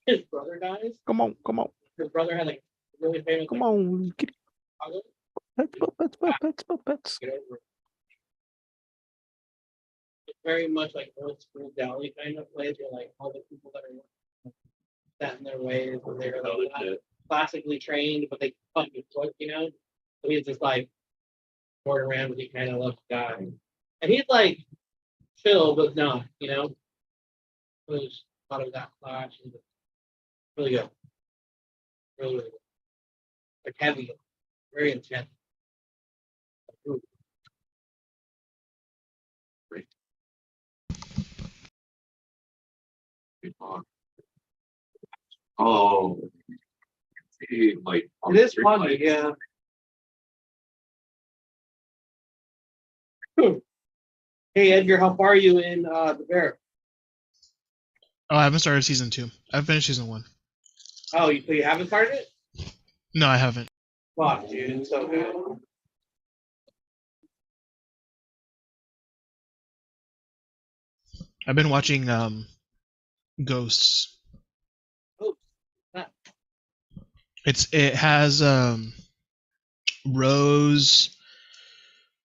His brother dies. Come on, come on, His brother had like really famous. come on, kitty. Pets, pets, pets, pets, pets, pets. Get over it. It's very much like old school deli kind of place where like all the people that are set in their ways and they're like not classically trained, but they fucking cook, you know. So he's just like Gordon Ramsay kind of looks guy, and he's like chill but not, you know. There's a lot of that clash. And really good, really, really good. Like heavy, very intense. Ooh. Oh, like It is funny, yeah. Hey Edgar, how far are you in the bear? Oh, I haven't started season 2. I've finished season 1. Oh, you haven't started it? No, I haven't. Fuck, dude, it's so good. I've been watching Ghosts. Oh, snap. It has Rose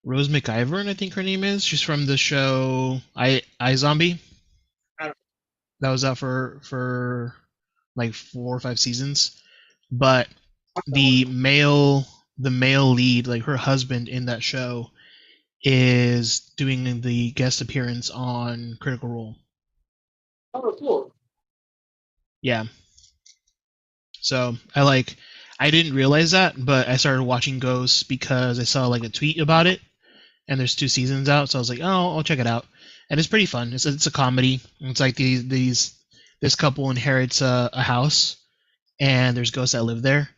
McIver, I think her name is. She's from the show I Zombie. That was out for like 4 or 5 seasons. But the male lead, like her husband in that show, is doing the guest appearance on Critical Role. Oh, cool. Yeah. So I didn't realize that, but I started watching Ghosts because I saw like a tweet about it, and there's 2 seasons out, so I was like, oh, I'll check it out, and it's pretty fun. It's a comedy. It's like this couple inherits a house, and there's ghosts that live there,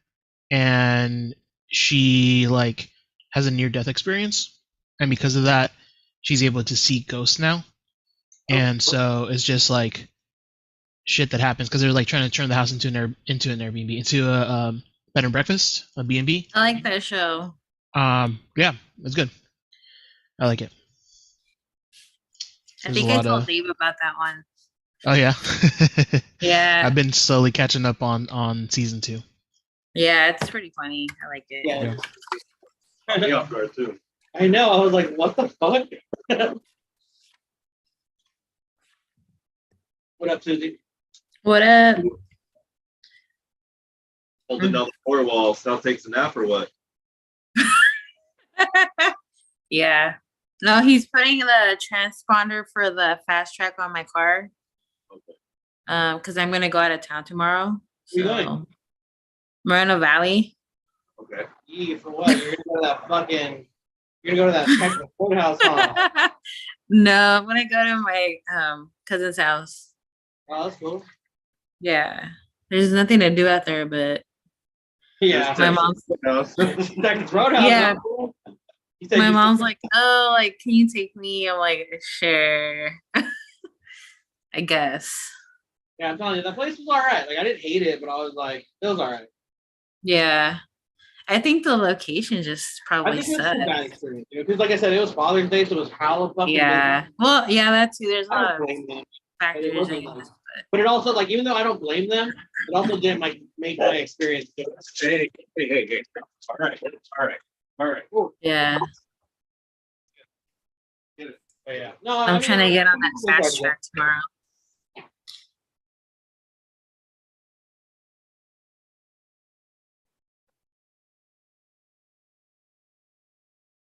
and she like has a near death experience, and because of that, she's able to see ghosts now, and so it's just like shit that happens because they're like trying to turn the house into an Airbnb, into a bed and breakfast, a B&B. I like that show. Yeah, it's good. I like it. I There's think a I lot told of- Dave about that one. Oh yeah. Yeah. I've been slowly catching up on season 2. Yeah, it's pretty funny. I like it. Yeah. me off guard too. I know. I was like, what the fuck? What up, Susie? What up? Holding down the floor while Sal takes a nap or what? Yeah. No, he's putting the transponder for the fast track on my car. Okay. Because I'm gonna go out of town tomorrow. Where you going? So Moreno Valley. Okay. Yee, for what? You're gonna go to that fucking. You're gonna go to that Texas courthouse, huh? No, I'm gonna go to my cousin's house. Oh, that's cool. Yeah. There's nothing to do out there, but Yeah. my mom's Texas Roadhouse. Yeah. Huh? You said my you- mom's like, oh, like, can you take me? I'm like, sure. I guess. Yeah, I'm telling you, that place was all right. Like, I didn't hate it, but I was like, it was all right. Yeah. I think the location just I probably think it was sucked. a bad experience, because like I said, it was Father's Day, so it was hella fucking Yeah. Well, yeah, that too. There's a busy. I lot don't of blame them. It factors, wasn't I nice. guess. But it also, like, even though I don't blame them, it also didn't like make my experience good. Hey. All right. Ooh. Yeah. But yeah. No, I'm trying to get on that I'm fast track tomorrow.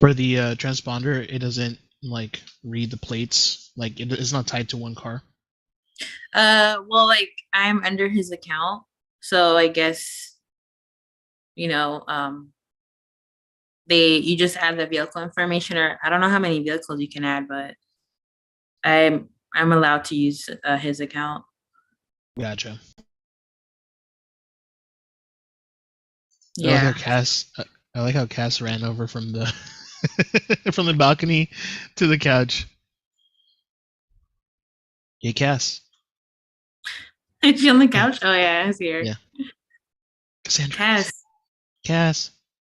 For the transponder, it doesn't like read the plates. Like it's not tied to one car. Well, like I'm under his account, so I guess you know, you just add the vehicle information, or I don't know how many vehicles you can add, but I'm allowed to use his account. Gotcha. I like Yeah. how I like how Cass ran over from the from the balcony to the couch. Hey, Cass. Is she on the couch? Oh yeah, I see her. Yeah. Cassandra. Cass. Cass.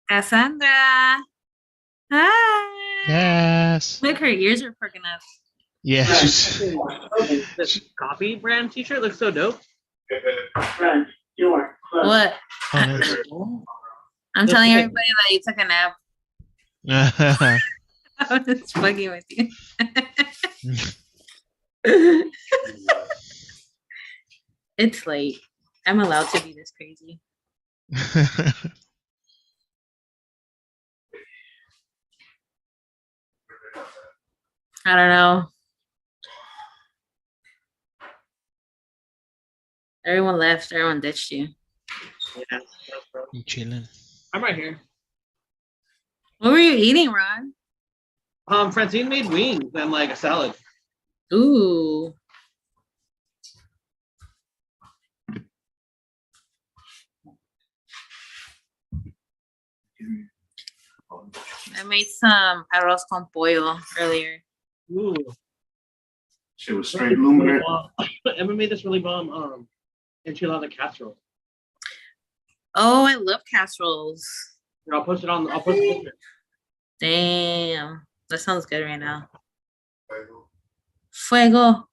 Cassandra. Hi. Cass. Look, her ears are perking up. Yeah. This coffee brand T-shirt looks so dope. What? Oh, nice. I'm telling everybody that you took a nap. I was just fucking with you. It's late. I'm allowed to be this crazy. I don't know. Everyone left. Everyone ditched you. Yeah. I'm chilling. I'm right here. What were you eating, Ron? Francine made wings and like a salad. Ooh. I made some arroz con pollo earlier. Ooh. Shit was straight lumber. Emma made this really bomb enchilada casserole. Oh, I love casseroles. Here, I'll post it on. I'll post it. Damn. That sounds good right now. Fuego.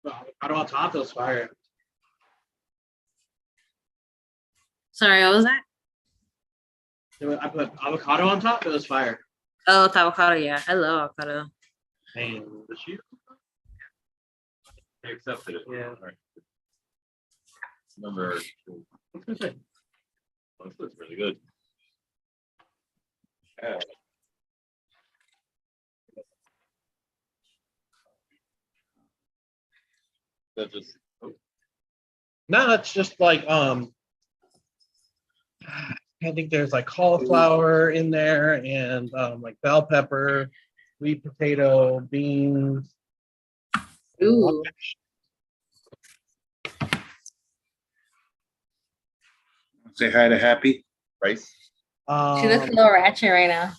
Avocado on top, it was fire. Sorry, what was that? I put avocado on top, it was fire. Oh, it's avocado. Yeah, I love avocado. And the sheep. They accepted it. Yeah. All right. Number. What's gonna say? Oh, this looks really good. Yeah. That just. No, it's just like I think there's like cauliflower in there and like bell pepper, sweet potato, beans. Ooh. Say hi to Happy. Rice. She looks a little ratchet right now.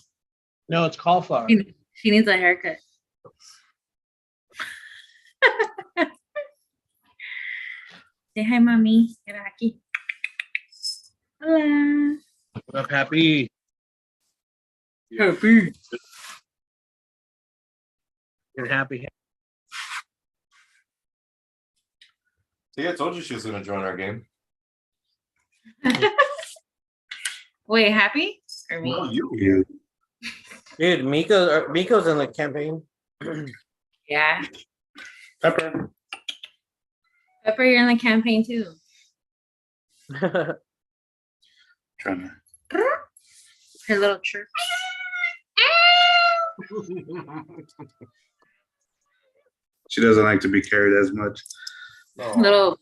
No, it's cauliflower. She needs a haircut. Say hi, mommy. Get aquí. Hola. What up, Happy? Happy. You're happy. See, I told you she was gonna join our game. Wait, happy or me? Well, you. You. Dude, Miko's in the campaign. Yeah. Pepper. Pepper, you're in the campaign too. Trying to. Her little chirp. She doesn't like to be carried as much. Oh. Little.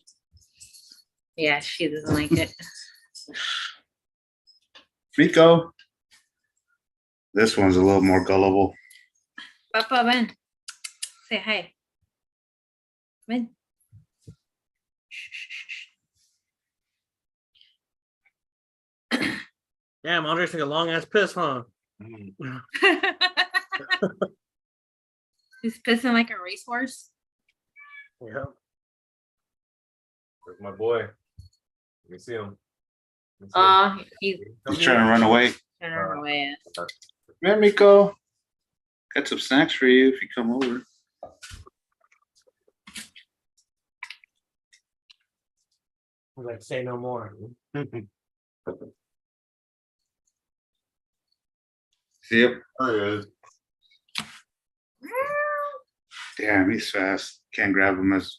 Yeah, she doesn't like it. Miko. This one's a little more gullible. Papa, ven. Say hi. Ven. Damn, Andre took a long ass piss, huh? He's pissing like a racehorse. Yeah. Where's my boy? Let me see him. Let me see him. He's He's trying to run away. turning her away. Come here, Miko. Got some snacks for you if you come over. We're like, say no more. See him? There he is. Damn, he's fast. Can't grab him as.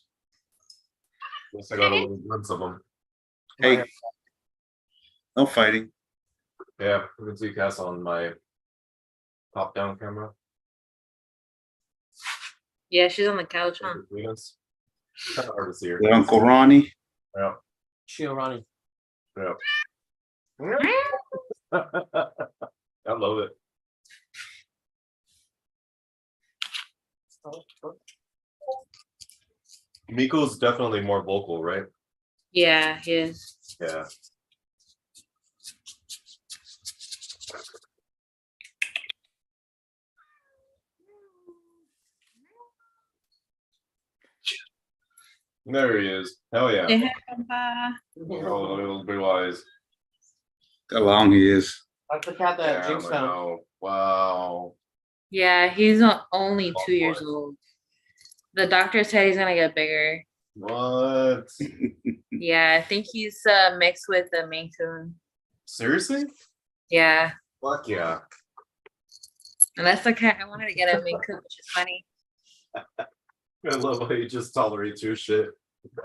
Guess I got a little glimpse of them. Hey, no fighting. Yeah, you can see Cass on my top-down camera. Yeah, she's on the couch, huh? Kind of hard to see her. With Uncle Ronnie. Yeah. Shio Ronnie. Yeah. I love it. Miko's definitely more vocal, right? Yeah, he is. Yeah. There he is. Hell yeah. Say hi, Papa. Oh, little blue eyes. How long he is. That's the cat that Damn, Jinx I found. know. Wow. Yeah, he's only 2 years old. The doctor said he's gonna get bigger. What? Yeah, I think he's mixed with the Maine Coon. Seriously? Yeah, Fuck yeah. and that's the cat I wanted to get a Maine Coon, which is funny. I love how you just tolerate your shit.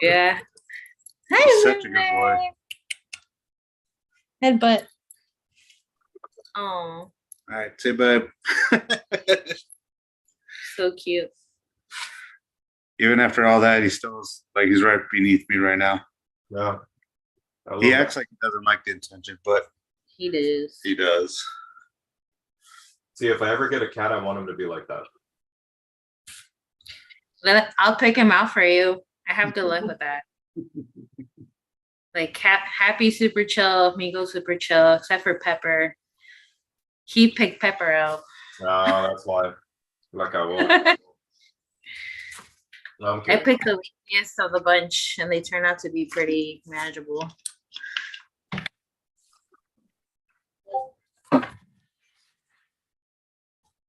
Yeah. He's Hi, such a good boy. Headbutt. Oh, All right, say bye. so cute. Even after all that, he's still like he's right beneath me right now. Yeah. I love He that. acts like he doesn't like the attention, but He does. he does. See, if I ever get a cat, I want him to be like that. I'll pick him out for you. I have to live with that. Like Happy super chill, Migo super chill, except for Pepper. He picked Pepper out. Ah, that's why. Like I will. I No, I'm kidding. picked the weakest of the bunch, and they turn out to be pretty manageable.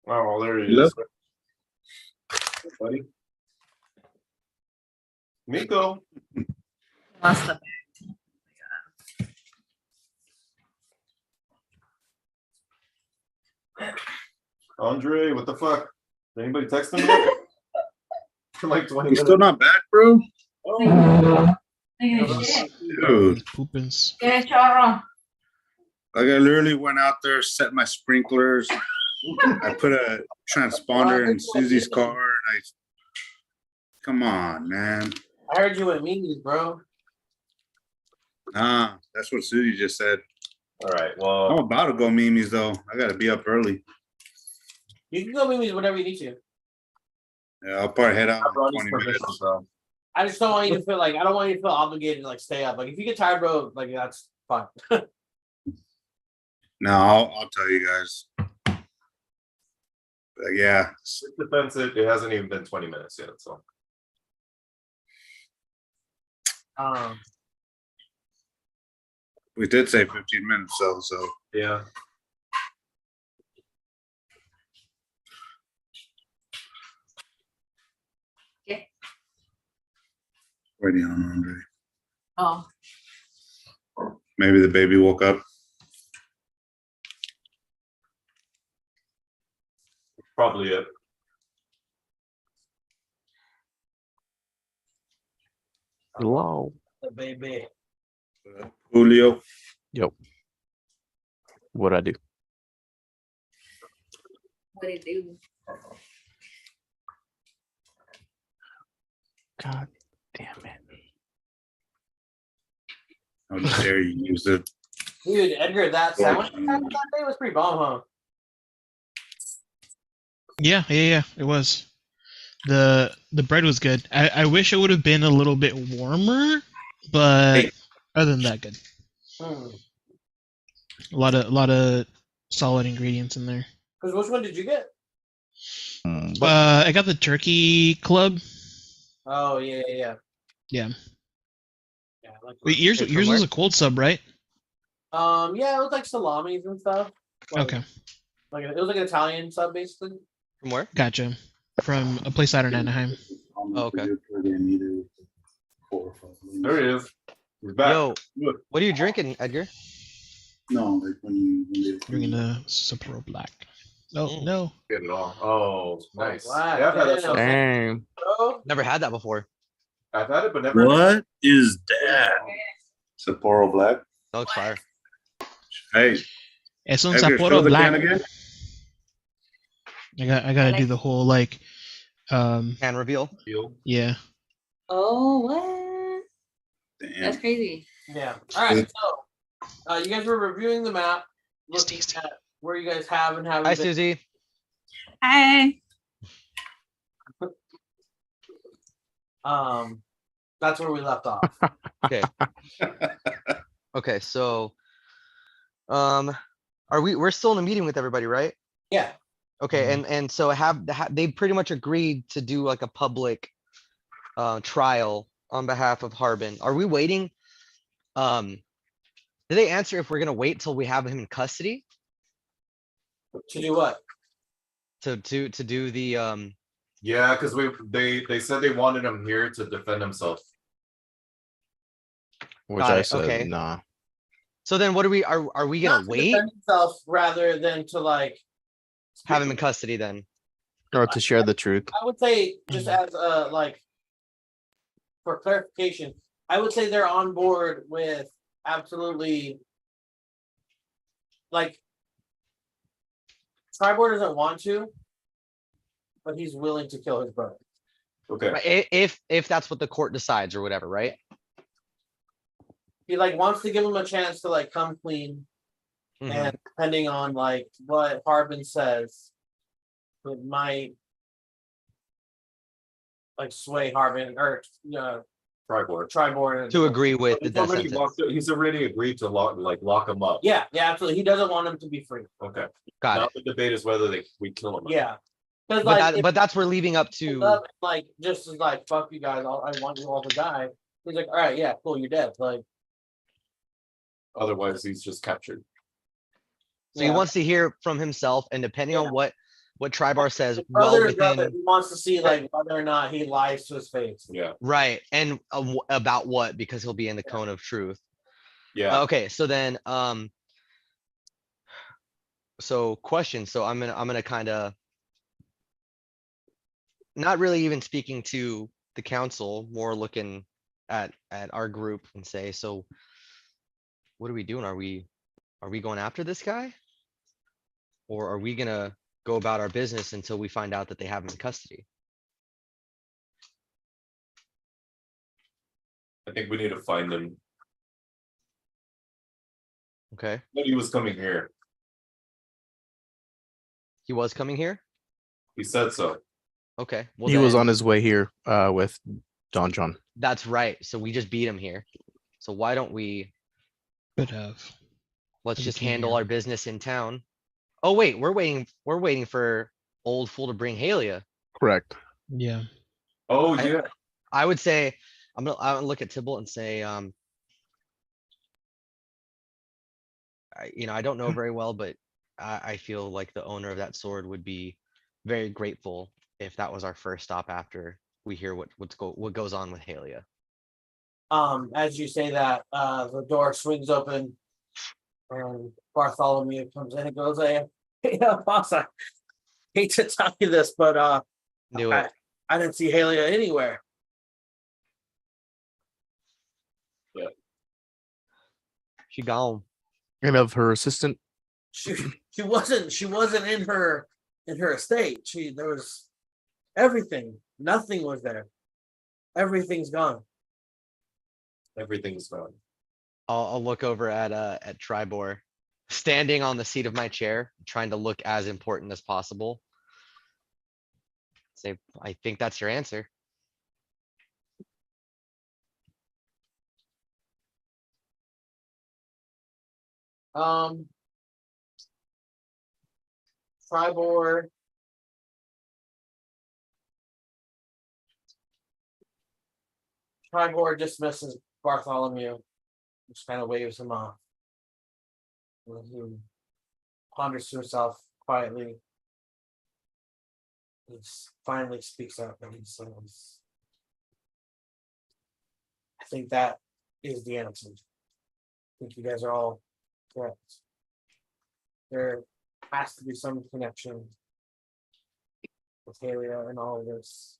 Oh, there he Hello? is. Buddy. Miko. Lost the Andre, what the fuck? Did anybody text him yet? For like 20 He's minutes. still not back, bro. Oh, Dude, Poopins. like I literally went out there, set my sprinklers. I put a transponder in Susie's car, and I. Come on, man. I heard you at Mimi's, bro. Nah, that's what Susie just said. all right. I'm Well, about to go Mimi's though. I gotta be up early. You can go Mimi's whenever you need to. Yeah, I'll probably head out I brought in his 20 permission, minutes. bro. I just don't want you to feel like I don't want you to feel obligated to like stay up. Like if you get tired, bro, like that's fine. No, I'll tell you guys. But yeah, It's defensive. It hasn't even been 20 minutes yet. So we did say 15 minutes, so yeah. waiting on Andre. Oh, Maybe the baby woke up. Probably it. Hello. the baby. Julio. Yo. What'd I do? what do you do? God damn it. How dare you use it? Dude, Edgar, that sandwich you had that day was pretty bomb, huh? Yeah, it was. The bread was good. I wish it would have been a little bit warmer, but other than that, good. A lot of solid ingredients in there. Because which one did you get? I got the turkey club. Oh yeah. Yeah. Yeah, I like Wait, yours From was where? a cold sub, right? yeah, it was like salamis and stuff. Like, Okay, Like it was like an Italian sub basically. From where? gotcha. From a place out in Anaheim. Oh, okay. There he is. He's back. Yo, what are you drinking, Edgar? No, like when Drinking a Sapporo Black. Oh Mm. no. Get it all. Oh, nice. wow, Yeah, I've had that damn. stuff. Dang. Oh, Never had that before. I've had it, but never. What is that? Sapporo Black. That looks fire. Hey, Es un Edgar, show Sapporo the Black. can again. I gotta do the whole like, Can reveal. Feel. yeah. Oh, what? That's Damn. crazy. yeah. All right. So, you guys were reviewing the map, looking at where you guys have and haven't Hi, been. Susie. Hi. That's where we left off. Okay. Okay, so we're still in a meeting with everybody, right? Yeah. Okay, and so they pretty much agreed to do like a public trial on behalf of Harbin. Are we waiting? Did they answer if we're gonna wait till we have him in custody To do what? to do the Yeah, because they said they wanted him here to defend himself. Which Got I it, said, okay. nah. So then what are we gonna Not to wait? defend himself rather than to like Have him in custody then? Or to share the truth. I would say just as a like for clarification, I would say they're on board with absolutely like Tribord doesn't want to, but he's willing to kill his brother. Okay. Right, if that's what the court decides or whatever, right? He like wants to give him a chance to like come clean, Mhm. and depending on like what Harbin says, it might like sway Harbin or Tribord. Tribord To agree with the He's death already, sentence. he's already agreed to lock him up. Yeah, absolutely. He doesn't want him to be free. Okay. Got Now it. the debate is whether we kill him. Yeah, because like But that's we're leaving up to. like just as like fuck you guys, I want you all to die. He's like, all right, yeah, cool, you're dead. Like, Otherwise, he's just captured. So he wants to hear from himself, and depending on what Tribar says, well brother, within he wants to see like whether or not he lies to his face. Yeah. right, and about what, because he'll be in the cone of truth. Yeah. Okay, so then so question. So I'm gonna kind of not really even speaking to the council, more looking at our group and say, so what are we doing? Are we going after this guy? Or are we gonna go about our business until we find out that they have him in custody? I think we need to find him. Okay, But he was coming here. he was coming here. He said so. Okay, well He was then on his way here with Don John. that's right. So we just beat him here. So why don't we Could have. let's But he just came handle here. our business in town. Oh wait, we're waiting for old fool to bring Halia. Correct. Yeah. Oh I- yeah. I would say I'm gonna look at Tybalt and say, I don't know very well, but I feel like the owner of that sword would be very grateful if that was our first stop after we hear what goes on with Halia. As you say that, the door swings open and Bartholomew comes in and goes, hey, yeah, boss, I hate to tell you this, but Knew it. I didn't see Halia anywhere. She gone. And of her assistant. She wasn't in her estate. There was everything. Nothing was there. Everything's gone. Everything's gone. I'll look over at Tribor, standing on the seat of my chair, trying to look as important as possible. Say, I think that's your answer. Tribor. Tribor dismisses Bartholomew, just kind of waves him off. And he ponders to himself quietly. He finally speaks up and he says, I think that is the answer. I think you guys are all correct. There has to be some connection with Halia and all of this.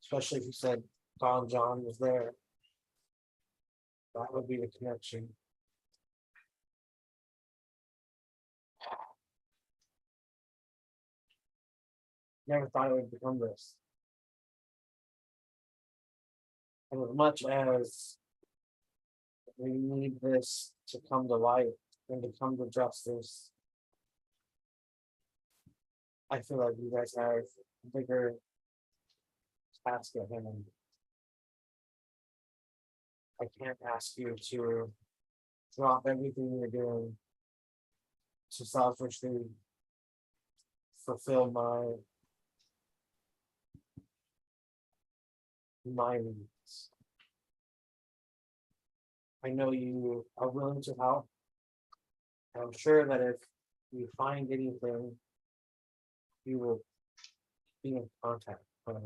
Especially if you said Don John was there. That would be the connection. Never thought it would become this. And as much as we need this to come to light and to come to justice, I feel like you guys have a bigger task at hand. I can't ask you to drop everything you're doing to selfishly fulfill my needs. I know you are willing to help. I'm sure that if you find anything, you will be in contact. But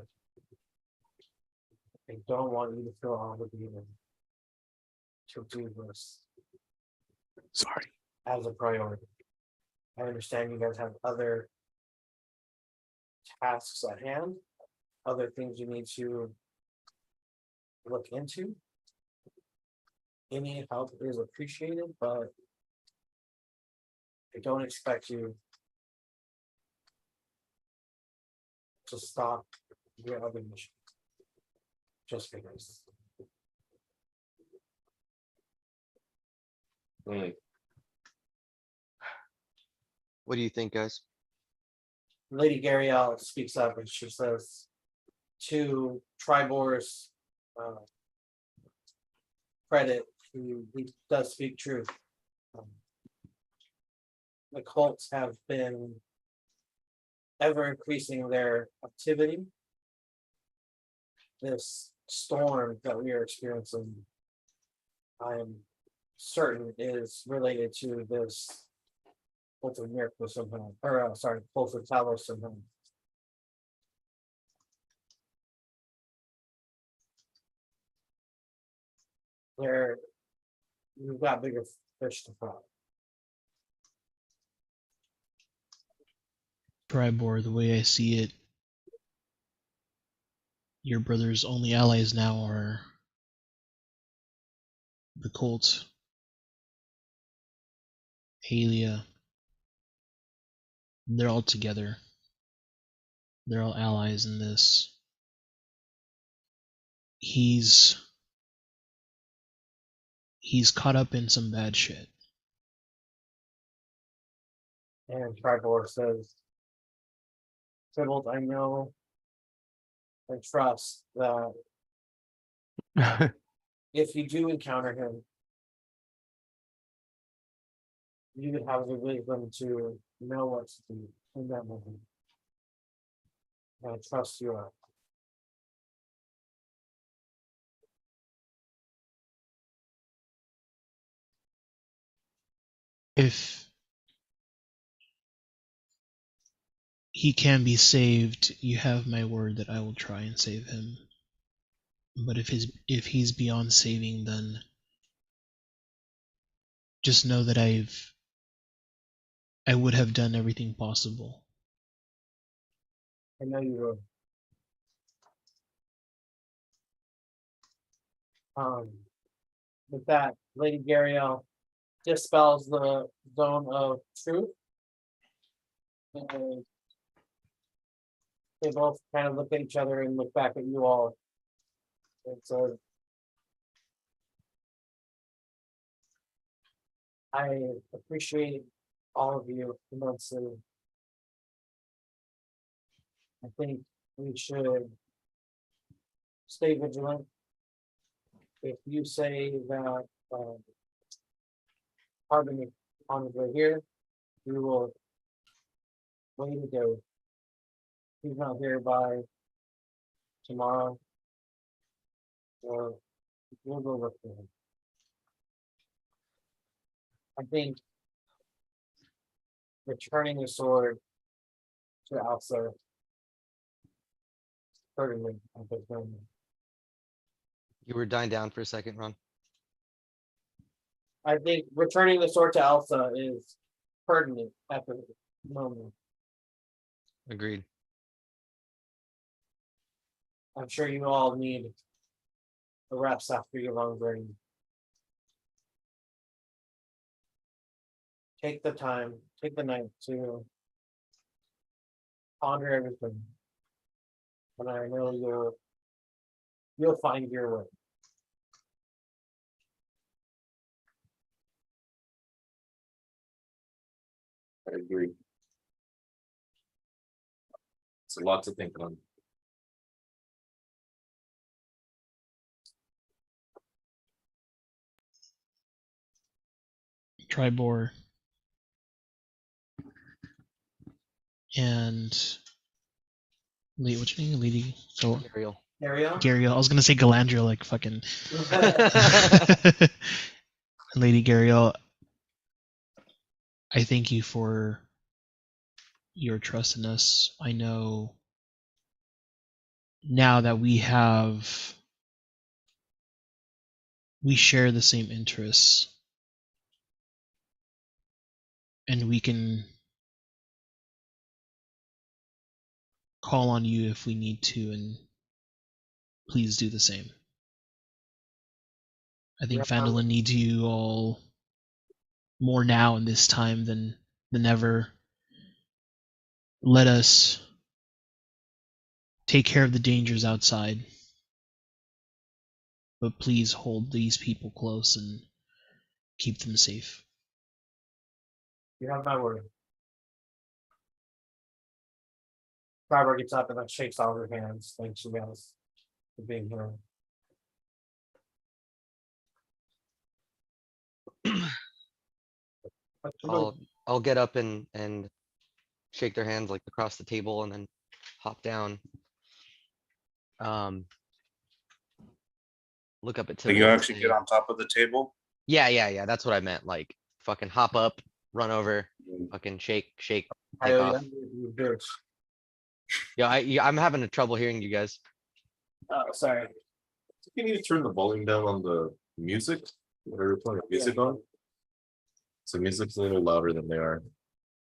I don't want you to feel obligated to do this Sorry. as a priority. I understand you guys have other tasks at hand, other things you need to look into. Any help is appreciated, but I don't expect you to stop your other mission just because. What do you think, guys? Lady Gariel speaks up and she says to Tribor's credit, he does speak truth. The cults have been ever increasing their activity. This storm that we are experiencing, I'm certain is related to this cult of miracle somehow, or sorry, cult of Talos somehow. Where you've got bigger fish to fry. Tribor, the way I see it, your brother's only allies now are the cult, Halia. They're all together. They're all allies in this. He's caught up in some bad shit. And Tribor says, Sybil, I know and trust that if you do encounter him, you would have the wisdom to know what to do in that moment. And I trust you are. If he can be saved, you have my word that I will try and save him. But if he's beyond saving, then just know that I would have done everything possible. I know you will. With that, Lady Gariel dispels the zone of truth. And they both kind of look at each other and look back at you all. And so I appreciate all of you immensely. I think we should stay vigilant. If you say that Harbin is on his way here, we will wait to go. He's not here by tomorrow, or we'll go look for him. I think returning the sword to Elsa certainly at this moment. You were dying down for a second, Ron. I think returning the sword to Elsa is pertinent at the moment. Agreed. I'm sure you all need a rest after your long journey. Take the time, take the night to ponder everything. And I know you'll find your way. I agree. It's a lot to think on. Tribor and what's your name? Lady. So Ariel. Ariel? Gariel. I was gonna say Galandria, like fucking Lady Gariel. I thank you for your trust in us. I know now that we share the same interests, and we can call on you if we need to, and please do the same. I think Phandalin needs you all more now in this time than ever. Let us take care of the dangers outside, but please hold these people close and keep them safe. You have my word. Tribor gets up and like shakes all her hands. Thanks you guys for being here. I'll get up and shake their hands like across the table and then hop down. Look up at So Tibble. you and actually say- get on top of the table? Yeah. That's what I meant. Like fucking hop up, run over, fucking shake, take off. Yeah, I'm having a trouble hearing you guys. Oh, sorry. Can you turn the volume down on the music? What are you playing music on? So music's a little louder than they are.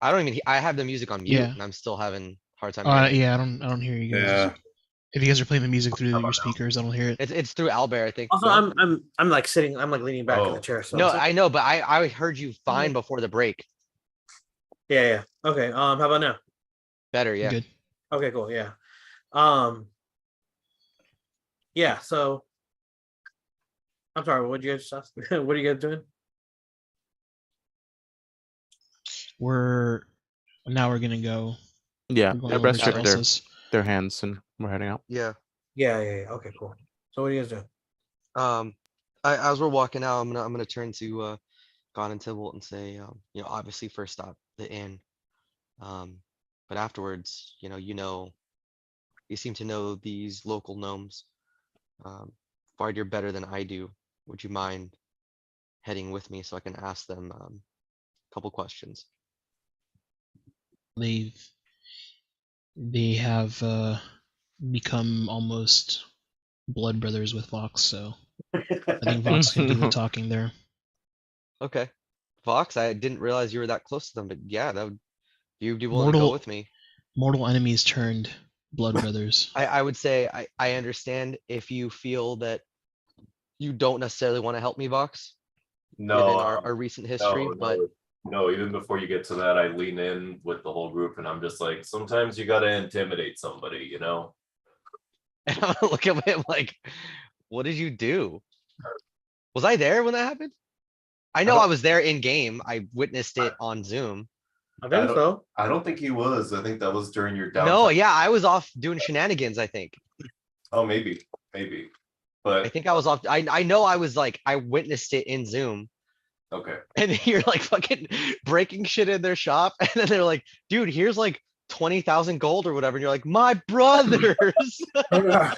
I don't even. I have the music on mute, Yeah. and I'm still having a hard time. Hearing it. Yeah, I don't hear you guys. Yeah. If you guys are playing the music through How your about now? speakers, I don't hear it. It's through Albert, I think. Also, no? I'm like sitting, I'm like leaning back in the Oh. chair. So No, I know, but I heard you fine before the break. yeah. Okay. How about now? Better, yeah. Good. Okay, cool. Yeah. Yeah, so I'm sorry, what you guys ask? What are you guys doing? We're gonna go. Yeah, We're going Yeah, over rest to got it. Elsa's. their hands and we're heading out. Yeah. Yeah. Okay, cool. So what are you guys doing? As we're walking out, I'm gonna turn to God and Tybalt and say, obviously first stop the inn. But afterwards, you seem to know these local gnomes far better than I do. Would you mind heading with me so I can ask them a couple questions? They have become almost blood brothers with Vox, so I think Vox can do the talking there. Okay. Vox, I didn't realize you were that close to them, but yeah, you'd be willing to go Mortal- with me. Mortal enemies turned blood brothers. I would say I understand if you feel that you don't necessarily want to help me, Vox, given No, our recent history, but no, even before you get to that, I lean in with the whole group and I'm just like, sometimes you gotta intimidate somebody, you know? and I'm gonna look at him like, what did you do? Was I there when that happened? I know don't- I was there in game. I witnessed it on Zoom. I think so. I don't think he was. I think that was during your downtime. No, yeah, I was off doing shenanigans, I think. Oh, maybe. I But think I was off. I know I was like, I witnessed it in Zoom. okay. And you're like fucking breaking shit in their shop. And then they're like, dude, here's like 20,000 gold or whatever. And you're like, my brothers. Remember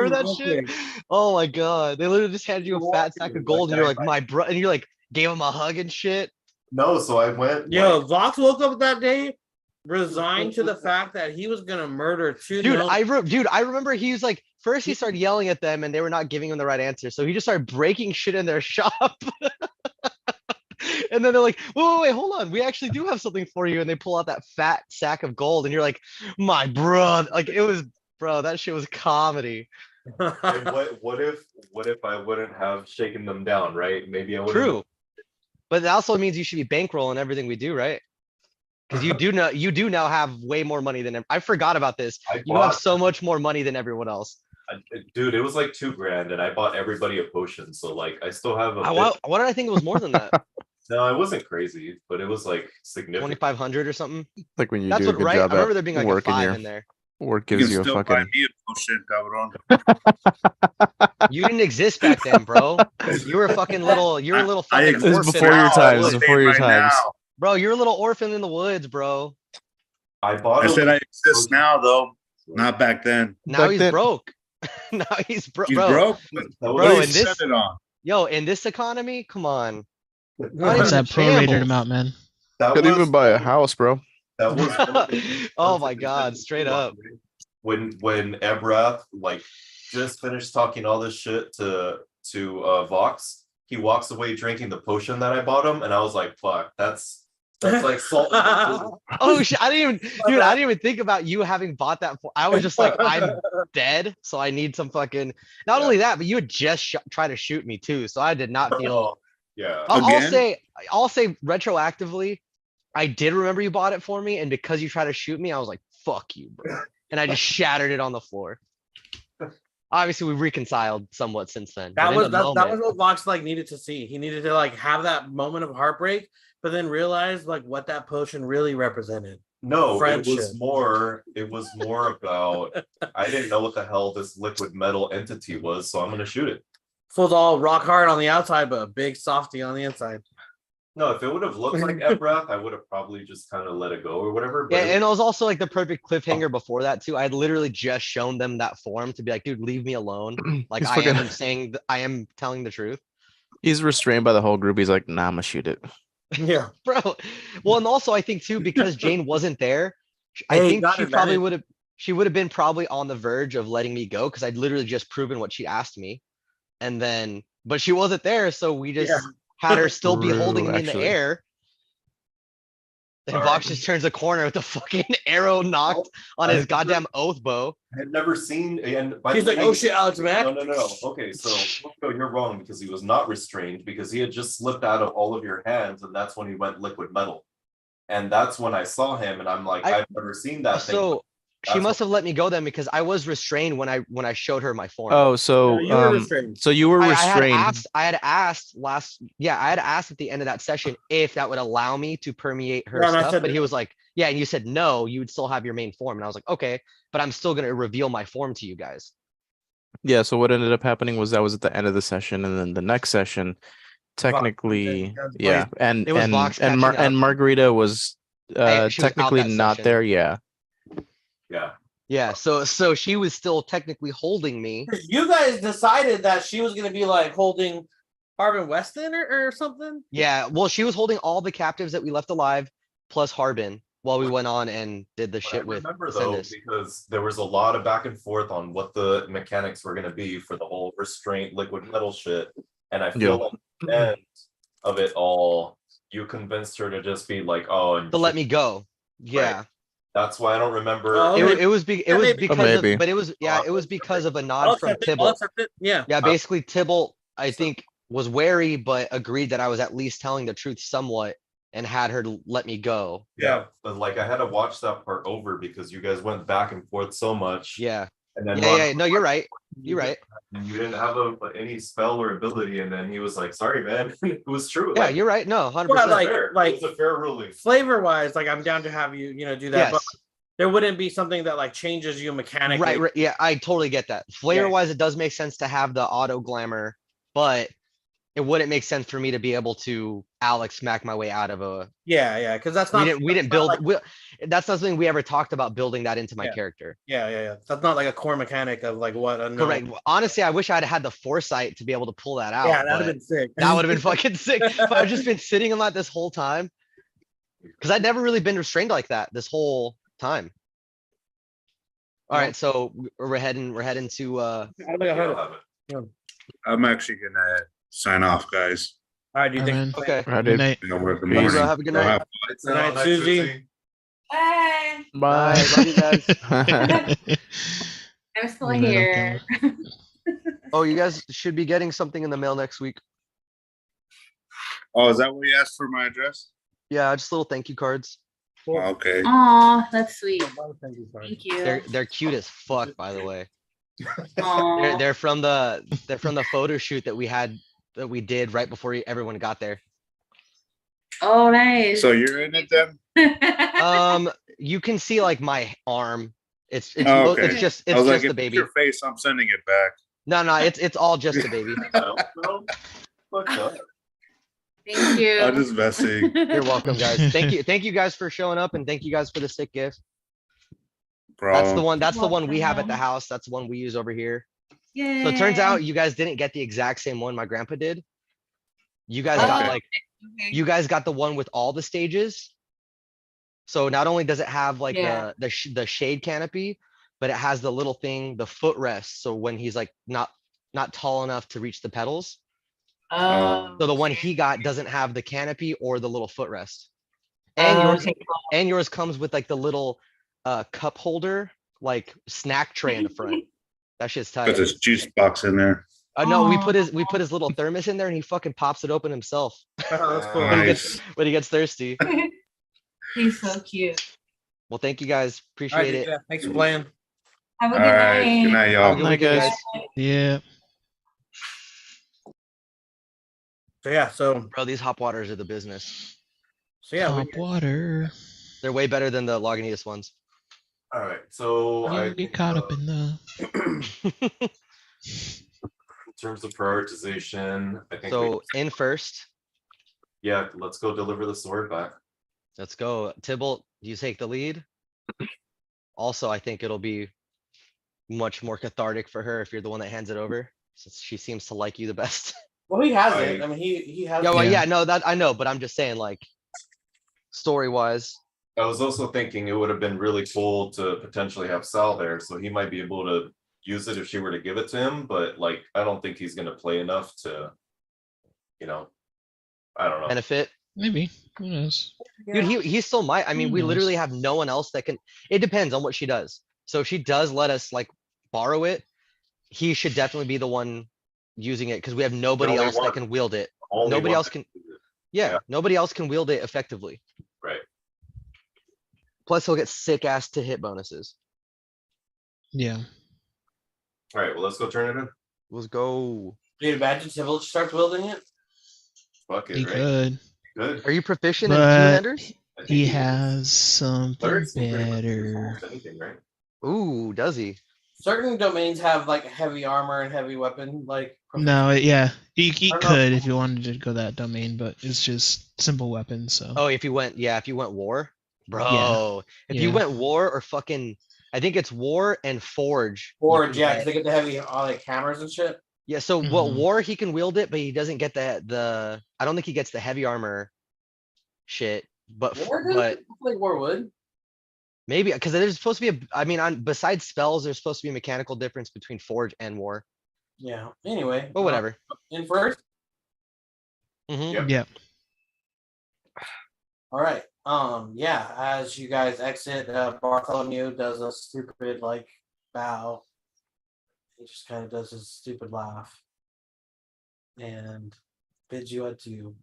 that shit? Oh my God. They literally just handed you a fat sack of gold. And you're like, my bro. And you're like, gave him a hug and shit. No, so I went. Yo, like, Vox woke up that day, resigned to the fact that he was gonna murder two. Dude, gnomes. I remember he was like, first he started yelling at them and they were not giving him the right answer. So he just started breaking shit in their shop. And then they're like, wait, hold on. We actually do have something for you. And they pull out that fat sack of gold. And you're like, my brother. Like it was, bro, that shit was comedy. And what if I wouldn't have shaken them down, right? Maybe I wouldn't. True. But that also means you should be bankrolling everything we do, right? Because you do now have way more money than I forgot about this. I You have bought, so much more money than everyone else. dude, it was like $2,000, and I bought everybody a potion. So like, I still have a bit. Why did I think it was more than that? No, it wasn't crazy, but it was like significant. 2,500 or something. Like when you That's do a what, good right? I job remember at there being like a work and 5 your in there. work You gives can you a still buy fucking. me a potion, cabrón. You didn't exist back then, bro. You were a fucking little. You were a little I fucking exist orphan. before in your the times, woods. before your Right times. now. Bro, you're a little orphan in the woods, bro. I bought. I said I exist now, though, not back then. Now Back he's then- broke. Now he's broke. He's Bro, broke. Bro, What did in he this- spend it on? yo, in this economy, come on. What's even that prorated shambles. amount, man? That Could even buy a house, bro. That was. one of the Oh ones my that they God, said straight too, up. When Ebrath like just finished talking all this shit to Vox, he walks away drinking the potion that I bought him, and I was like, "Fuck, that's like salt." in the wound. Oh shit! I didn't even, dude. I didn't even think about you having bought that. I was just like, I'm dead, so I need some fucking. Not Yeah. only that, but you had just tried to shoot me too, so I did not feel. Oh, yeah. Again? I'll say retroactively, I did remember you bought it for me, and because you tried to shoot me, I was like, "Fuck you, bro," and I just shattered it on the floor. Obviously, we reconciled somewhat since then. That but in was the that was moment- what Vox like needed to see. He needed to like have that moment of heartbreak, but then realize like what that potion really represented. No, Friendship. it was more about I didn't know what the hell this liquid metal entity was, so I'm gonna shoot it. Fool's all rock hard on the outside, but a big softy on the inside. No, if it would have looked like Ebrath, I would have probably just kind of let it go or whatever. Yeah, But and it was also like the perfect cliffhanger before that too. I had literally just shown them that form to be like, dude, leave me alone. Like He's I fucking- am saying, I am telling the truth, He's restrained by the whole group. He's like, nah, I'm gonna shoot it. Yeah. bro. Well, and also I think too because Jane wasn't there, I Hey, think got she it, probably man. would have. She would have been probably on the verge of letting me go because I'd literally just proven what she asked me, and then but she wasn't there, so we just Yeah. had her still be holding True, me in the actually. air. And All Vox right. just turns a corner with the fucking arrow knocked on I his never- goddamn oath bow. I had never seen and by He's the like, way- oh shit, Alex Mack. No. Okay, so no, you're wrong because he was not restrained because he had just slipped out of all of your hands, and that's when he went liquid metal. And that's when I saw him, and I'm like, I've never seen that thing. So she That's must have let me go then because I was restrained when I showed her my form. Oh, so You were restrained. so you were I restrained. had asked at the end of that session if that would allow me to permeate her Yeah, and I stuff, said but he no. was like, yeah, and you said no, you would still have your main form. And I was like, okay, but I'm still gonna reveal my form to you guys. Yeah, so what ended up happening was that was at the end of the session, and then the next session, technically, Guns yeah, blazing. and It was and Vox and, catching up. Margarita was She was out technically that not session. there. Yeah, Yeah. Yeah, so she was still technically holding me. You guys decided that she was gonna be like holding Harbin Weston or something. Yeah, well, she was holding all the captives that we left alive, plus Harbin, while we went on and did the But I shit with remember though, Ascendus. because there was a lot of back and forth on what the mechanics were gonna be for the whole restraint liquid metal shit. And I feel like at the end of it all, you convinced her to just be like, oh, and To let me go. Yeah. that's why I don't remember. Oh, It, okay. it was Yeah, maybe. because maybe. of, but it was it was because of a I'll nod from accept it. I'll Tibble. accept it. Yeah. Yeah, basically Tibble, I think, was wary but agreed that I was at least telling the truth somewhat and had her let me go. Yeah, but like I had to watch that part over because you guys went back and forth so much. Yeah. And then Yeah, no, you're right. You're right. And you didn't have any spell or ability, and then he was like, "Sorry, man." It was true. Yeah, like, you're right. No, 100%. Well, like- fair. It was a fair ruling. Flavor wise, like I'm down to have you, do that. But yes. there wouldn't be something that like changes you mechanically. Right. Yeah, I totally get that. Flavor wise, it does make sense to have the auto glamour, but it wouldn't make sense for me to be able to Alex smack my way out of a. Yeah, because that's We not. didn't that's not build. like- That's not something we ever talked about building that into my Yeah. character. yeah. That's not like a core mechanic of like what. Correct. Honestly, I wish I'd had the foresight to be able to pull that out. Yeah, that'd but have been sick. that would have been fucking sick. If I've just been sitting on that this whole time, because I'd never really been restrained like that this whole time. All right, so we're heading to. I don't think I You heard don't it. have it. I'm actually gonna sign off, guys. All right, do you All right, think? man. Okay. Right, Good dude. night. You know, we're good Love you, bro. morning. Have a good Y'all night. have Good night, Susie. Bye. Bye. Bye. Love you guys. I'm still Una la here. Oh, you guys should be getting something in the mail next week. Oh, is that what you asked for my address? Yeah, just little thank you cards. Oh, okay. Aw, that's sweet. Thank you, sorry. Thank you. They're cute as fuck, by the way. Aw. They're from the photo shoot that we did right before everyone got there. Oh, nice. So you're in it then? You can see like my arm. It's Oh, okay. it's just I was like, the if it's baby. your face, I'm sending it back. No, it's all just the baby. Fucked up. Thank you. I'm just messing. You're welcome, guys. Thank you guys for showing up, and thank you guys for the sick gift. That's the Bro. one. That's the one we have at the Welcome. house. That's the one we use over here. Yay. So it turns out you guys didn't get the exact same one my grandpa did. You guys got Okay. like you guys got the one with all the stages. So not only does it have like Yeah. the shade canopy, but it has the little thing, the footrest. So when he's like not tall enough to reach the pedals. Oh, So the one he got doesn't have the canopy or the little footrest. And yours comes with like the little cup holder, like snack tray in the front. That shit's tight. Got this juice box in there. No, we put his little thermos in there and he fucking pops it open himself Oh, that's cool. Nice. when he gets thirsty. He's so cute. Well, thank you guys. All Appreciate right, it. yeah, thanks for playing. Have a All good right. Good night, Have a y'all. good Night, weekend, guys. guys. Yeah. So yeah, so Bro, these hop waters are the business. yeah, Top water. They're way better than the Lagunitas ones. All right, so I You get think, caught up in the. in terms of prioritization, I think So in first, yeah, let's go deliver the sword back. let's go. Tybalt, you take the lead. Also, I think it'll be much more cathartic for her if you're the one that hands it over, since she seems to like you the best. well, he has it. it. I mean, he has. Yeah, well, Yeah. yeah, no, that I know, but I'm just saying, like, story wise. I was also thinking it would have been really cool to potentially have Sal there, so he might be able to use it if she were to give it to him, but like I don't think he's gonna play enough to, I don't know. Benefit. Maybe. Who knows? Dude, he still might. I mean, Who we knows? literally have no one else that can. It depends on what she does. So if she does let us like borrow it, he should definitely be the one using it because we have nobody only else one. that can wield it. Only Nobody one else that can. do it. Yeah, Yeah. nobody else can wield it effectively. Right. Plus, he'll get sick ass to hit bonuses. Yeah. All right, well let's go turn it in. Let's go. Dude, imagine Sybil starts wielding it. Fuck He it, right? could. Good. Are you proficient in But two-handers? I think he is. has something Clerics can pretty much use better. almost anything, right? Ooh, does he? Certain domains have like heavy armor and heavy weapon, like No, yeah. He I don't know. could if you wanted to go that domain, but it's just simple weapons, so. Oh, if you went war, bro. If you yeah. went war or fucking, I think it's war and forge. you Or can yeah, 'cause get- they get the heavy like hammers and shit. Yeah, so what Mhm. war he can wield it, but he doesn't get the I don't think he gets the heavy armor shit, but War does? but I feel like War would. maybe because there's supposed to be I mean on besides spells, there's supposed to be a mechanical difference between forge and war. Yeah. Anyway. But whatever. In first. Mhm. Yep. Yeah. All right. Yeah, as you guys exit, Bartholomew does a stupid like bow. He just kind of does his stupid laugh and bids you adieu.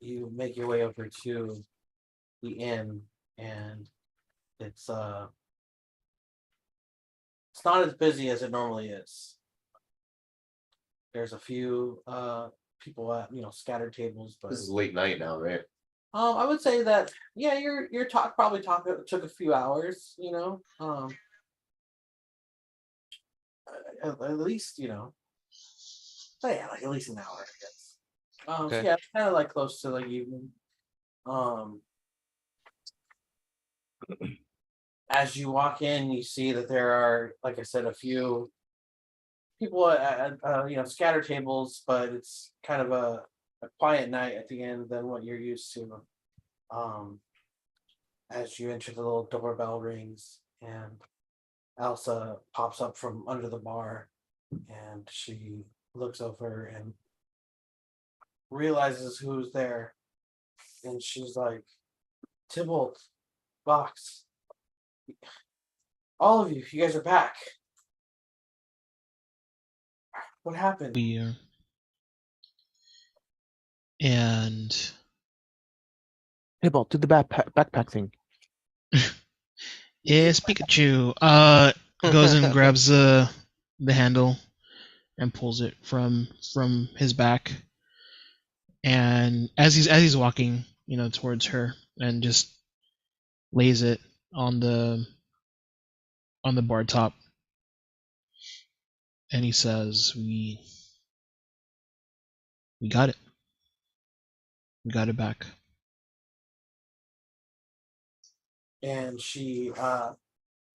You make your way over to the inn, and it's not as busy as it normally is. There's a few people at scattered tables, but This is late night now, right? I would say that your talk probably took a few hours, at least but yeah, like at least an hour, I guess. Okay. So yeah, it's kind of like close to like evening. As you walk in, you see that there are, like I said, a few people at scattered tables, but it's kind of a quiet night at the end than what you're used to. As you enter, the little doorbell rings and Elsa pops up from under the bar, and she looks over and realizes who's there, and she's like, Tybalt, Box, all of you guys are back. What happened? And Hey, Bolt, do the backpack thing. yes, Pikachu goes and grabs the handle and pulls it from his back. And as he's walking, towards her, and just lays it on the bar top, and he says, "We got it. We got it back." And she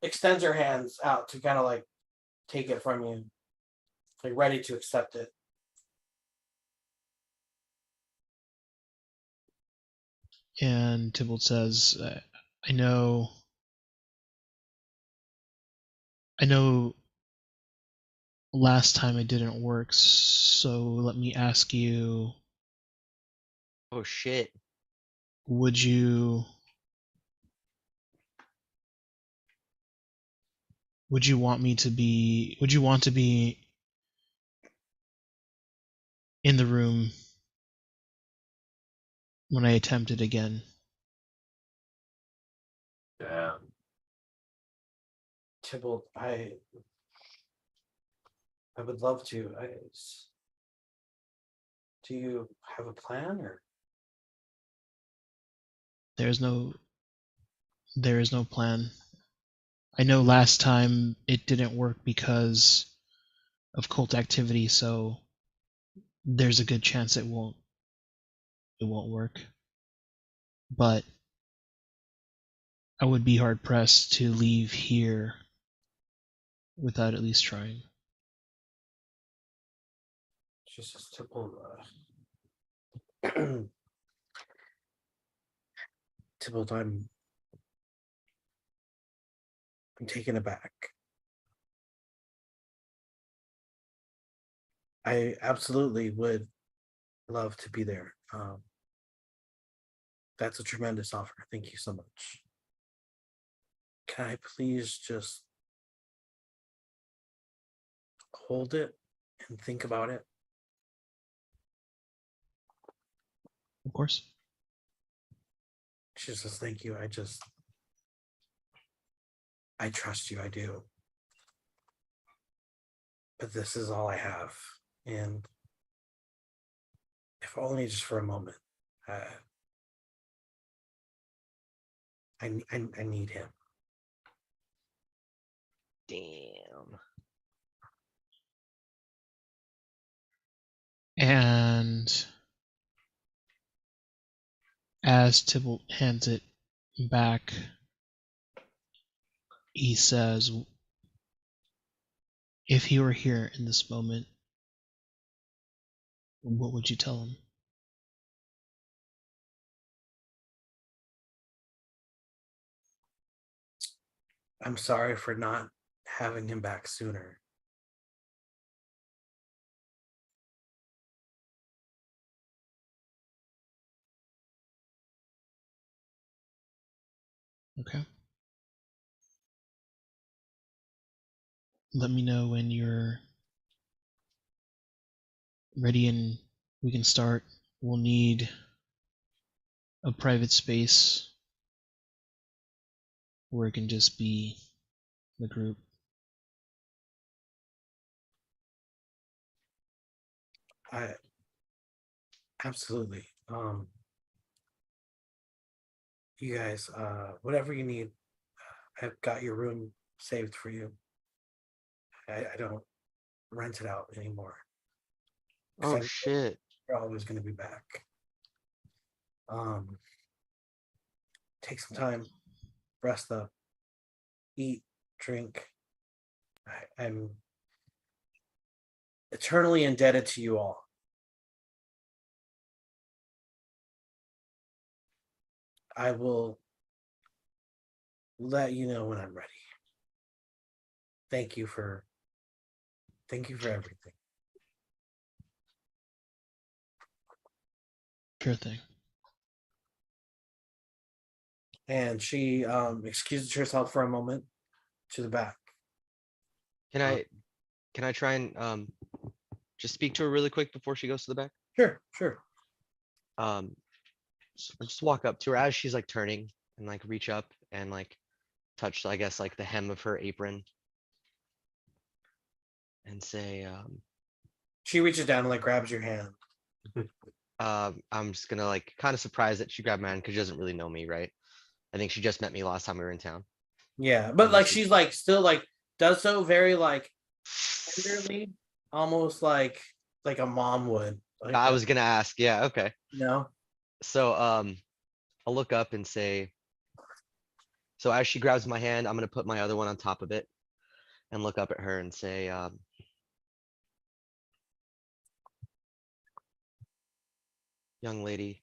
extends her hands out to kind of like take it from you, like ready to accept it. And Tybalt says, I know last time it didn't work, so let me ask you, Oh shit. would you want to be in the room when I attempt it again? Damn. Tybalt, I would love to. Do you have a plan, or? There is no plan. I know last time it didn't work because of cult activity, so there's a good chance it won't work. But I would be hard pressed to leave here without at least trying. She says, Tybalt, Tybalt, I'm taken aback. I absolutely would love to be there. That's a tremendous offer. Thank you so much. Can I please just hold it and think about it? Of course. She says, thank you. I trust you. I do. But this is all I have. And if only just for a moment, I need him. Damn. And as Tybalt hands it back, he says, if he were here in this moment, what would you tell him? I'm sorry for not having him back sooner. Okay. Let me know when you're ready and we can start. We'll need a private space where it can just be the group. I absolutely. You guys, whatever you need, I've got your room saved for you. I don't rent it out anymore. Oh shit. You're always going to be back. Take some time, rest up, eat, drink. I'm eternally indebted to you all. I will let you know when I'm ready. Thank you for everything. Sure thing. And she excuses herself for a moment to the back. Can I try and just speak to her really quick before she goes to the back? Sure. Just walk up to her as she's like turning and like reach up and like touch, I guess, like the hem of her apron and say, She reaches down and like grabs your hand. I'm just gonna like kind of surprised that she grabbed my hand because she doesn't really know me, right? I think she just met me last time we were in town. Yeah, but And like this is- she's like still like does so very like tenderly, almost like a mom would. Like I that, was gonna ask, yeah, okay. you know. So I'll look up and say, so as she grabs my hand, I'm gonna put my other one on top of it and look up at her and say, young lady,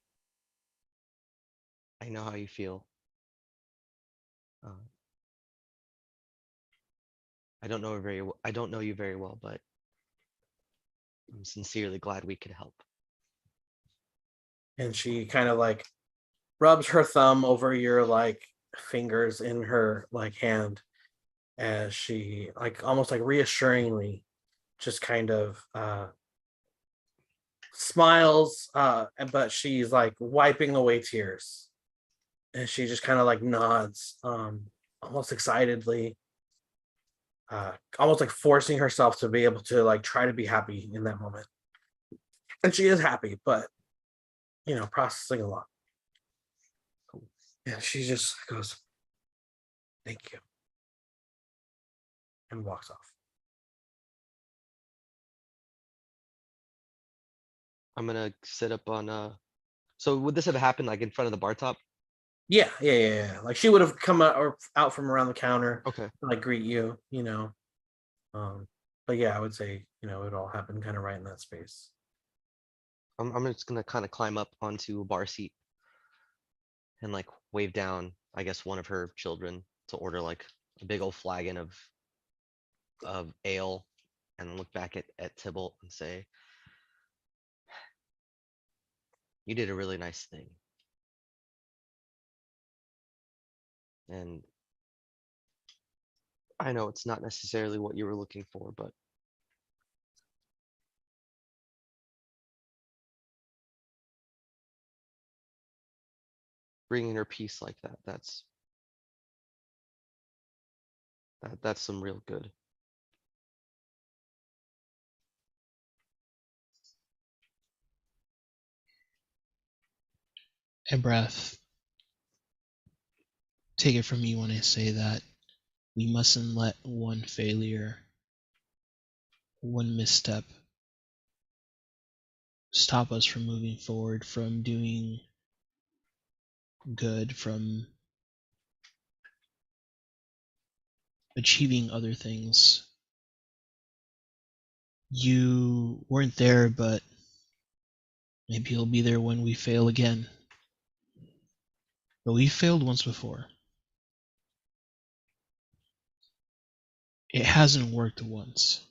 I know how you feel. I don't know her very I don't know you very well, but I'm sincerely glad we could help. And she kind of like rubs her thumb over your like fingers in her like hand as she like almost like reassuringly just kind of smiles, but she's like wiping away tears. And she just kind of like nods, almost excitedly, almost like forcing herself to be able to like try to be happy in that moment. And she is happy, but processing a lot. And she just goes, "Thank you," and walks off. I'm gonna sit up on so would this have happened like in front of the bar top? Yeah. Like she would have come out or out from around the counter Okay. to like greet you, But yeah, I would say, it all happened kind of right in that space. I'm just gonna kind of climb up onto a bar seat and like wave down, I guess, one of her children to order like a big old flagon of ale and look back at Tybalt and say, you did a really nice thing. And I know it's not necessarily what you were looking for, but bringing her peace like that, that's some real good. And breath. Take it from me when I say that we mustn't let one failure, one misstep stop us from moving forward, from doing good, from achieving other things. You weren't there, but maybe you'll be there when we fail again. But we failed once before. It hasn't worked once.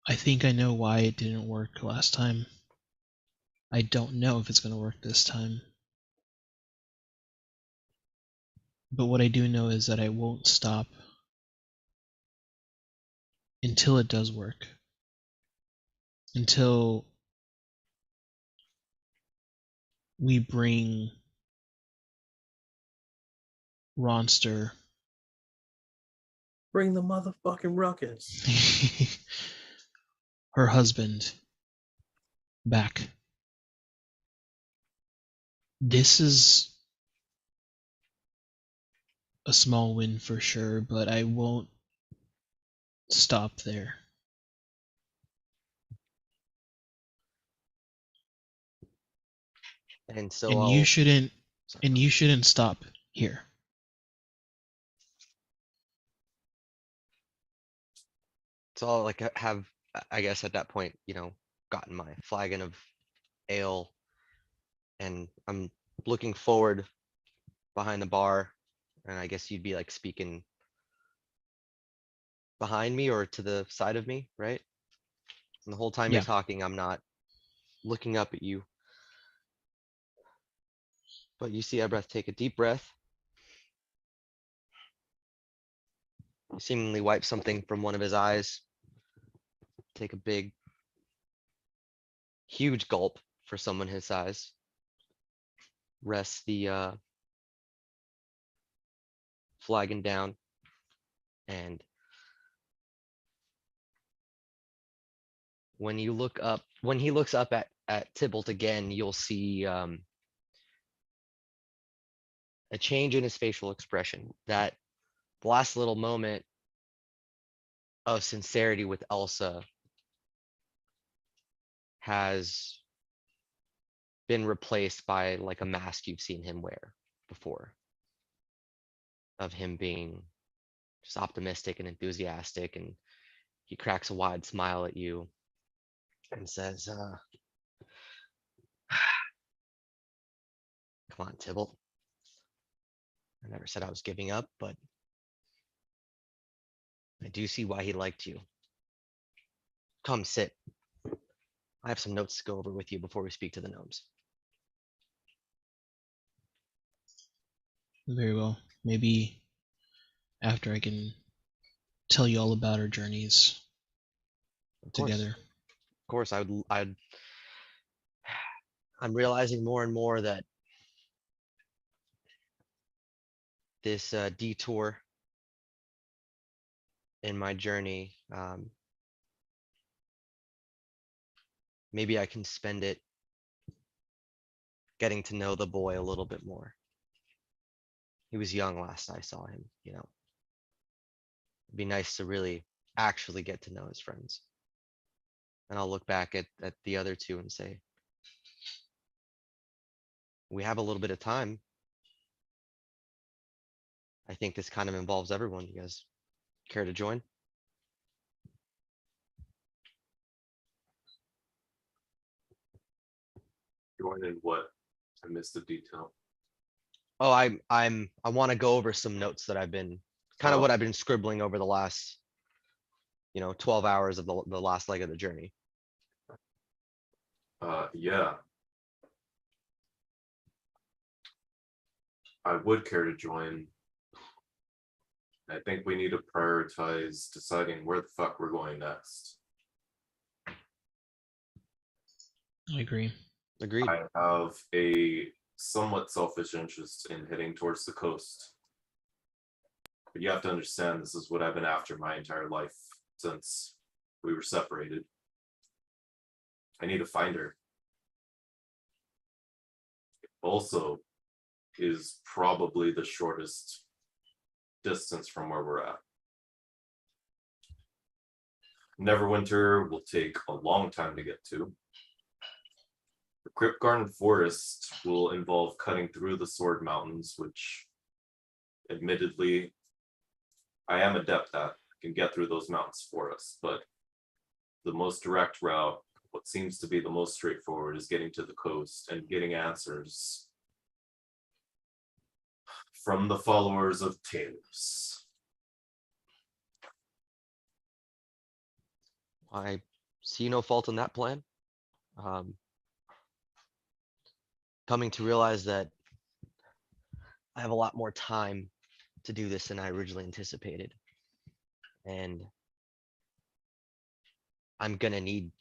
I think I know why it didn't work last time. I don't know if it's going to work this time. But what I do know is that I won't stop until it does work. Until we bring Ronster Bring the motherfucking ruckus. her husband back. This is a small win for sure, but I won't stop there. And so And I'll, you shouldn't sorry, and you shouldn't stop here. so I'll like have, I guess at that point, gotten my flagon of ale and I'm looking forward behind the bar and I guess you'd be like speaking behind me or to the side of me, right? And the whole time you're Yeah. talking, I'm not looking up at you. But you see Ebreth take a deep breath. He seemingly wipe something from one of his eyes. Take a big, huge gulp for someone his size. Rest the flagon down, and when he looks up at Tybalt again, you'll see a change in his facial expression. That last little moment of sincerity with Elsa has been replaced by like a mask you've seen him wear before, of him being just optimistic and enthusiastic, and he cracks a wide smile at you and says, come on, Tybalt. I never said I was giving up, but I do see why he liked you. Come sit. I have some notes to go over with you before we speak to the gnomes. Very well. Maybe after I can tell you all about our journeys Of course. together. Of course, I'm realizing more and more that this detour in my journey, maybe I can spend it getting to know the boy a little bit more. He was young last I saw him, you know. It'd be nice to really actually get to know his friends. And I'll look back at the other two and say, we have a little bit of time. I think this kind of involves everyone. You guys care to join? Join in what? I missed the detail. Oh, I want to go over some notes that I've been kind of Oh. what I've been scribbling over the last, 12 hours of the last leg of the journey. Yeah. I would care to join. I think we need to prioritize deciding where the fuck we're going next. I agree. Agreed. I have a somewhat selfish interest in heading towards the coast. But you have to understand, this is what I've been after my entire life since we were separated. I need to find her. It also is probably the shortest distance from where we're at. Neverwinter will take a long time to get to. The Crypt Garden Forest will involve cutting through the Sword Mountains, which admittedly I am adept at. I can get through those mountains for us, but the most direct route, what seems to be the most straightforward, is getting to the coast and getting answers from the followers of Talos. I see no fault in that plan. Coming to realize that I have a lot more time to do this than I originally anticipated. And I'm gonna need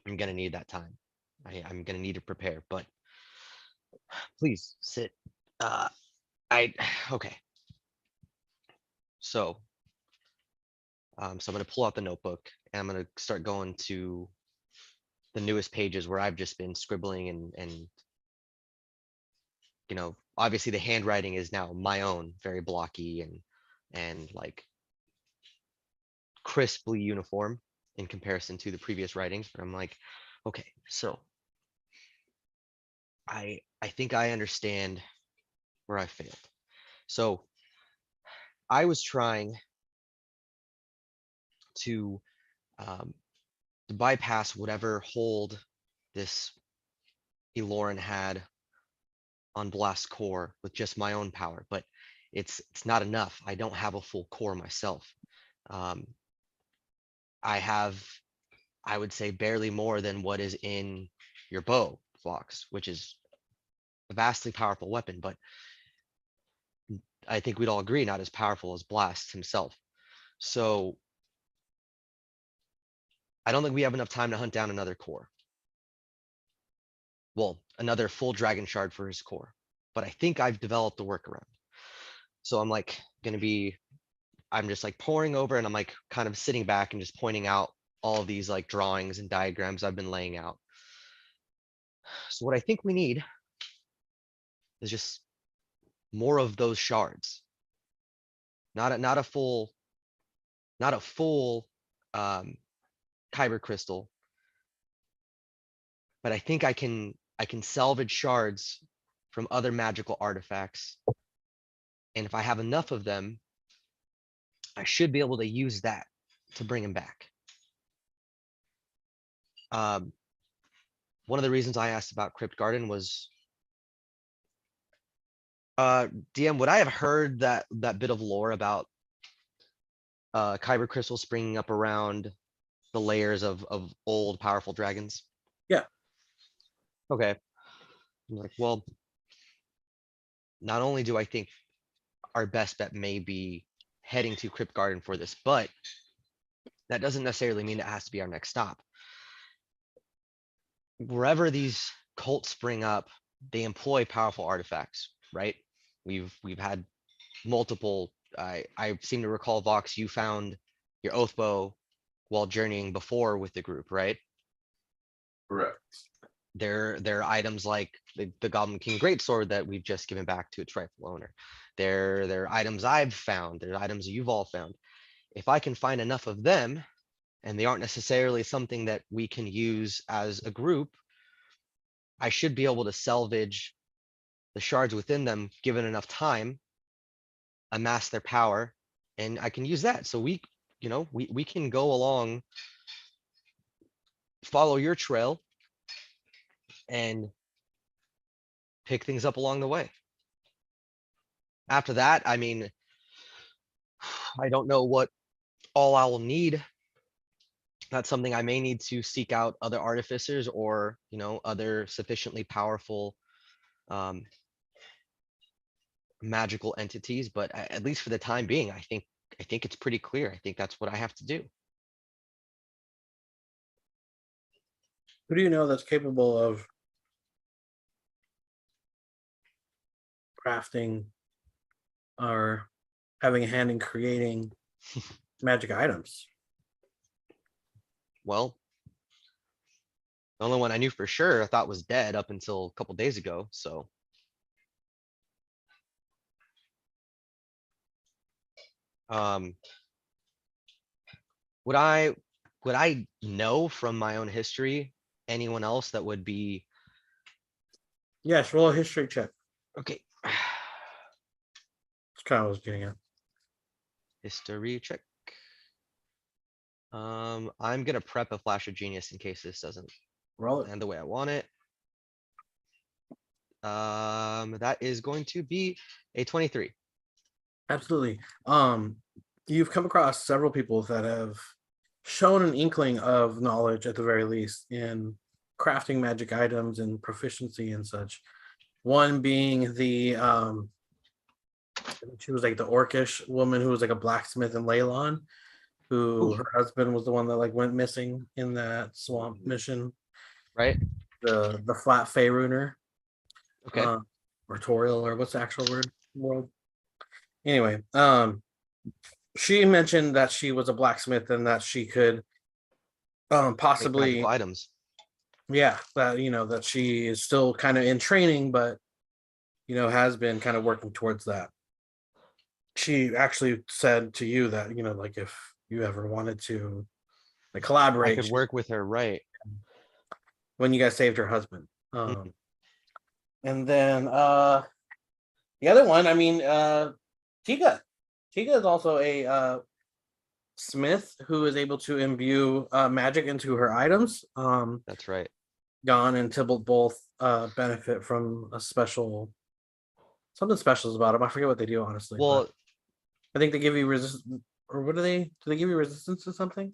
that time. I'm gonna need to prepare, but please sit. Okay. So I'm gonna pull out the notebook and I'm gonna start going to the newest pages where I've just been scribbling and obviously the handwriting is now my own, very blocky and like crisply uniform in comparison to the previous writings. But I'm like, okay, so I think I understand where I failed. So I was trying to bypass whatever hold this Eloran had on Blast Core with just my own power, but it's not enough. I don't have a full core myself. I I would say barely more than what is in your bow, Vox, which is a vastly powerful weapon, but I think we'd all agree not as powerful as Blast himself. So I don't think we have enough time to hunt down another core. Well, another full dragon shard for his core. But I think I've developed a workaround. So I'm like I'm just like poring over and I'm like kind of sitting back and just pointing out all of these like drawings and diagrams I've been laying out. So what I think we need is just more of those shards. Not a full kyber crystal. But I think I can salvage shards from other magical artifacts. And if I have enough of them, I should be able to use that to bring him back. One of the reasons I asked about Crypt Garden was, DM, would I have heard that bit of lore about kyber crystals springing up around the layers of old powerful dragons? Yeah. Okay. I'm like, well, not only do I think our best bet may be heading to Crypt Garden for this, but that doesn't necessarily mean it has to be our next stop. Wherever these cults spring up, they employ powerful artifacts, right? We've had multiple. I seem to recall, Vox, you found your oath bow while journeying before with the group, right? Correct. There are items like the Goblin King Greatsword that we've just given back to its rightful owner. There are items I've found. There are items you've all found. If I can find enough of them, and they aren't necessarily something that we can use as a group, I should be able to salvage the shards within them, given enough time, amass their power, and I can use that. So we can go along, follow your trail, and pick things up along the way. After that, I mean, I don't know what all I will need. That's something I may need to seek out other artificers or, other sufficiently powerful magical entities. But at least for the time being, I think it's pretty clear. I think that's what I have to do. Who do you know that's capable of crafting or having a hand in creating magic items? Well, the only one I knew for sure I thought was dead up until a couple days ago. So would I know from my own history anyone else that would be Yes, roll a history check. okay? That's kind of what I was getting at. History check. I'm gonna prep a flash of genius in case this doesn't Roll it. land the way I want it. That is going to be a 23. Absolutely. You've come across several people that have shown an inkling of knowledge, at the very least, in crafting magic items and proficiency and such. One being the she was like the orcish woman who was like a blacksmith in Leylon, who her husband was the one that like went missing in that swamp mission. Right? The flat Feyruner. Okay. Or Toriel, or what's the actual word? Anyway, she mentioned that she was a blacksmith and that she could Make possibly magical items. that that she is still kind of in training, but has been kind of working towards that. She actually said to you that like if you ever wanted to like I collaborate could work with her, right? when you guys saved her husband. And then the other one, I mean, Tiga is also a smith who is able to imbue magic into her items. That's right. Gon and Tybalt both benefit from something special about them. I forget what they do, honestly. Well, I think they give you resistance, or what do they give you resistance to something?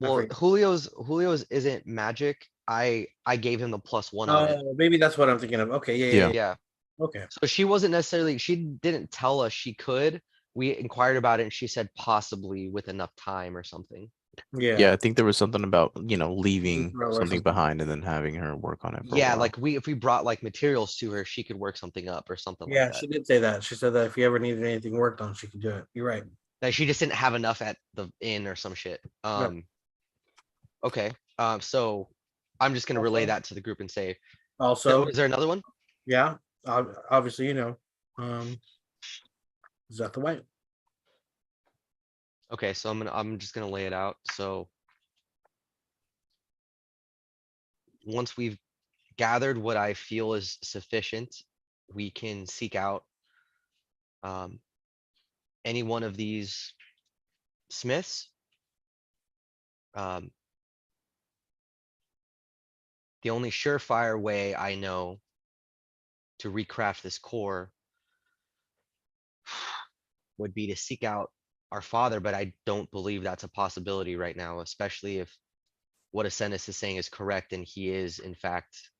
Well, forget. Julio's isn't magic. I gave him the +1 on it. Maybe that's what I'm thinking of. Okay, yeah. Yeah. Okay. So she wasn't necessarily, she didn't tell us she could. We inquired about it and she said possibly with enough time or something. Yeah, I think there was something about, leaving Throw or something something. behind and then having her work on it for a Yeah, while. like if we brought like materials to her, she could work something up or something Yeah, like that. she did say that. She said that if you ever needed anything worked on, she could do it. You're right. That she just didn't have enough at the inn or some shit. Okay. So I'm just gonna relay Also- that to the group and say, Also, is there another one? yeah, obviously, is that the way? Okay, so I'm just gonna lay it out. So once we've gathered what I feel is sufficient, we can seek out any one of these smiths. The only surefire way I know to recraft this core would be to seek out our father, but I don't believe that's a possibility right now, especially if what Ascendus is saying is correct and he is in fact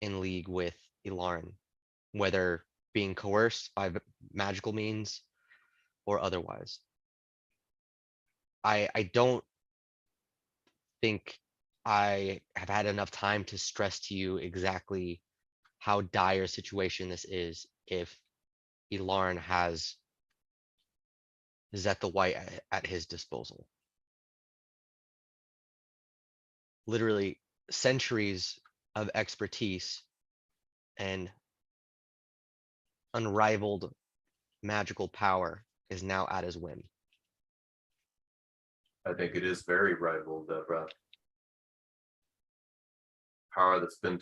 in league with Ilarin, whether being coerced by magical means or otherwise. I don't think I have had enough time to stress to you exactly how dire a situation this is if Ilarin has Zet the White at his disposal. Literally centuries of expertise and unrivaled magical power is now at his whim. I think it is very rival, Deborah. Power that's been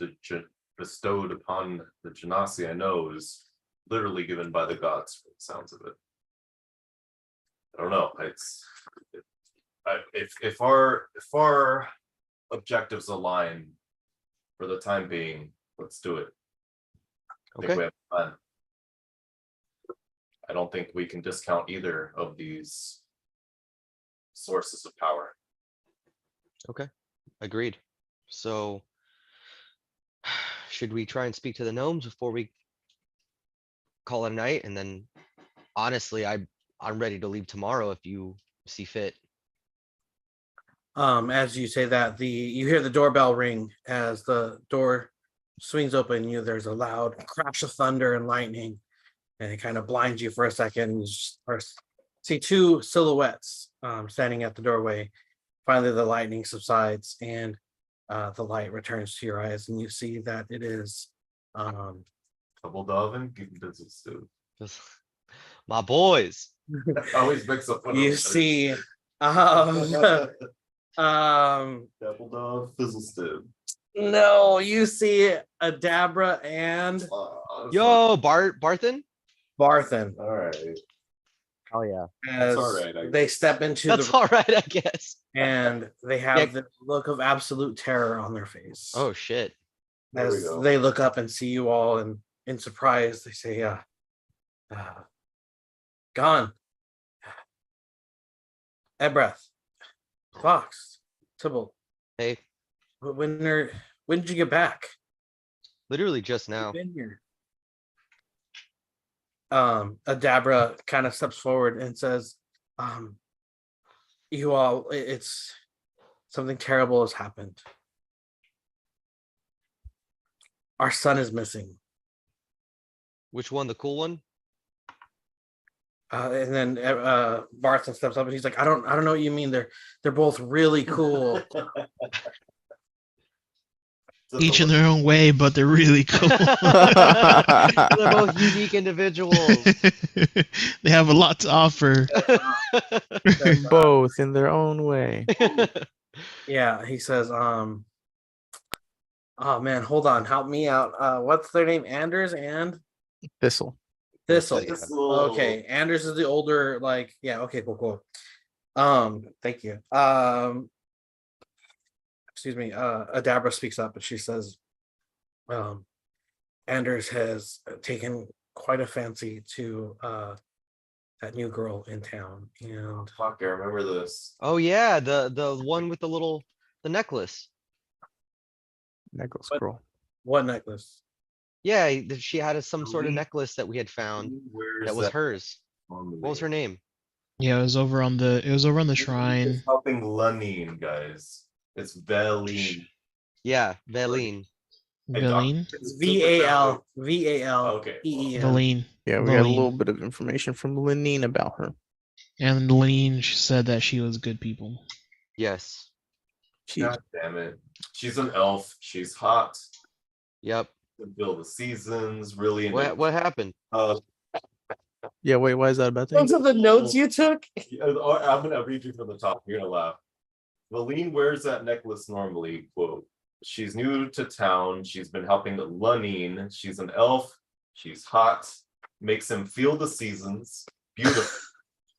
bestowed upon the Genasi, I know, is literally given by the gods, from the sounds of it. I don't know. If our objectives align for the time being, let's do it. I think we Okay, have a plan. I don't think we can discount either of these sources of power. agreed. So should we try and speak to the gnomes before we call it a night? And then honestly, I'm ready to leave tomorrow if you see fit. As you say that, you hear the doorbell ring as the door swings open. There's a loud crash of thunder and lightning, and it kind of blinds you for a second. See two silhouettes standing at the doorway. Finally, the lightning subsides and the light returns to your eyes, and you see that it is Double dove and business too. Just- My boys. I always mix up. you see Double dove fizzle stew. no, you see Adabra and Yo, Barthen? Barthen All right. Oh yeah. as all right, I they guess. step into That's the all right, I guess. and they have Yeah. the look of absolute terror on their face. Oh shit. There we As go. they look up and see you all, and in surprise, they say, gone. Ebreth, Fox, Tybalt, Hey, when did you get back? literally just now. Been here. Adabra kind of steps forward and says, you all, it's something terrible has happened. Our son is missing. Which one? The cool one? And then Barthen steps up and he's like, I don't know what you mean. They're both really cool. Each in their own way, but they're really cool. They're both unique individuals. They have a lot to offer. Both in their own way. Yeah, he says, oh man, hold on, help me out. What's their name? Anders and Thistle. Thistle. Thistle. Okay, Anders is the older, okay, cool. Thank you. Excuse me, Adabra speaks up and she says, Anders has taken quite a fancy to that new girl in town, and Fuck, I remember this. Oh yeah, the one with the necklace. Necklace What? girl. what necklace? Yeah, she had some sort of Feline- necklace that we had found Where's that was hers. on the What was her name? Yeah, it was over on the shrine. It's helping Lunine, guys. It's Veline. Yeah, Veline. Hey, Doc, Valine. It's VAL Okay. EEN. Valine. Yeah, we got a Valine. little bit of information from Lenine about her. And Valine said that she was good people. Yes. She's God damn it. She's an elf. She's hot. Yep. Can feel the seasons. Really into What happened? yeah. Wait, why is that a bad thing? Those are the notes you took. I'm gonna read you from the top. You're gonna laugh. Valine wears that necklace normally. Quote. She's new to town. She's been helping Lunine. She's an elf. She's hot. Makes him feel the seasons. Beautiful.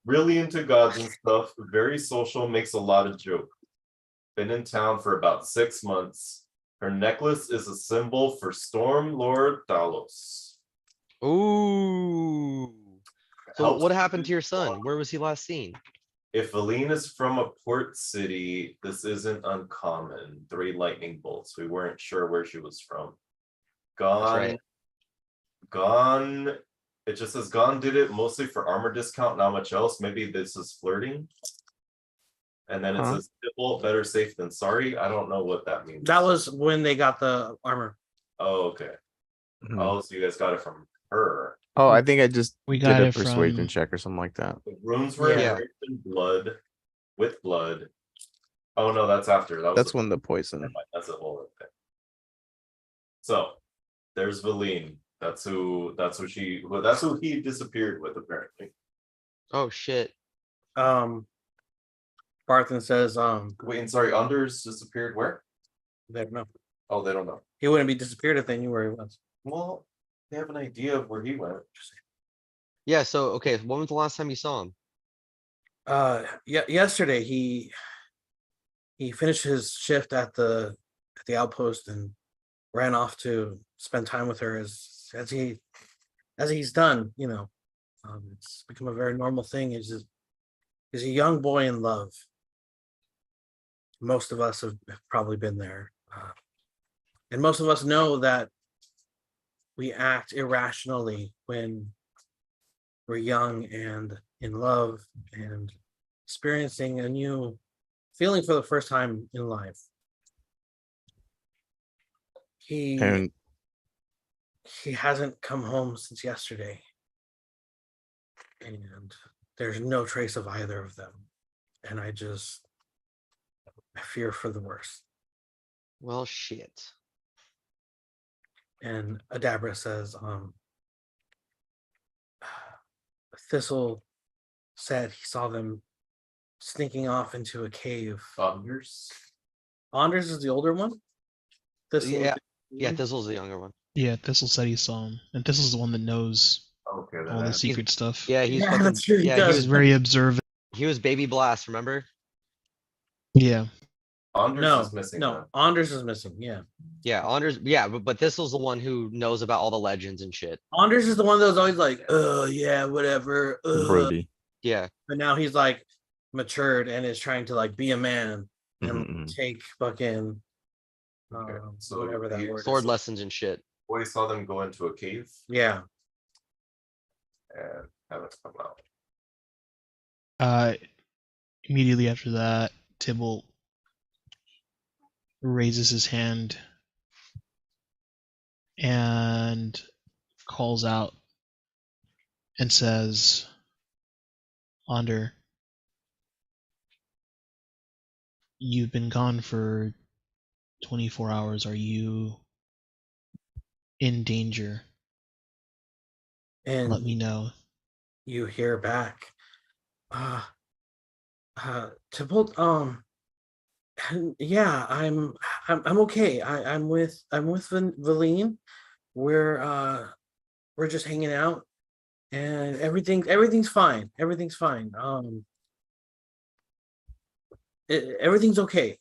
Really into gods and stuff. Very social. Makes a lot of joke. Been in town for about 6 months. Her necklace is a symbol for Storm Lord Talos. Ooh. So Helps what happened to your with- son? Where was he last seen? If Valine is from a port city, this isn't uncommon. 3 lightning bolts. We weren't sure where she was from. Gone. right. Gone. It just says Gone did it mostly for armor discount, not much else. Maybe this is flirting. And then it Huh. says Tibble, better safe than sorry. I don't know what that means. That was when they got the armor. Oh, okay. Mhm. Oh, so you guys got it from her. Oh, I think I just We did got a it persuasion from check or something like that. The runes were Yeah. engraved in blood, with blood. Oh no, that's after. That was That's the- when the poison. Never mind, that's a whole other thing. So there's Valine. That's who he disappeared with, apparently. Oh shit. Barthen says, Wait, and sorry, Anders disappeared where? they don't know. Oh, they don't know. He wouldn't be disappeared if they knew where he was. Well, they have an idea of where he went. Yeah, so okay, when was the last time you saw him? Yeah, yesterday he finished his shift at the outpost and ran off to spend time with her as he's done, you know. It's become a very normal thing. He's a young boy in love. Most of us have probably been there. And most of us know that we act irrationally when we're young and in love and experiencing a new feeling for the first time in life. And He hasn't come home since yesterday. And there's no trace of either of them. And I fear for the worst. Well, shit. And Adabra says, Thistle said he saw them sneaking off into a cave. Anders. Anders is the older one? Thistle is Yeah. the Yeah, one? Thistle's the younger one. yeah. Thistle said he saw him, and Thistle's the one that knows Okay, then all the I- secret stuff. Yeah, he's Yeah, fucking that's true, he yeah, he does. was very observant. he was Baby Blast, remember? Yeah, Anders is missing. No, then. Anders is missing. Yeah. Yeah, Anders, yeah, but Thistle's the one who knows about all the legends and shit. Anders is the one that was always like, oh yeah, whatever. Brody. Yeah. But now he's like matured and is trying to like be a man and Mhm. take fucking Okay, so whatever that he- word Sword is. lessons and shit. Boy saw them go into a cave Yeah. and haven't come out. immediately after that, Tibble raises his hand and calls out and says, Onder, you've been gone for 24 hours. Are you in danger? And Let me know. you hear back. Tybalt, yeah, I'm okay. I'm with Valine. We're just hanging out and everything's fine. Everything's fine. Everything's okay.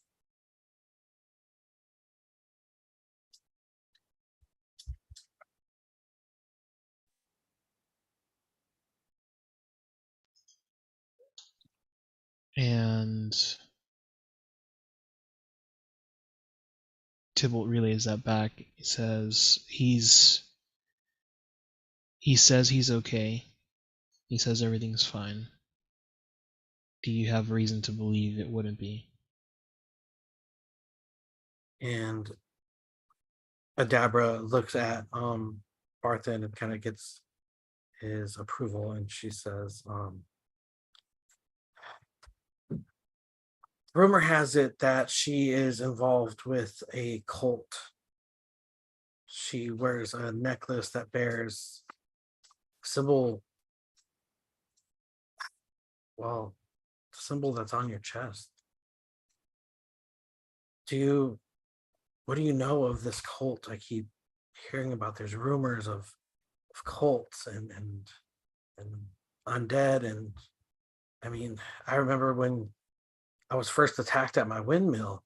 And Tybalt relays that back. He says he's okay. He says everything's fine. Do you have reason to believe it wouldn't be? And Adabra looks at Barthen and kind of gets his approval, and she says, rumor has it that she is involved with a cult. She wears a necklace that bears symbol, well, the symbol that's on your chest. What do you know of this cult? I keep hearing about, there's rumors of cults and undead, and I mean, I remember when I was first attacked at my windmill.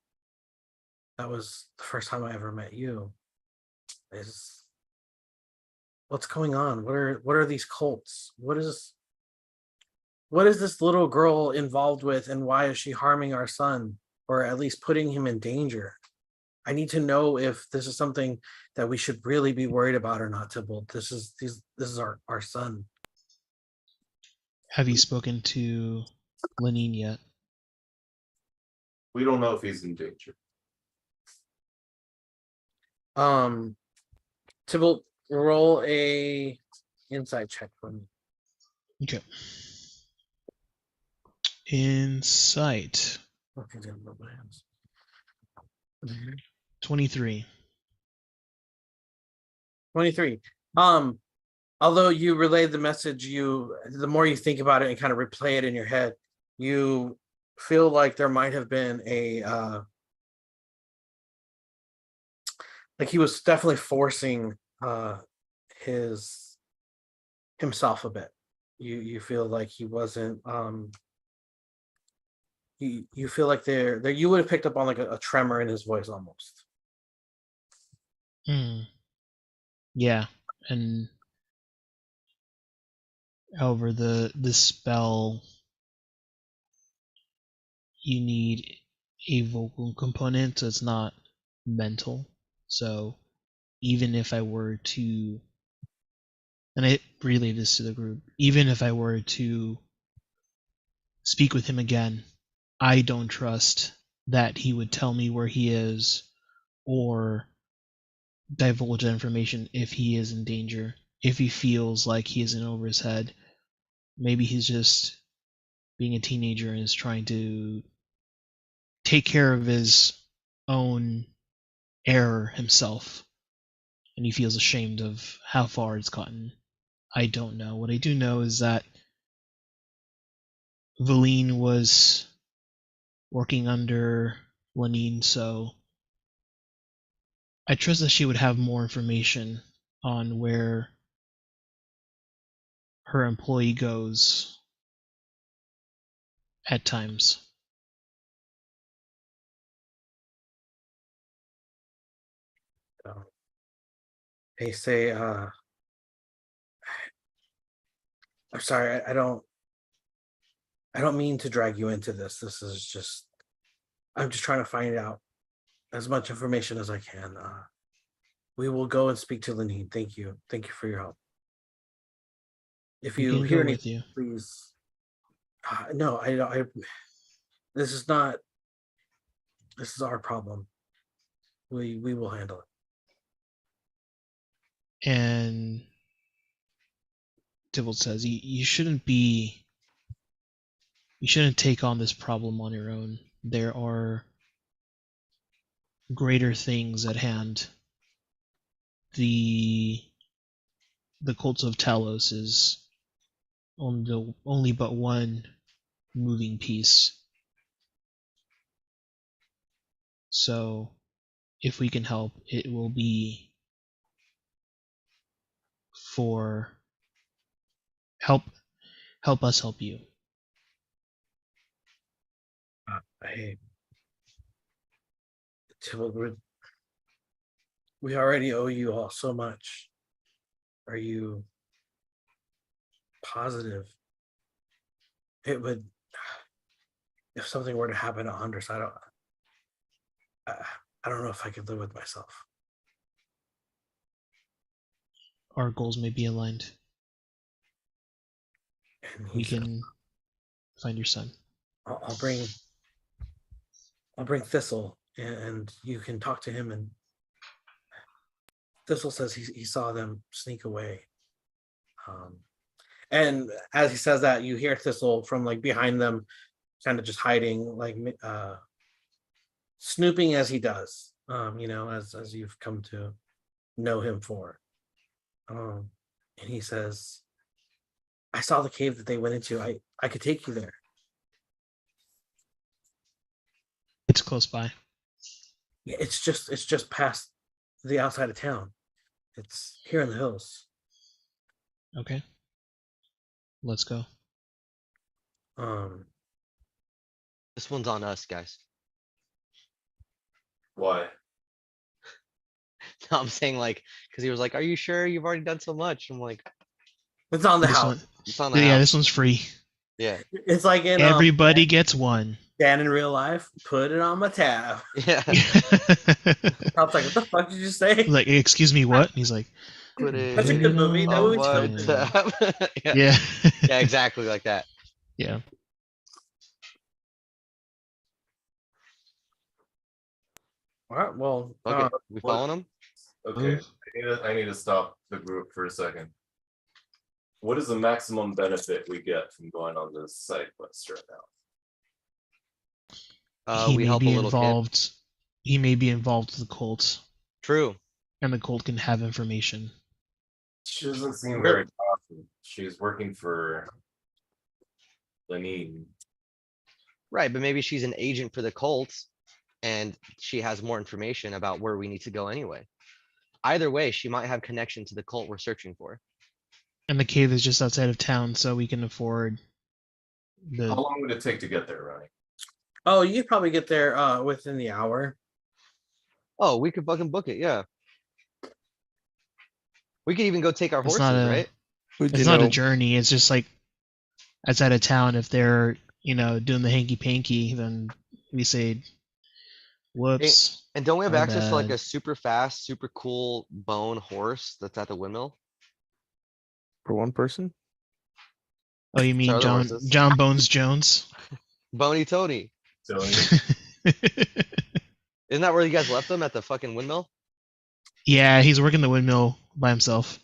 That was the first time I ever met you. What's going on? What are these cults? What is this little girl involved with, and why is she harming our son, or at least putting him in danger? I need to know if this is something that we should really be worried about or not, Tybalt. This is our son. Have you spoken to Lenine yet? We don't know if he's in danger. Tybalt, roll a insight check for me. Okay. Insight. Okay, then, rub my hands. 23. 23. Although you relayed the message, the more you think about it and kind of replay it in your head, you feel like there might have been like he was definitely forcing himself a bit. You feel like he wasn't you feel like there you would have picked up on like a tremor in his voice almost. Yeah, and however the spell, you need a vocal component, so it's not mental. So even if I were to, and I relay this to the group, even if I were to speak with him again, I don't trust that he would tell me where he is or divulge information if he is in danger, if he feels like he is in over his head. Maybe he's just being a teenager and is trying to take care of his own error himself, and he feels ashamed of how far it's gotten. I don't know. What I do know is that Valine was working under Lenine, so I trust that she would have more information on where her employee goes at times. They say, I'm sorry, I don't mean to drag you into this. This is just, I'm just trying to find out as much information as I can. We will go and speak to Lenine. Thank you for your help. If We you can hear go with anything, you. please. No, I. This is not. This is our problem. We will handle it. And Tybalt says, you shouldn't take on this problem on your own. There are greater things at hand. The cults of Talos is only but one moving piece. So if we can help, it will be for help us help you. Hey, we already owe you all so much. Are you positive it would if something were to happen to Andres, I don't know if I could live with myself. Our goals may be aligned. And We he said, can find your son. I'll bring Thistle, and you can talk to him. And Thistle says he saw them sneak away. And as he says that, you hear Thistle from like behind them, kind of just hiding, like snooping as he does. As you've come to know him for. And he says, I saw the cave that they went into. I could take you there. It's close by. Yeah, it's just past the outside of town. It's here in the hills. Okay. Let's go. This one's on us, guys. Why? No, I'm saying like, because he was like, "Are you sure you've already done so much?" I'm like, It's on the This house. one, "It's on the yeah, house." this one's free. Yeah, It's like in Everybody gets one. Dan in real life. Put it on my tab. yeah. I was like, what the fuck did you say? Like, excuse me, what? And he's like, Put it That's a good movie. That on movie's my so good. tab. yeah. yeah. Yeah, exactly like that. Yeah. All right. Well, Okay, we following him? Okay, I need to stop the group for a second. What is the maximum benefit we get from going on this side quest right now? He We may help a be little kid. involved. He may be involved with the cult, True. and the cult can have information. She doesn't seem very confident. She's working for Lenine. Right, but maybe she's an agent for the cult, and she has more information about where we need to go anyway. Either way, she might have connection to the cult we're searching for. And the cave is just outside of town, so we can afford How the. long would it take to get there, Ronnie? oh, you'd probably get there within the hour. Oh, we could fucking book it, yeah. We could even go take our It's horses, not a- right? It's not a journey. It's just like outside of town. If they're doing the hanky panky, then we say, "Whoops." And don't we have My access to like bad. a super fast, super cool bone horse that's at the windmill? For one person? Oh, you mean other John horses. John Bones Jones? Bony Tony. So Isn't that where you guys left them, at the fucking windmill? Yeah, he's working the windmill by himself.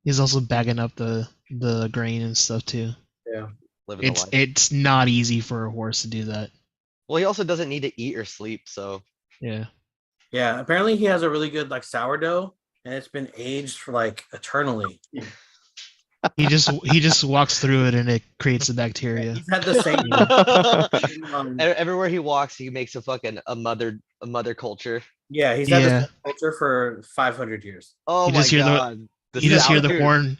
He's also bagging up the grain and stuff too. Living the It's life. it's not easy for a horse to do that. Well, he also doesn't need to eat or sleep, so Yeah. Yeah. Apparently, he has a really good like sourdough, and it's been aged for like eternally. He just walks through it and it creates the bacteria. He's had the same. everywhere he walks, he makes a mother culture. Yeah, he's had Yeah. this culture for 500 years. Oh You my just hear the- god. The You just hear the sound- horn.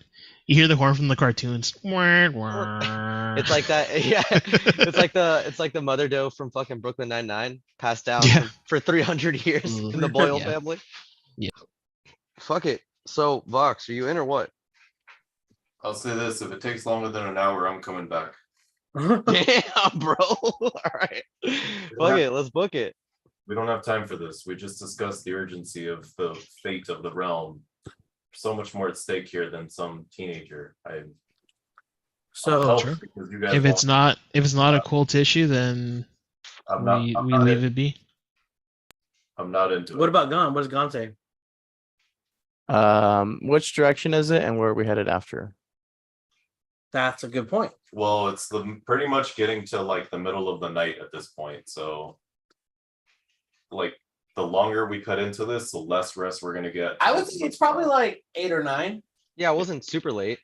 You hear the horn from the cartoons. It's like that, yeah. It's like the mother doe from fucking Brooklyn Nine-Nine, passed down Yeah. for 300 years in the Boyle Yeah. family. Yeah. Fuck it. So Vox, are you in or what? I'll say this: if it takes longer than an hour, I'm coming back. Damn, bro. All right. Fuck it. Let's book it. We don't have time for this. We just discussed the urgency of the fate of the realm. So much more at stake here than some teenager. I'll So help Sure. because you guys If it's want- not a cult issue, then I'm not. we I'm not leave in- it be. I'm not into what it. about Gon? What does Gon say? Which direction is it and where are we headed after? That's a good point. Well, it's pretty much getting to like the middle of the night at this point. So, like, the longer we cut into this, the less rest we're gonna get. I would think it's probably like 8 or 9. Yeah, it wasn't super late.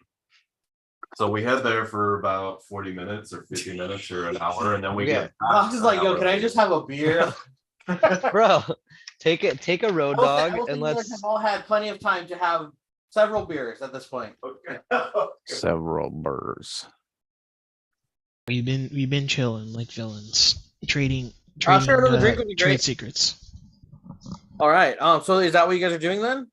So we head there for about 40 minutes or 50 minutes or an hour, and then we Yeah. get. I'm just like, yo, can I just have a beer? Bro, take a road dog and let's have all had plenty of time to have several beers at this point. Okay. Several burrs. We've been chilling like villains, trading sure, another drink would be trade great. secrets. All right. So is that what you guys are doing then?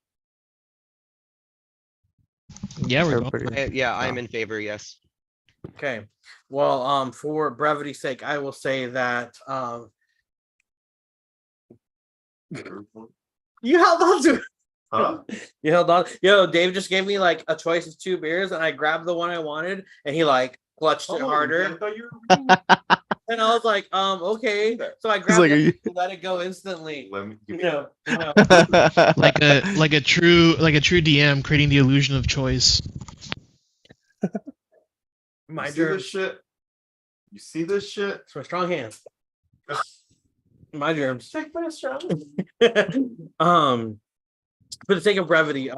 Yeah, we're going. Everybody- yeah, I'm in favor, yes. Okay. Well, for brevity's sake, I will say that you held on to it. Huh? You held on. Yo, Dave just gave me like a choice of 2 beers, and I grabbed the one I wanted, and he like clutched it Oh, harder. I thought you were reading. And I was like, okay. So I He's grabbed like, it "Are you-" and let it go instantly. Let me give No, no. Like a true DM creating the illusion of choice. My you see this germs. shit? You see this shit? It's my strong hand. My germs. Check my strong. For the sake of brevity,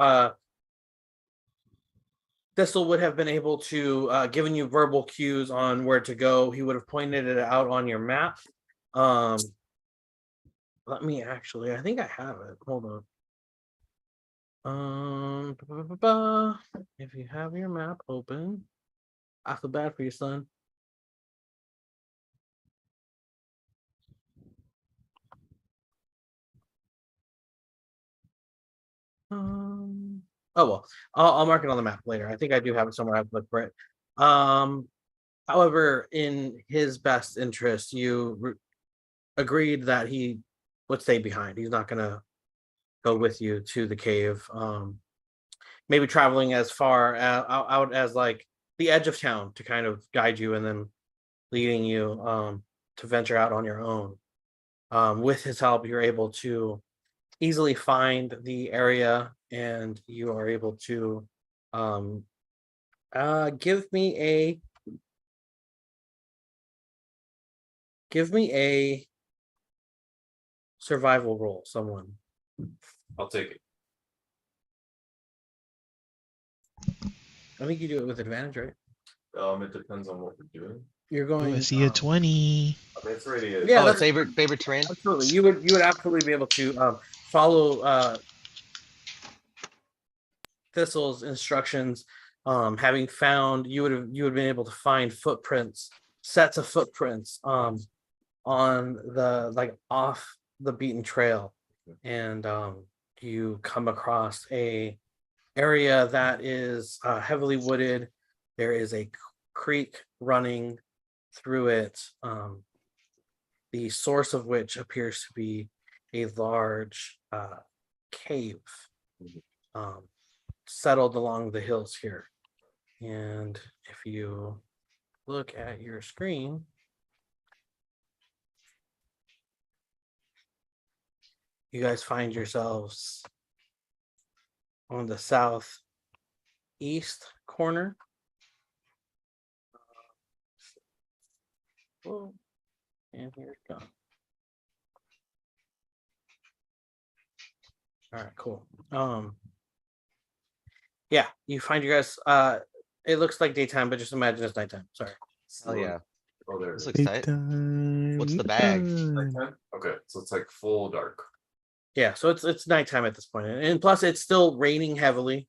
Thistle would have been able to given you verbal cues on where to go. He would have pointed it out on your map. Let me actually, I think I have it. Hold on. If you have your map open, I feel bad for you, son. Oh well, I'll mark it on the map later. I think I do have it somewhere. I've looked for it. However, in his best interest, you agreed that he would stay behind. He's not gonna go with you to the cave. Maybe traveling as far out as like the edge of town to kind of guide you, and then leading you to venture out on your own. With his help, you're able to easily find the area, and you are able to give me a survival roll, someone. I'll take it. I think you do it with advantage, right? It depends on what we're doing. You're Oh, going. I see a 20. I mean, it's already. Yeah, Oh, that's favorite terrain. absolutely. You would absolutely be able to follow Thistle's instructions. Having found, you would have been able to find sets of footprints on the like off the beaten trail, and you come across a area that is heavily wooded. There is a creek running through it, the source of which appears to be a large cave settled along the hills here. And if you look at your screen, you guys find yourselves on the southeast corner. Oh, and here it goes. All right, cool. Yeah, you find you guys. It looks like daytime, but just imagine it's nighttime. Sorry. Oh yeah, Oh, there. this It looks tight. What's the bag? is. Nighttime? Okay, so it's like full dark. Yeah, so it's nighttime at this point, and plus it's still raining heavily.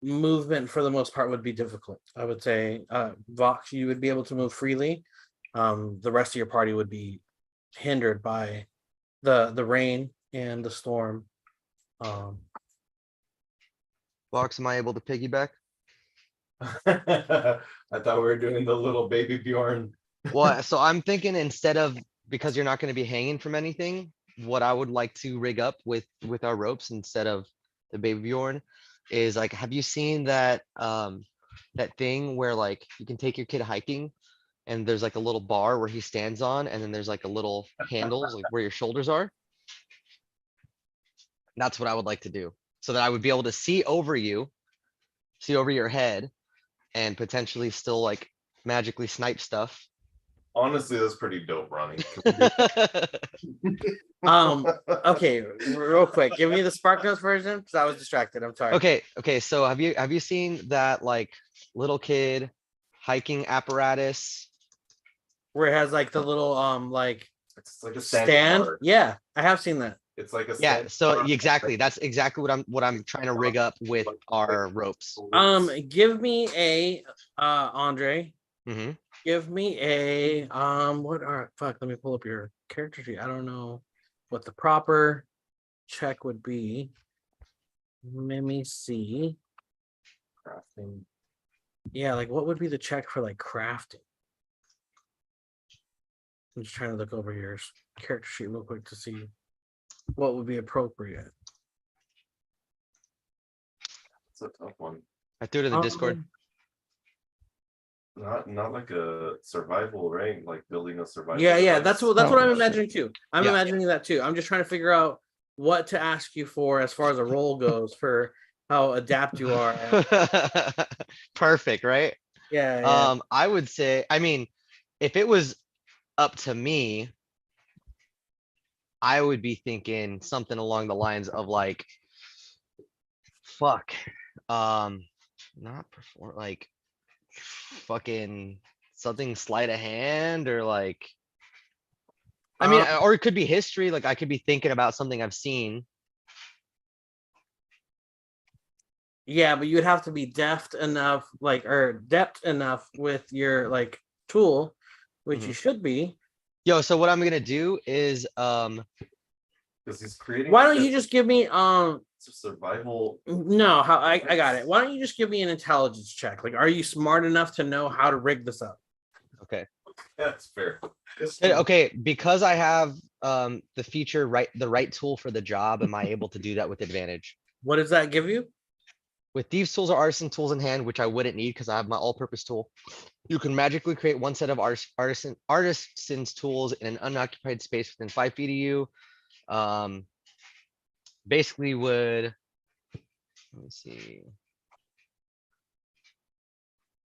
Movement for the most part would be difficult. I would say, Vox, you would be able to move freely. The rest of your party would be hindered by the rain and the storm. Box, am I able to piggyback? I thought we were doing the little baby Bjorn. Well, so I'm thinking instead of, because you're not going to be hanging from anything, what I would like to rig up with our ropes instead of the baby Bjorn is like, have you seen that that thing where like you can take your kid hiking and there's like a little bar where he stands on, and then there's like a little handles like where your shoulders are? That's what I would like to do, so that I would be able to see over you, see over your head, and potentially still like magically snipe stuff. Honestly, that's pretty dope, Ronnie. Okay, real quick, give me the Spark Notes version because I was distracted. I'm sorry. Okay, so have you seen that like little kid hiking apparatus? Where it has like the little like It's like a standing stand. bar. Yeah, I have seen that. It's like a Yeah, standing so bar. exactly, that's exactly what I'm trying to rig up with our ropes. Give me a Andre. Hmm. Give me a what are fuck, let me pull up your character sheet. I don't know what the proper check would be. Let me see. Crafting. Yeah, like what would be the check for like crafting? I'm just trying to look over your character sheet real quick to see what would be appropriate. It's a tough one. I threw it in the Discord. Not like a survival, right? Like building a survival. Yeah, device. that's what I'm Oh. imagining too. I'm Yeah. imagining that too. I'm just trying to figure out what to ask you for as far as a role goes for how adept you are. Perfect, right? Yeah. I would say, I mean, if it was up to me, I would be thinking something along the lines of like, fuck, not perform, like, fucking something sleight of hand or like, I mean, or it could be history. Like I could be thinking about something I've seen. Yeah, but you would have to be deft enough, like, or depth enough with your like tool, which you should be. Yo, so what I'm gonna do is, Because he's creating. Why don't you just give me It's a survival. no, how I got it. Why don't you just give me an intelligence check? Like, are you smart enough to know how to rig this up? okay. That's fair. Okay, because I have the feature the right tool for the job, am I able to do that with advantage? What does that give you? With thieves tools or artisan tools in hand, which I wouldn't need because I have my all-purpose tool, you can magically create one set of artisan's tools in an unoccupied space within 5 feet of you. Basically would, let me see.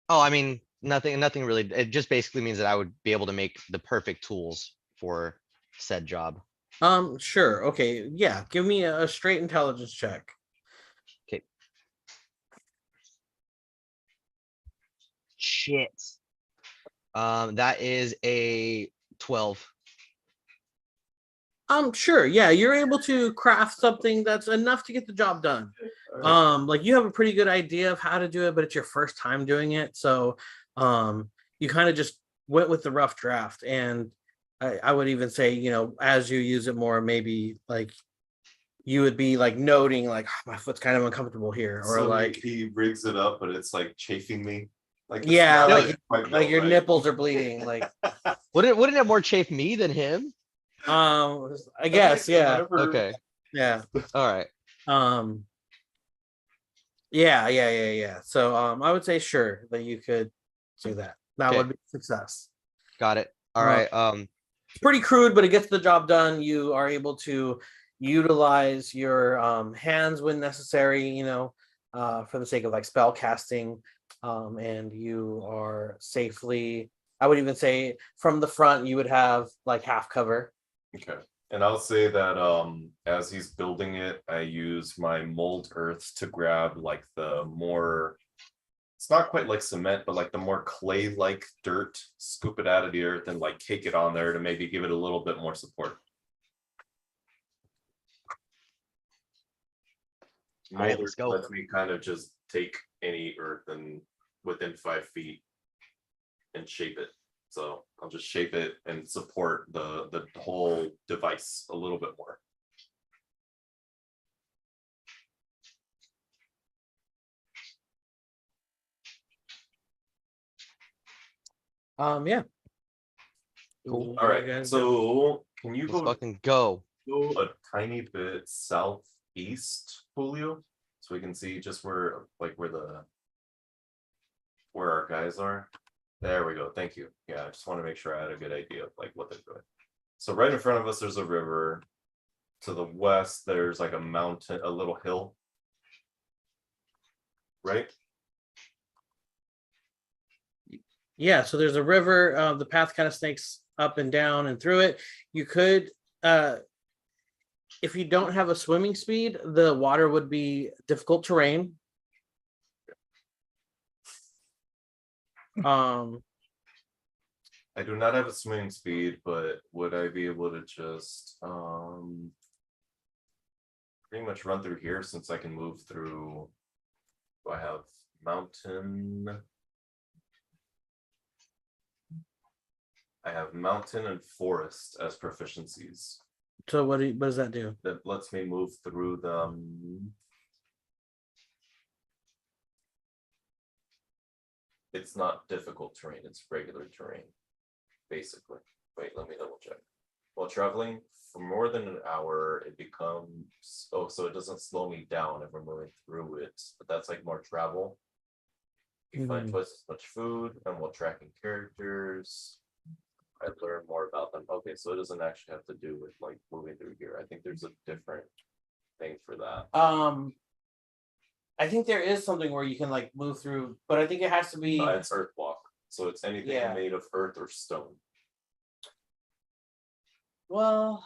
Oh, I mean, nothing really. It just basically means that I would be able to make the perfect tools for said job. Sure. Okay. Yeah. Give me a straight intelligence check. Okay. Shit. That is a 12. Sure. Yeah, you're able to craft something that's enough to get the job done. Like you have a pretty good idea of how to do it, but it's your first time doing it. So you kind of just went with the rough draft. And I would even say, you know, as you use it more, maybe like you would be like noting like my foot's kind of uncomfortable here, or So like he rigs it up, but it's like chafing me. Like it's yeah, not like quite your right. nipples are bleeding. Like Wouldn't it more chafe me than him? I guess, yeah. Whatever. Okay. Yeah. All right. Yeah. So I would say sure that you could do that. That Okay. would be a success. Got it. All Uh, right. It's pretty crude, but it gets the job done. You are able to utilize your hands when necessary, you know, for the sake of like spell casting. And you are safely, I would even say from the front, you would have like half cover. Okay. And I'll say that as he's building it, I use my mold earth to grab like the more, it's not quite like cement, but like the more clay-like dirt, scoop it out of the earth and like cake it on there to maybe give it a little bit more support. All right, Mold let's earth go. lets me kind of just take any earth and within 5 feet and shape it. So I'll just shape it and support the whole device a little bit more. Yeah. Cool. All right. So can you Let's go fucking go. a tiny bit southeast, Julio, so we can see just where our guys are? There we go. Thank you. Yeah, I just want to make sure I had a good idea of like what they're doing. So right in front of us, there's a river. To the west, there's like a mountain, a little hill. Right? Yeah, so there's a river. The path kind of snakes up and down and through it. You could, if you don't have a swimming speed, the water would be difficult terrain. I do not have a swimming speed, but would I be able to just pretty much run through here since I can move through? Do I have mountain? I have mountain and forest as proficiencies. So what does that do? That lets me move through them. it's not difficult terrain, it's regular terrain, basically. Wait, let me double check. While traveling for more than an hour, it becomes, oh, so it doesn't slow me down if we're moving through it, but that's like more travel. You find twice as much food, and while tracking characters, I learn more about them. Okay, so it doesn't actually have to do with like moving through here. I think there's a different thing for that. I think there is something where you can like move through, but I think it has to be. It's earth block, so it's anything Yeah. made of earth or stone. Well,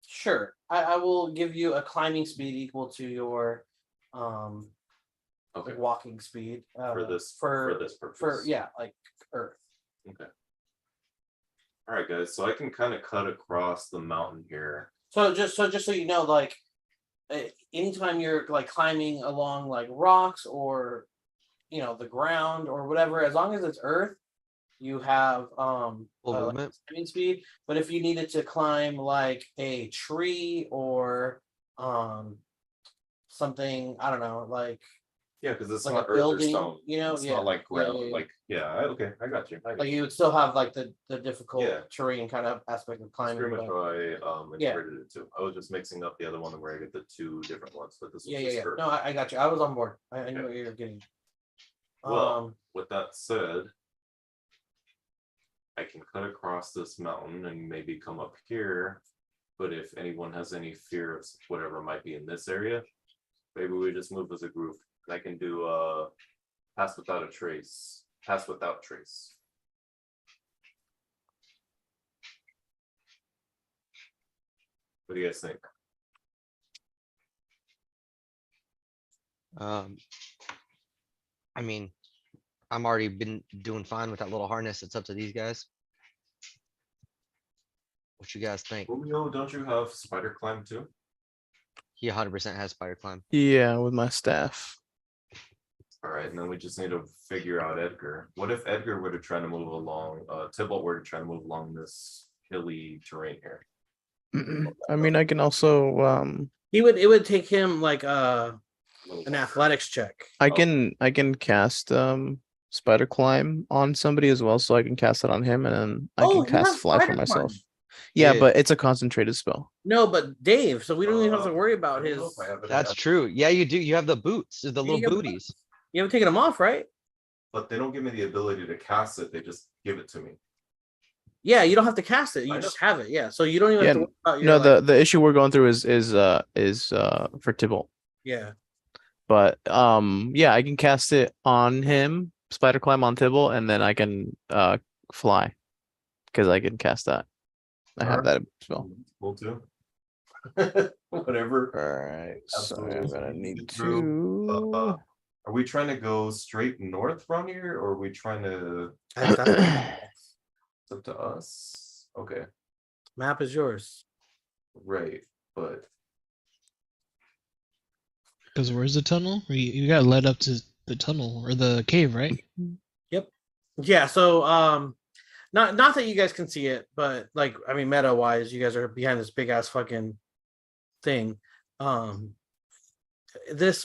sure. I will give you a climbing speed equal to your Okay, walking speed for this purpose. for yeah, like Earth. Okay. All right, guys. So I can kind of cut across the mountain here. So just so you know, like anytime you're like climbing along like rocks or the ground or whatever, as long as it's Earth, you have Full movement. climbing speed. But if you needed to climb like a tree or something, I don't know, like Yeah, because it's like not a earth building, or stone. It's yeah, not like ground. yeah. Like okay, I got you. Like you would still have like the difficult Yeah. terrain kind of aspect of That's climbing. pretty much But how I Yeah. interpreted it too. I was just mixing up the other one where I get the two different ones, but this was yeah. just earth. No, I got you. I was on board. I knew Okay. what you were getting. Well, with that said, I can cut across this mountain and maybe come up here. But if anyone has any fear of whatever might be in this area, maybe we just move as a group. I can do pass without a trace. Pass without trace. What do you guys think? I mean, I'm already been doing fine with that little harness. It's up to these guys. What you guys think? Julio, don't you have spider climb too? He 100% has spider climb. Yeah, with my staff. All right, and then we just need to figure out Edgar. What if Edgar were to try to move along, Tybalt were to try to move along this hilly terrain here? I mean, I can also it would take him like an Little athletics check. I can cast spider climb on somebody as well, so I can cast it on him, and then I Oh, can you cast have fly for spider myself. climb. Yeah, Yeah. but it's a concentrated spell. No, but Dave, so we don't even have to worry I about don't know his. if I have it That's at- true. Yeah, you do. You have the boots, the You little got the booties. You haven't taken him off, right? But they don't give me the ability to cast it. They just give it to me. Yeah, you don't have to cast it. You I know. just have it. Yeah, so you don't even Yeah, have to worry about your. No, like, the issue we're going through is for Tybalt. yeah. But yeah, I can cast it on him, spider climb on Tybalt, and then I can fly because I can cast that. I have that spell. We'll do. Whatever. All right, so I'm Absolutely. gonna need Through, to. Are we trying to go straight north from here, or are we trying to? It's up to us. Okay, Map is yours. right, but Because where's the tunnel? You got led up to the tunnel or the cave, right? Yeah, so not that you guys can see it, but like I mean meta wise, you guys are behind this big ass fucking thing. This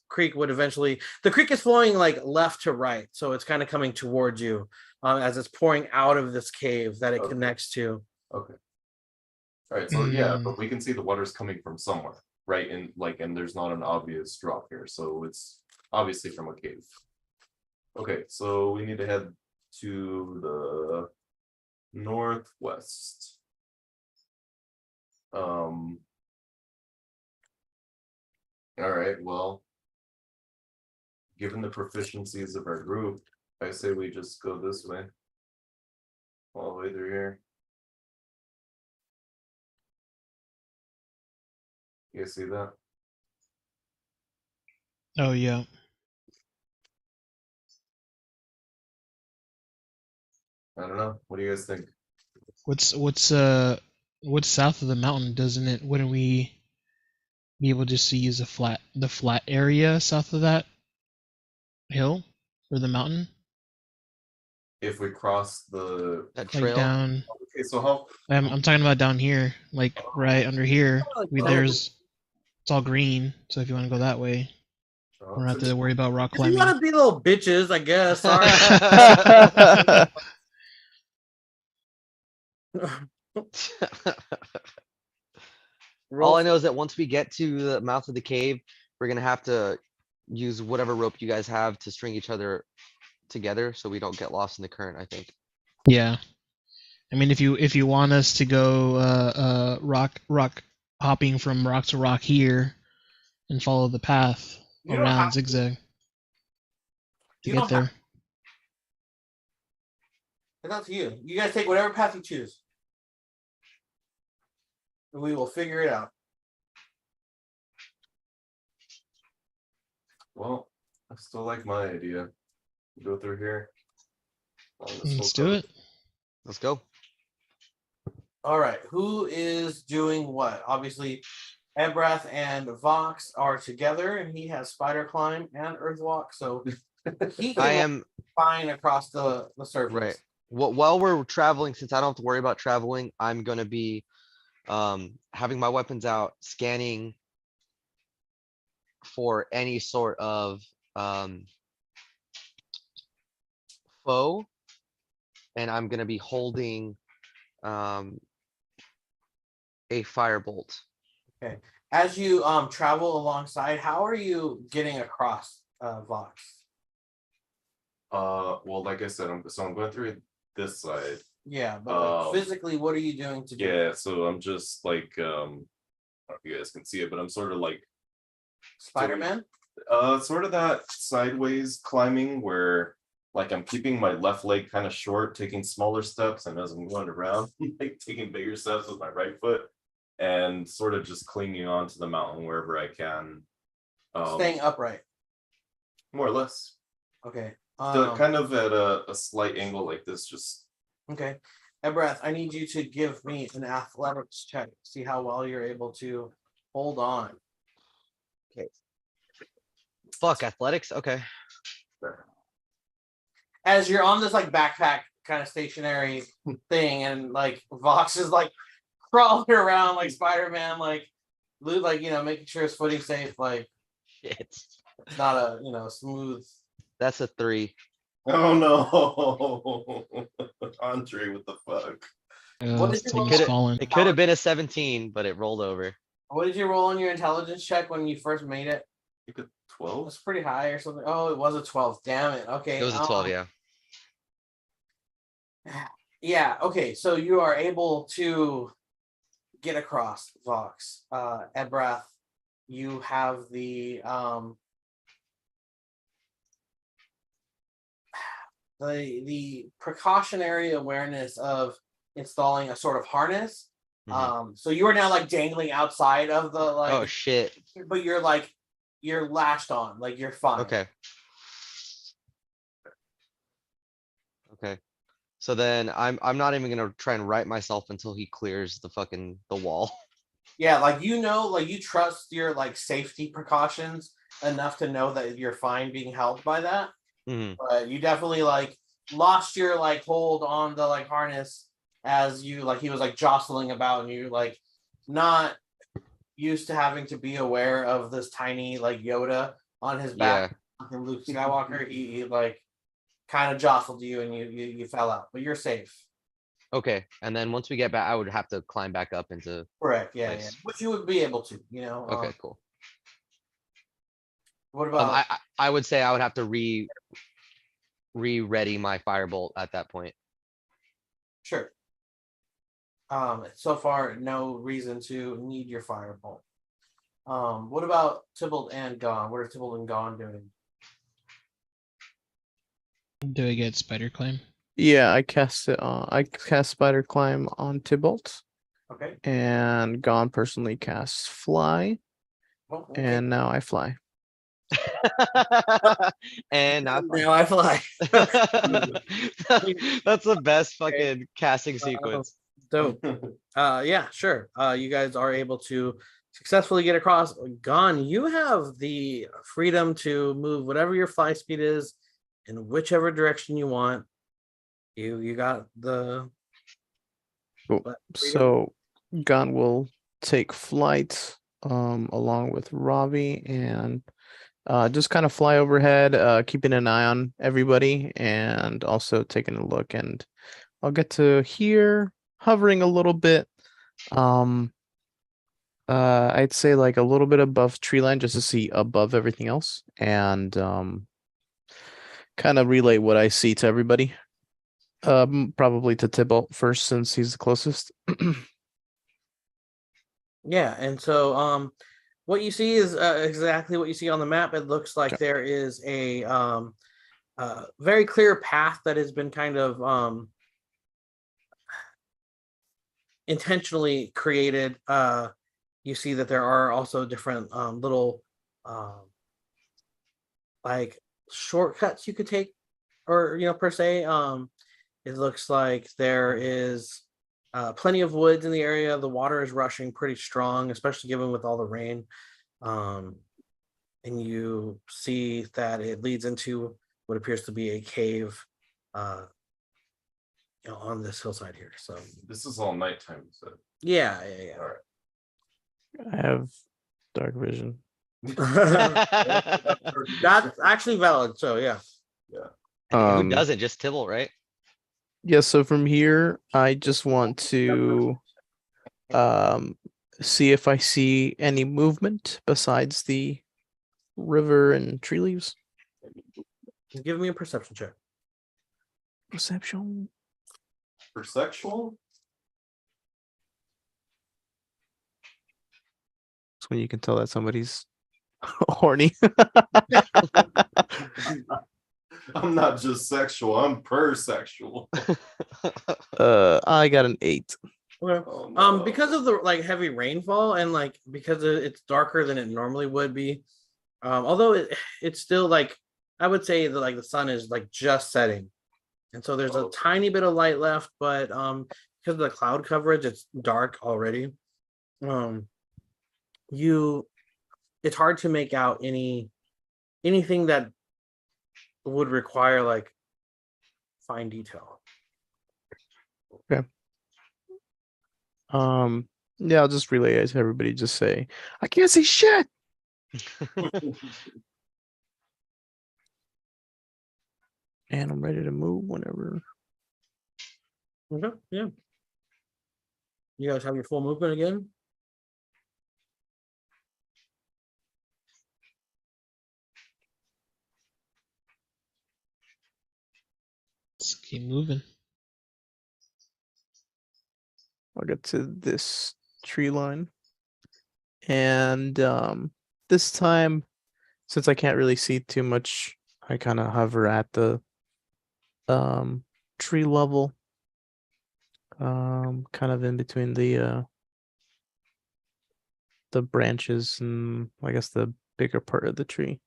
creek would eventually, the creek is flowing like left to right, so it's kind of coming towards you as it's pouring out of this cave that it Okay. connects to. okay. All right, so yeah, but we can see the water's coming from somewhere, right? And there's not an obvious drop here, so it's obviously from a cave. Okay, so we need to head to the northwest. All right, well, given the proficiencies of our group, I say we just go this way. All the way through here. You guys see that? Oh yeah. I don't know. What do you guys think? What's south of the mountain? Doesn't it? Wouldn't we be able just to use the flat area south of that hill or the mountain? If we cross the That Like trail. down. okay, so how I'm talking about down here, like right under here. It's all green. So if you want to go that way, don't have to worry about rock You climbing. gotta be little bitches, I guess. Sorry. All I know is that once we get to the mouth of the cave, we're gonna have to use whatever rope you guys have to string each other together so we don't get lost in the current, I think. Yeah. I mean, if you want us to go rock hopping from rock to rock here and follow the path You don't have around to. zigzag to You get don't have there. to. It's up to you. You guys take whatever path you choose. And we will figure it out. Well, I still like my idea. Go through here. Let's do it. Let's go. All right. Who is doing what? Obviously, Ebrath and Vox are together, and he has Spider Climb and Earthwalk, so he can I am fine across the surface. right. While we're traveling, since I don't have to worry about traveling, I'm gonna be having my weapons out, scanning for any sort of foe, and I'm gonna be holding a firebolt. Okay. As you travel alongside, how are you getting across Vox? Well, like I said, I'm going through this side. Yeah, but like, physically, what are you doing to do? Yeah, so I'm just like I don't know if you guys can see it, but I'm sort of like Spider-Man? sort of that sideways climbing where like I'm keeping my left leg kind of short, taking smaller steps, and as I'm going around, like taking bigger steps with my right foot, and sort of just clinging on to the mountain wherever I can. Staying upright. More or less. Okay. Kind of at a slight angle like this, just Okay. Ebrath, I need you to give me an athletics check. See how well you're able to hold on. Fuck athletics. Okay. As you're on this like backpack kind of stationary thing, and like Vox is like crawling around like Spider-Man, like making sure his footing's safe. Like Shit. it's not a smooth. That's a 3. oh no. Andre, what the fuck? What This did you roll? thing's falling. It could have been a 17, but it rolled over. What did you roll on your intelligence check when you first made it? Like a It 12? was pretty high or something. Oh, it was a 12. Damn it. Okay. It was a 12, yeah. Yeah, okay. So you are able to get across Vox. Ebrath, you have the precautionary awareness of installing a sort of harness. So you are now like dangling outside of the like Oh shit. but you're lashed on, like you're fine. Okay. Okay. So then I'm not even gonna try and right myself until he clears the wall. Yeah, like like you trust your like safety precautions enough to know that you're fine being held by that. But you definitely like lost your like hold on the like harness as you like he was like jostling about, and you like not used to having to be aware of this tiny like Yoda on his back from Luke Skywalker. He like kind of jostled you, and you fell out, but you're safe. Okay. And then once we get back, I would have to climb back up into. Correct. Yeah, Nice. yeah. Which you would be able to, Okay, cool. What about I would say I would have to re-ready my firebolt at that point. Sure. So far, no reason to need your firebolt. What about Tybalt and Gon? What are Tybalt and Gon doing? Do I get spider climb? Yeah, I cast it on. I cast Spider Climb on Tybalt, Okay. and Gon personally casts Fly, Oh, okay. and now I fly. And now Now I fly. that's the best fucking casting sequence. Dope. Yeah, sure. You guys are able to successfully get across. Gon, you have the freedom to move whatever your fly speed is in whichever direction you want. You got the Cool. freedom. So Gon will take flight along with Ravi and just kind of fly overhead, keeping an eye on everybody and also taking a look. And I'll get to here, hovering a little bit. I'd say like a little bit above tree line just to see above everything else and kind of relay what I see to everybody. Probably to Tybalt first since he's the closest. Yeah, and so what you see is exactly what you see on the map. It looks like there is a very clear path that has been kind of intentionally created. You see that there are also different little like shortcuts you could take, or per se. It looks like there is plenty of woods in the area. The water is rushing pretty strong, especially given with all the rain. And you see that it leads into what appears to be a cave on this hillside here. So This is all nighttime, so. yeah. All right. I have dark vision. That's actually valid. So yeah. Who doesn't? Just Tybalt, right? Yeah, so from here, I just want to see if I see any movement besides the river and tree leaves. Give me a perception check. Perception. Perceptual? That's when you can tell that somebody's horny. I'm not just sexual, I'm per-sexual. I got an 8. Okay. Oh, no. Because of the heavy rainfall and because it's darker than it normally would be. Although it's still I would say that the sun is just setting, and so there's a tiny bit of light left, but because of the cloud coverage, it's dark already. It's hard to make out anything that would require fine detail. Yeah, I'll just relay it to everybody. Just say, I can't see shit. And I'm ready to move whenever. Okay, yeah. You guys have your full movement again? Let's keep moving. I'll get to this tree line. And this time, since I can't really see too much, I kind of hover at the tree level. Kind of in between the branches and I guess the bigger part of the tree.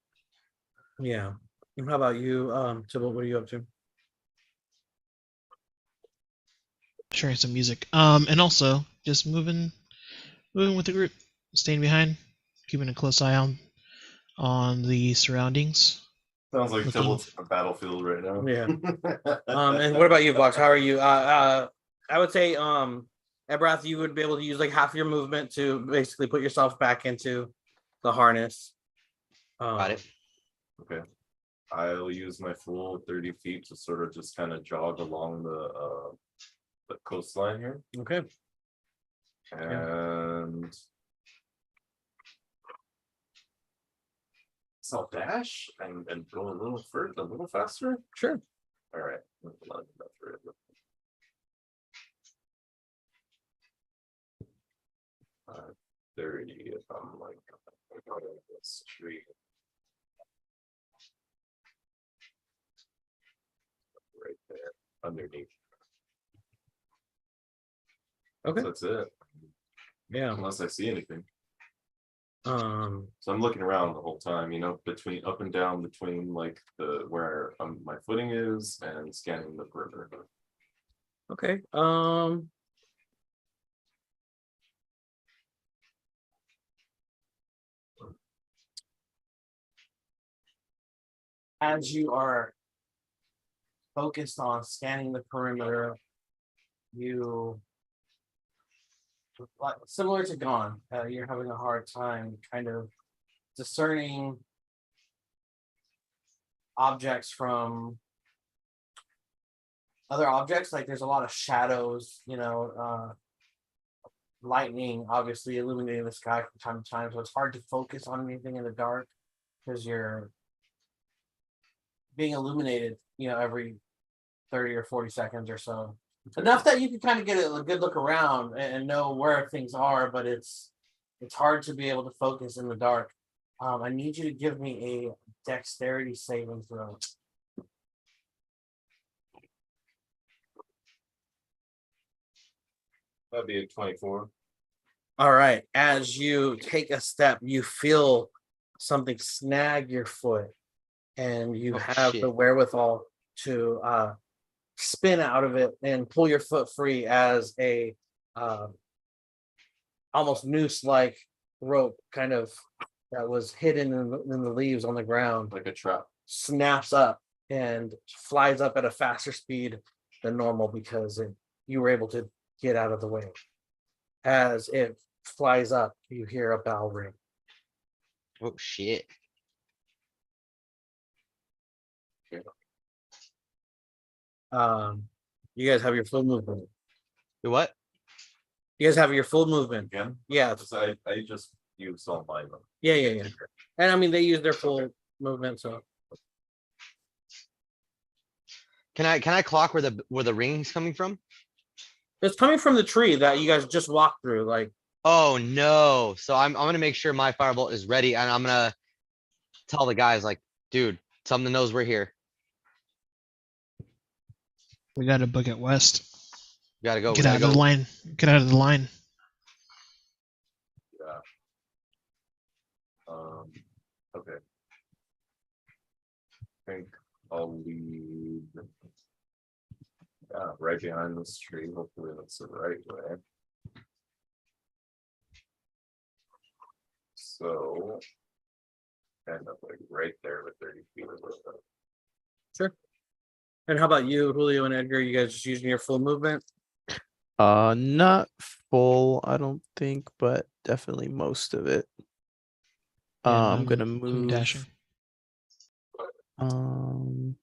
Yeah. And how about you, Tybalt? What are you up to? Sharing some music. And also just moving with the group, staying behind, keeping a close eye on the surroundings. Sounds like Looking- Tybalt's on a battlefield right now. Yeah. And what about you, Vox? How are you? I would say, Ebrath, you would be able to use half your movement to basically put yourself back into the harness. Got it. Okay. I'll use my full 30 feet to sort of just kind of jog along the coastline here. Okay. And so I'll dash and go a little further, a little faster. Sure. All right. 30 if I'm out of this tree. Right there, underneath. Okay. So that's it. Yeah. Unless I see anything. Um. So I'm looking around the whole time, between up and down, between the where my footing is and scanning the perimeter. Okay. As you are focused on scanning the perimeter, you, similar to Gone, you're having a hard time kind of discerning objects from other objects. Like there's a lot of shadows, lightning obviously illuminating the sky from time to time. So it's hard to focus on anything in the dark because you're being illuminated, every 30 or 40 seconds or so. Enough that you can kind of get a good look around and know where things are, but it's hard to be able to focus in the dark. I need you to give me a dexterity saving throw. That'd be a 24. All right. As you take a step, you feel something snag your foot, and you Oh, have shit. the wherewithal to spin out of it and pull your foot free as a almost noose-like rope kind of that was hidden in the leaves on the ground Like a trap. snaps up and flies up at a faster speed than normal because you were able to get out of the way. As it flies up, you hear a bell ring. Oh shit. You guys have your full movement. You what? You guys have your full movement. Again? Yeah, I just used all mine. yeah. And I mean, they use their full movement, so Can I clock where the ring's coming from? it's coming from the tree that you guys just walked through. Like, Oh no. So I'm gonna make sure my firebolt is ready and I'm gonna tell the guys like, dude, something knows we're here. We got to book it west. We gotta go. Get we out gotta of the go. line. Get out of the line. Yeah. Okay. I think I'll leave. Yeah, right behind this tree. Hopefully that's the right way. So end up like right there with 30 feet or so. and how about you, Julio and Edgar? You guys just using your full movement? Not full, I don't think, but definitely most of it. Yeah, I'm gonna I'm dashing. move.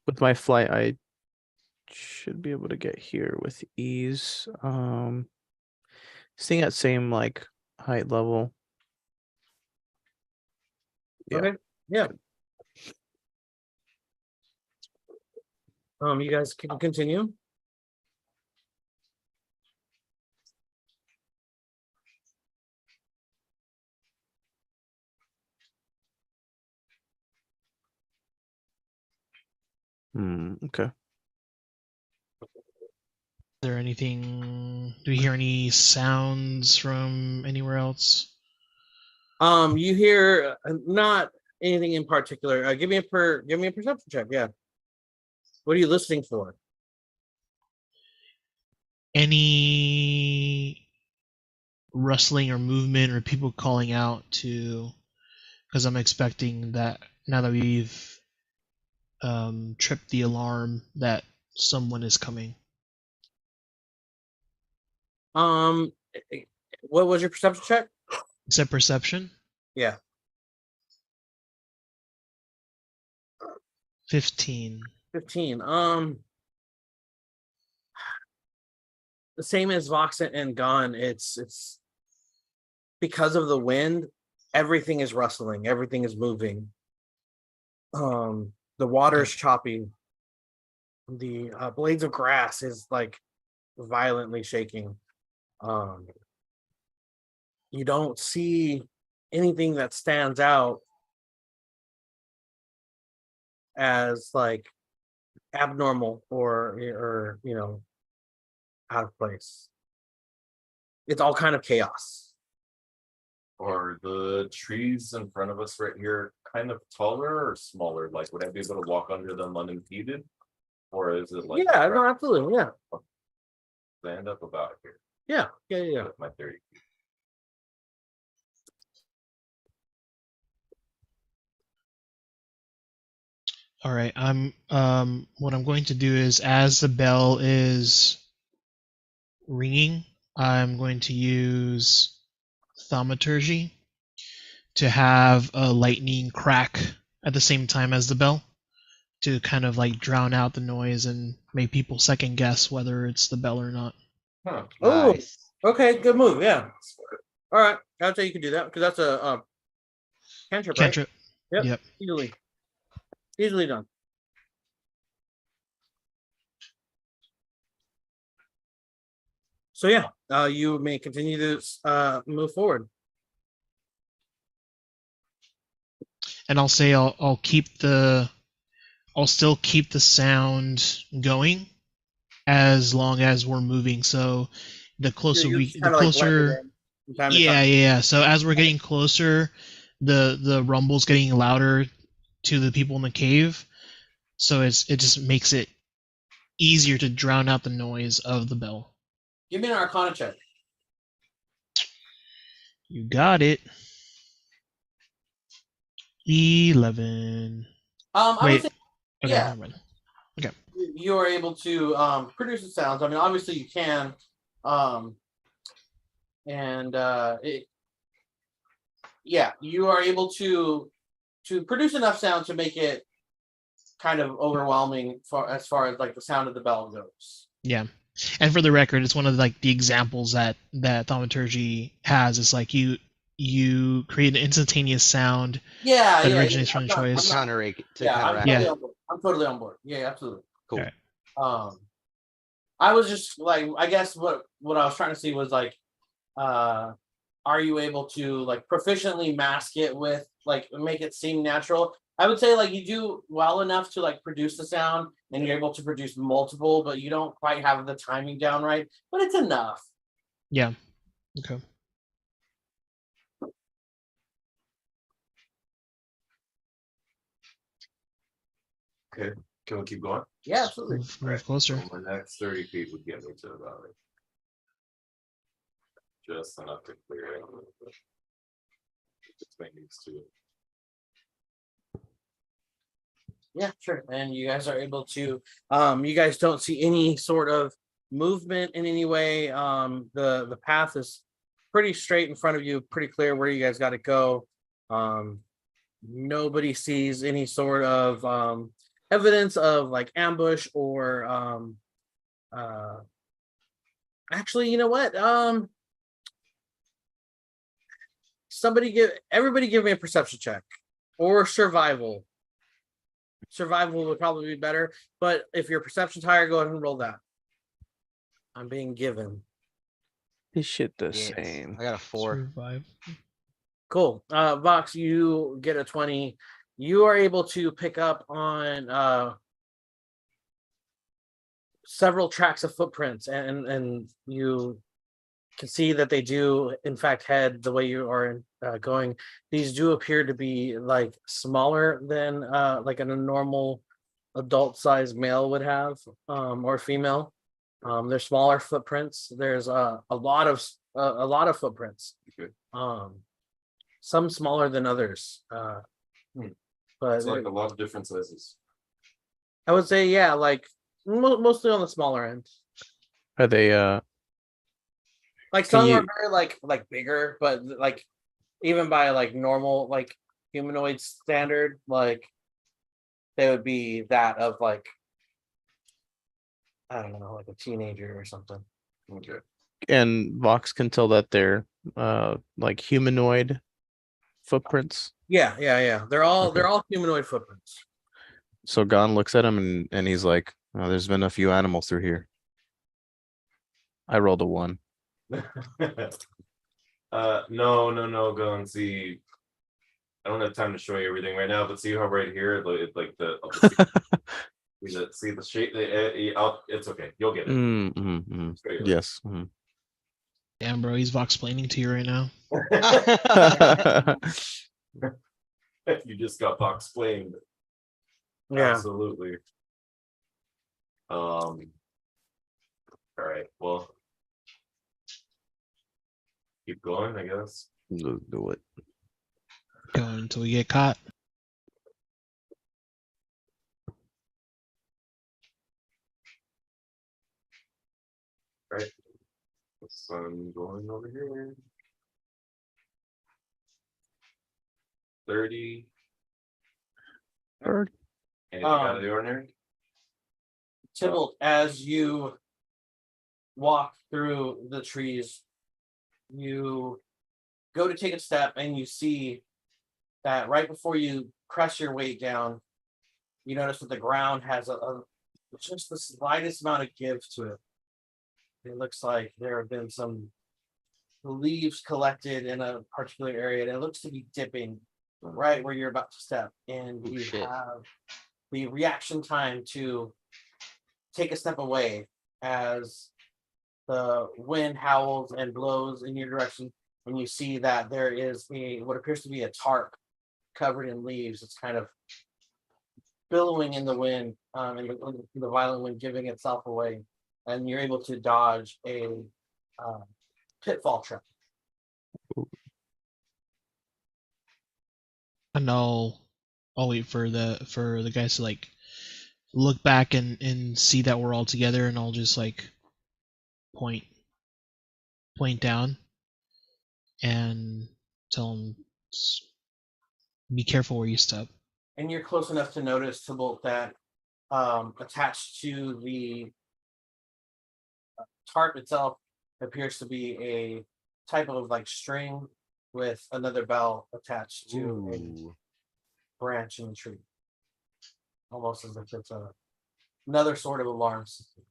With my flight, I should be able to get here with ease. Staying at same like height level. Yeah. Okay. Yeah. You guys can continue. Okay. Is there anything? Do we hear any sounds from anywhere else? You hear not anything in particular. Give me a perception check. Yeah. What are you listening for? Any rustling or movement or people calling out to? Because I'm expecting that now that we've tripped the alarm that someone is coming. What was your perception check? Is that perception? Yeah. 15. 15. The same as Vox and Gon. It's because of the wind, everything is rustling, everything is moving. The water is choppy. The blades of grass is like violently shaking. You don't see anything that stands out as like abnormal or out of place. It's all kind of chaos. Are the trees in front of us right here kind of taller or smaller? Like, would I be able to walk under them unimpeded? Or is it like Yeah, no, absolutely. Yeah. they end up about here Yeah. with my 30 feet? All right. What I'm going to do is as the bell is ringing, I'm going to use thaumaturgy to have a lightning crack at the same time as the bell to kind of like drown out the noise and make people second guess whether it's the bell or not. Huh. Oh, Nice. okay, good move. Yeah. All right, I'd say you can do that because that's a cantrip, right? Cantrip. Yep. Yep. Easily done. So yeah, you may continue to move forward. And I'll say I'll still keep the sound going as long as we're moving. So the closer You're we just the kinda, like, blending closer in from time to yeah, time. yeah. So as we're getting closer, the rumble's getting louder to the people in the cave. So it just makes it easier to drown out the noise of the bell. Give me an Arcana check. You got it. 11. I would Wait. say Okay, yeah. never mind. You are able to produce the sounds. I mean, obviously you can, and you are able to produce enough sound to make it kind of overwhelming as far as like the sound of the bell goes. Yeah. And for the record, it's one of like the examples that thaumaturgy has. It's like you create an instantaneous sound Yeah, that yeah. originates from I'm the not, I'm choice. not, To yeah, I'm counteract. Yeah. totally on board. I'm totally on board. Yeah, absolutely. Cool. Alright. I was just like, I guess what I was trying to see was like, are you able to like proficiently mask it with like make it seem natural? I would say like you do well enough to like produce the sound and you're able to produce multiple, but you don't quite have the timing down right, but it's enough. Yeah. Okay. Okay, can we keep going? Yeah, absolutely. Move closer. So my next 30 feet would get me to about like just enough to clear it out a little bit. Between these two. Yeah, sure. And you guys are able to you guys don't see any sort of movement in any way. The path is pretty straight in front of you, pretty clear where you guys got to go. Nobody sees any sort of evidence of like ambush or actually, you know what? Everybody give me a perception check or survival. Survival would probably be better, but if your perception's higher, go ahead and roll that. I'm being given. Is shit the Yes. same? I got a 4. Survive. Cool. Vox, you get a 20. You are able to pick up on several tracks of footprints, and you can see that they do in fact head the way you are going. These do appear to be like smaller than like a normal adult sized male would have, or female. They're smaller footprints. There's a lot of footprints. Okay. Some smaller than others. But It's like a lot of different sizes. I would say, yeah, like mostly on the smaller end. Are they Like Can some you- are very like bigger, but like even by like normal like humanoid standard, like they would be that of like I don't know, like a teenager or something. Okay. and Vox can tell that they're like humanoid footprints? Yeah. They're Okay. all humanoid footprints. So Gon looks at him and he's like, oh, there's been a few animals through here. I rolled a 1. No, go and see. I don't have time to show you everything right now, but see how right here, like see the shape. It's okay. You'll get it. Straight away. Yes. Damn, bro, he's Vox explaining to you right now. You just got box explained. Yeah. Absolutely. All right. Well, keep going, I guess. Do it. Going until we get caught. Right. So I'm going over here. 30. Bird. Anything out of the ordinary? Tybalt, as you walk through the trees, you go to take a step and you see that right before you press your weight down, you notice that the ground has just the slightest amount of give to it. It looks like there have been some leaves collected in a particular area, and it looks to be dipping right where you're about to step. And Oh, you shit. have the reaction time to take a step away as the wind howls and blows in your direction, and you see that there is what appears to be a tarp covered in leaves. It's kind of billowing in the wind, and the violent wind giving itself away, and you're able to dodge a pitfall trap. And I'll wait for the guys to like look back and see that we're all together, and I'll just like point down and tell them, be careful where you step. And you're close enough to notice, Tybalt, that attached to the tarp itself appears to be a type of like string with another bell attached to a branch in the tree, almost as if it's another sort of alarm system.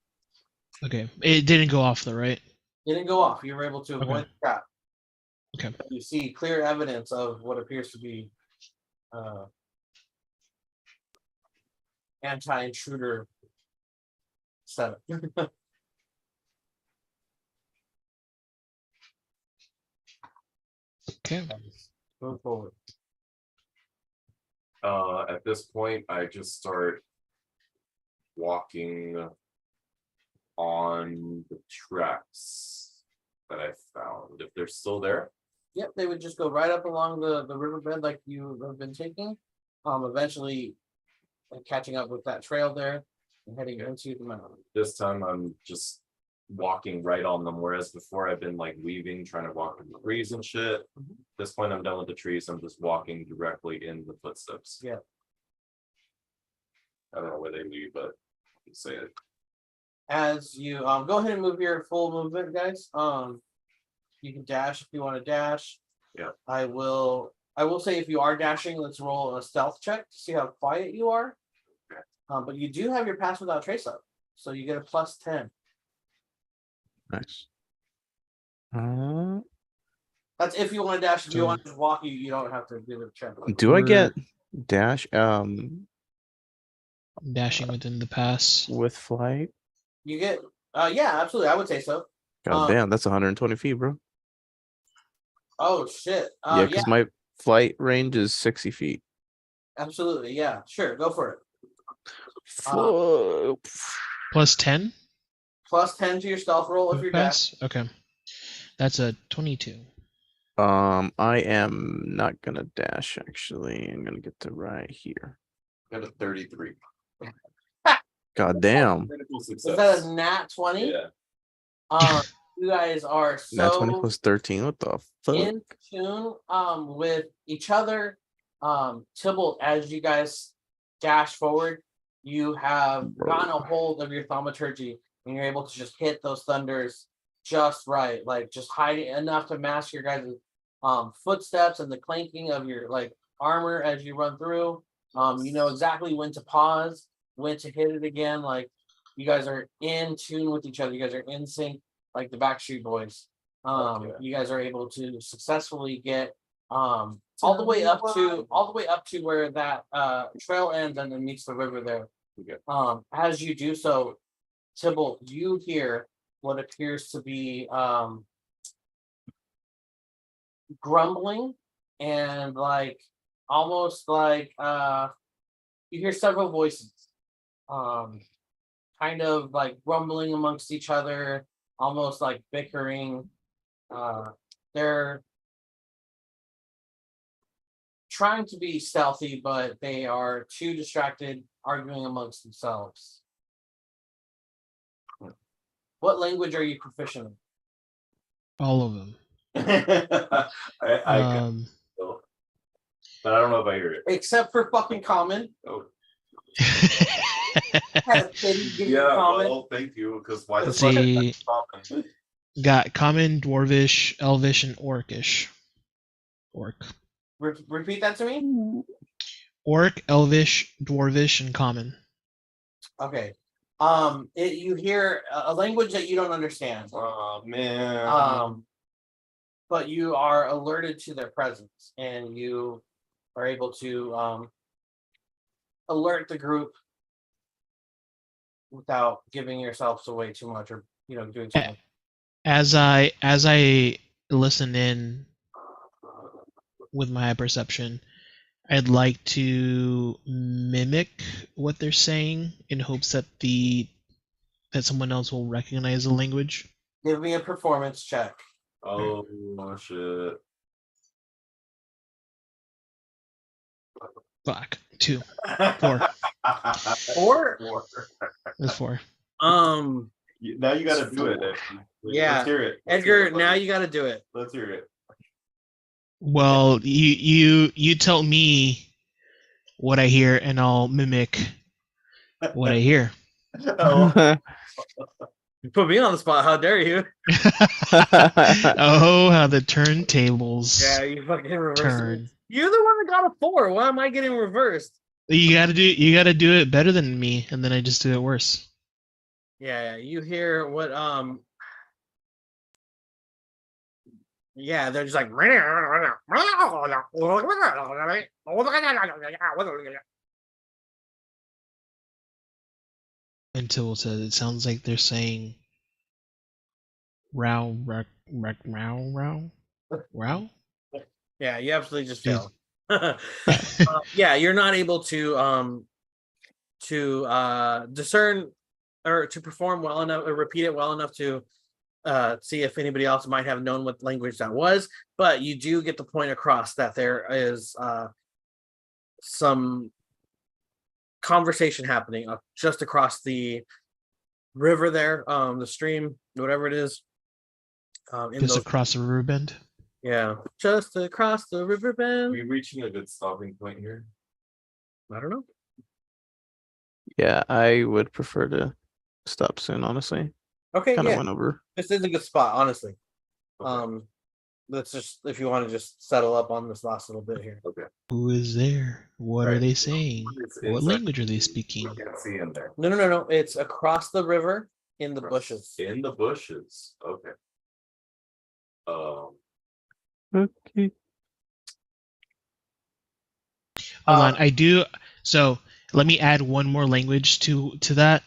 Okay, it didn't go off though, right? It didn't go off. You were able to avoid Okay. the trap. Okay. You see clear evidence of what appears to be anti-intruder setup. Okay. Move forward. At this point, I just start walking on the tracks that I found. If they're still there, Yep, they would just go right up along the riverbed like you have been taking. Eventually catching up with that trail there and heading into the mountain. this time I'm just walking right on them. Whereas before I've been like weaving, trying to walk through the trees and shit. This point I'm done with the trees. I'm just walking directly in the footsteps. Yeah. I don't know where they lead, but you say it. As you go ahead and move your full movement, guys. You can dash if you want to dash. Yeah. I will say if you are dashing, let's roll a stealth check to see how quiet you are. Okay. But you do have your pass without trace up, so you get a +10. Nice. That's if you want to dash. If you want to just walk, you don't have to do the check. Do I We're- get dash Dashing within the pass. with flight? You get yeah, absolutely. I would say so. God damn, that's 120 feet, bro. Oh shit. Yeah, Yeah, because my flight range is 60 feet. absolutely. Yeah, sure. Go for it. Fuck. +10 +10 to your stealth roll if with you're dash. pass. Okay, that's a 22. I am not gonna dash actually. I'm gonna get to right here. Got a 33. God damn. Critical Is success. that a nat 20? Yeah. You guys are Nat 20 so plus 13. What the fuck? in tune with each other. Tybalt, as you guys dash forward, you have gotten a hold of your thaumaturgy and you're able to just hit those thunders just right, like just hiding enough to mask your guys' footsteps and the clanking of your like armor as you run through. You know exactly when to pause, when to hit it again. Like you guys are in tune with each other. You guys are in sync, like the Backstreet Boys. Yeah. You guys are able to successfully get all the way up to where that trail ends and then meets the river there. Okay. As you do so, Tybalt, you hear what appears to be grumbling and like almost like you hear several voices kind of like grumbling amongst each other, almost like bickering. They're trying to be stealthy, but they are too distracted arguing amongst themselves. What language are you proficient in? All of them. I Um, but I don't know if I hear it. except for fucking common. Oh, Had a thing give you yeah, common. well, thank you. Because why the Let's fuck see. common? Got common, dwarvish, elvish, and orcish. Orc. Repeat that to me. Orc, elvish, dwarvish, and common. Okay. You hear a language that you don't understand. Oh man. But you are alerted to their presence, and you are able to alert the group without giving yourselves away too much, or doing too much. As I listen in with my perception, I'd like to mimic what they're saying in hopes that that someone else will recognize the language. Give me a performance check. Oh shit. Fuck. 2. 4. Four. That's 4. Now you gotta do it. Edgar. Yeah. Let's hear it. Edgar, now you got to do it. Let's hear it. Well, you tell me what I hear, and I'll mimic what I hear. Oh, You put me on the spot. How dare you? Oh, how the turntables Yeah, you fucking reversed turn. it. You're the one that got a 4. Why am I getting reversed? You gotta do it better than me, and then I just do it worse. Yeah, you hear what yeah, they're just like Until it says it sounds like they're saying row row row row row. yeah, you absolutely just Dude. failed. Yeah, you're not able to discern or to perform well enough or repeat it well enough to see if anybody else might have known what language that was, but you do get the point across that there is some conversation happening just across the river there, the stream, whatever it is. Just across the river bend. Yeah, just across the river are bend. we reaching a good stopping point here? I don't know. Yeah, I would prefer to stop soon, honestly. Okay, Kind of yeah, went over. this is a good spot, honestly. Okay. Let's just, if you want to just settle up on this last little bit here. Okay. Who is there? What are Right. they saying? It's What inside. language are they speaking? I can't see in there. No. It's across the river in the bushes. In the bushes. Okay. Okay. Hold on, I do. So let me add one more language to that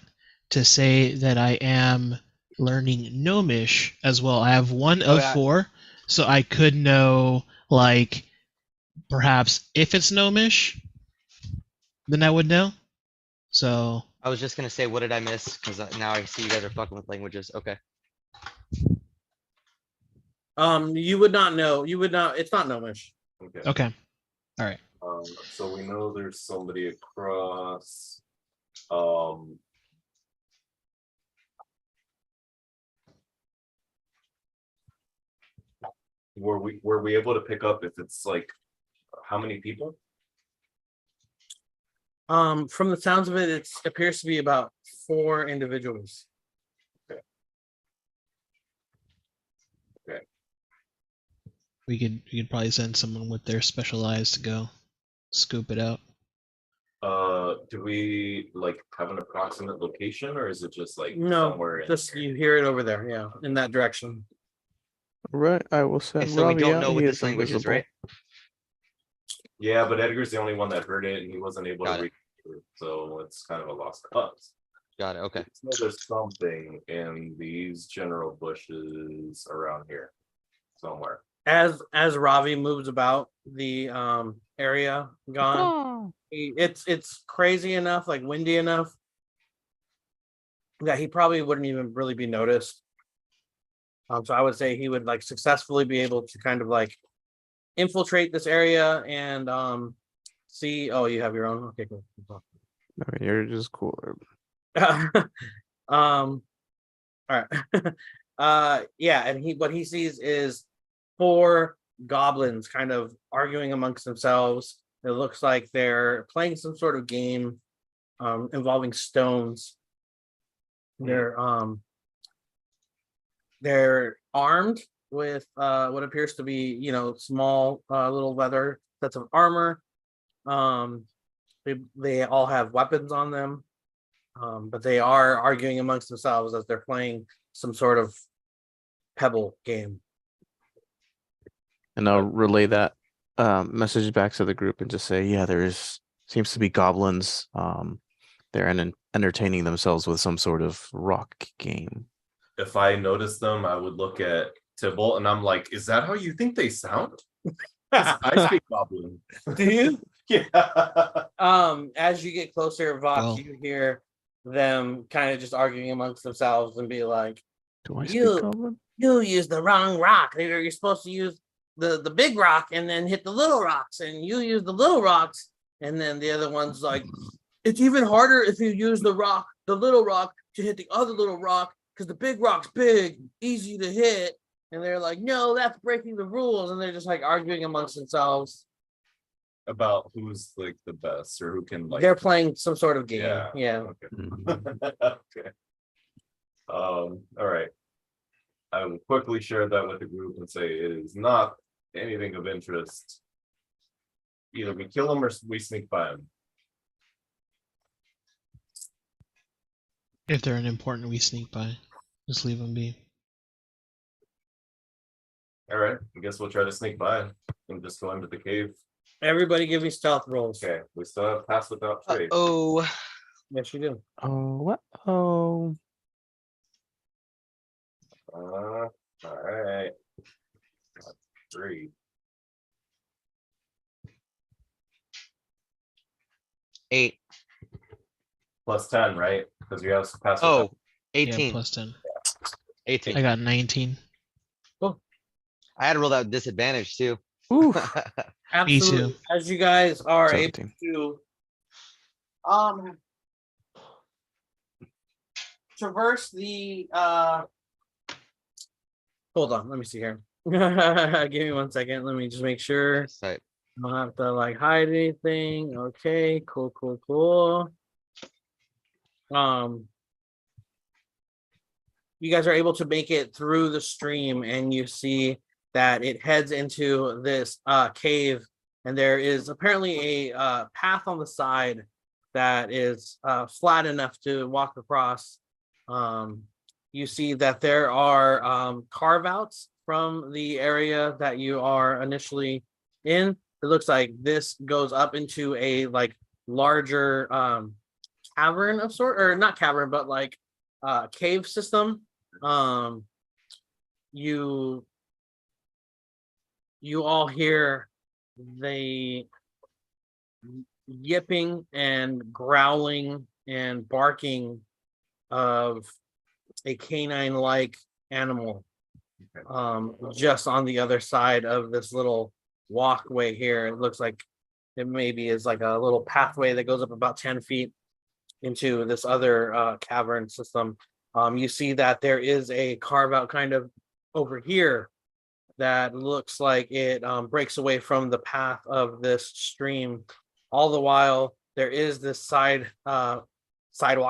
to say that I am learning Gnomish as well. I have one of yeah. 4, so I could know, like, perhaps if it's Gnomish, then I would know. So I was just gonna say, what did I miss? Because now I see you guys are fucking with languages. Okay. You would not know. You would not. It's not Gnomish. Okay. okay, all right. So we know there's somebody across. Were we able to pick up if it's like how many people? From the sounds of it, it appears to be about 4 individuals. We could probably send someone with their special eyes to go scoop it out. Do we like have an approximate location, or is it just like No, somewhere in just there? you hear it over there. Yeah, in that direction. Right, I will send Okay, so we Robbie don't out. know what He this is language is, invisible. right? Yeah, but Edgar's the only one that heard it, and he wasn't able Got to it. read it, so it's kind of a lost cause. Got it. Okay. So there's something in these general bushes around here somewhere. As Ravi moves about the area, gone. It's crazy enough, like windy enough, that he probably wouldn't even really be noticed. So I would say he would like successfully be able to kind of like infiltrate this area and see. Oh, you have your own. Okay, cool. I mean, you're just cooler. All right. Yeah, and what he sees is 4 goblins kind of arguing amongst themselves, It looks like they're playing some sort of game involving stones. They're armed with what appears to be, small little leather sets of armor. They all have weapons on them, but they are arguing amongst themselves as they're playing some sort of pebble game. And I'll relay that message back to the group and just say, yeah, seems to be goblins. They're entertaining themselves with some sort of rock game. If I noticed them, I would look at Tybalt and I'm like, is that how you think they sound? 'Cause I speak goblin. Do you? Yeah. As you get closer, Vox, Well. you hear them kind of just arguing amongst themselves and be like, Do I You- speak goblin? you used the wrong rock. You're supposed to use the big rock and then hit the little rocks, and you use the little rocks, and then the other one's like, it's even harder if you use the little rock to hit the other little rock, because the big rock's big, easy to hit. And they're like, no, that's breaking the rules. And they're just like arguing amongst themselves. About who's like the best or who can like. They're playing some sort of game. Yeah. Yeah. Okay. Mm. Okay. All right. I will quickly share that with the group and say it is not anything of interest. Either we kill him or we sneak by him. If they're unimportant, we sneak by. Just leave them be. All right, I guess we'll try to sneak by and just go into the cave. Everybody give me stealth rolls. Okay, we still have pass without trace. Oh, Yes, you do. Oh, what? Oh, All right. 3. 8. Plus 10, right? Because you have pass Oh, without. 18. Yeah, plus 10. 18. I got 19. I had to roll that with disadvantage too. ooh, Absolutely. As you guys are 17. able to traverse the hold on, let me see here. Give me 1 second. Let me just make sure Sight. I don't have to like hide anything. Okay, cool. You guys are able to make it through the stream, and you see that it heads into this cave, and there is apparently a path on the side that is flat enough to walk across. You see that there are carve outs from the area that you are initially in. It looks like this goes up into a like larger cavern of sort, or not cavern, but like cave system. You all hear the yipping and growling and barking of a canine-like animal just on the other side of this little walkway here. It looks like it maybe is like a little pathway that goes up about 10 feet into this other cavern system. You see that there is a carve out kind of over here that looks like it breaks away from the path of this stream. All the while, there is this sidewalk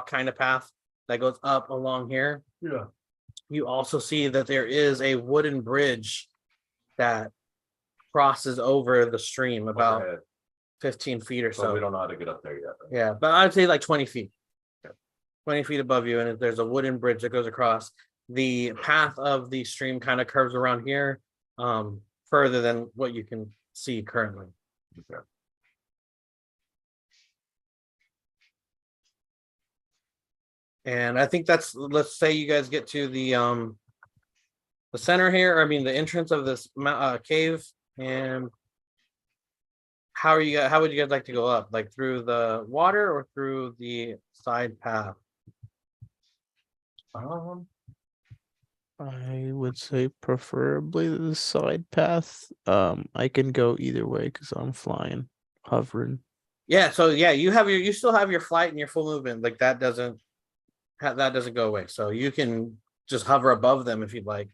kind of path that goes up along here. Yeah. You also see that there is a wooden bridge that crosses over the stream about Overhead. 15 feet or So we so. don't know how to get up there yet. Yeah, but I'd say like 20 feet. 20 feet above you, and there's a wooden bridge that goes across. The path of the stream kind of curves around here, further than what you can see currently. Okay. And I think that's, let's say you guys get to the center here, I mean the entrance of this cave, and how would you guys like to go up? Like through the water or through the side path? I would say preferably the side path. I can go either way because I'm flying, hovering. Yeah, so yeah, you still have your flight and your full movement. Like that doesn't go away. So you can just hover above them if you'd like.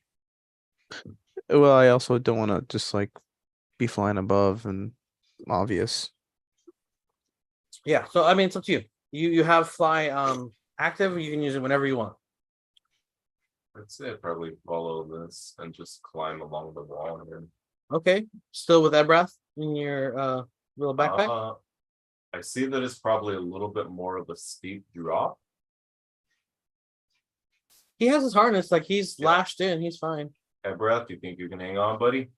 Well, I also don't want to just like be flying above and obvious. Yeah, so I mean, it's up to you. You have fly active. You can use it whenever you want. I'd say I'd probably follow this and just climb along the wall here. Okay, still with that breath in your little backpack. I see that it's probably a little bit more of a steep drop. He has his harness, like he's Yeah. lashed in. He's fine. Hey, breath, you think you can hang on, buddy?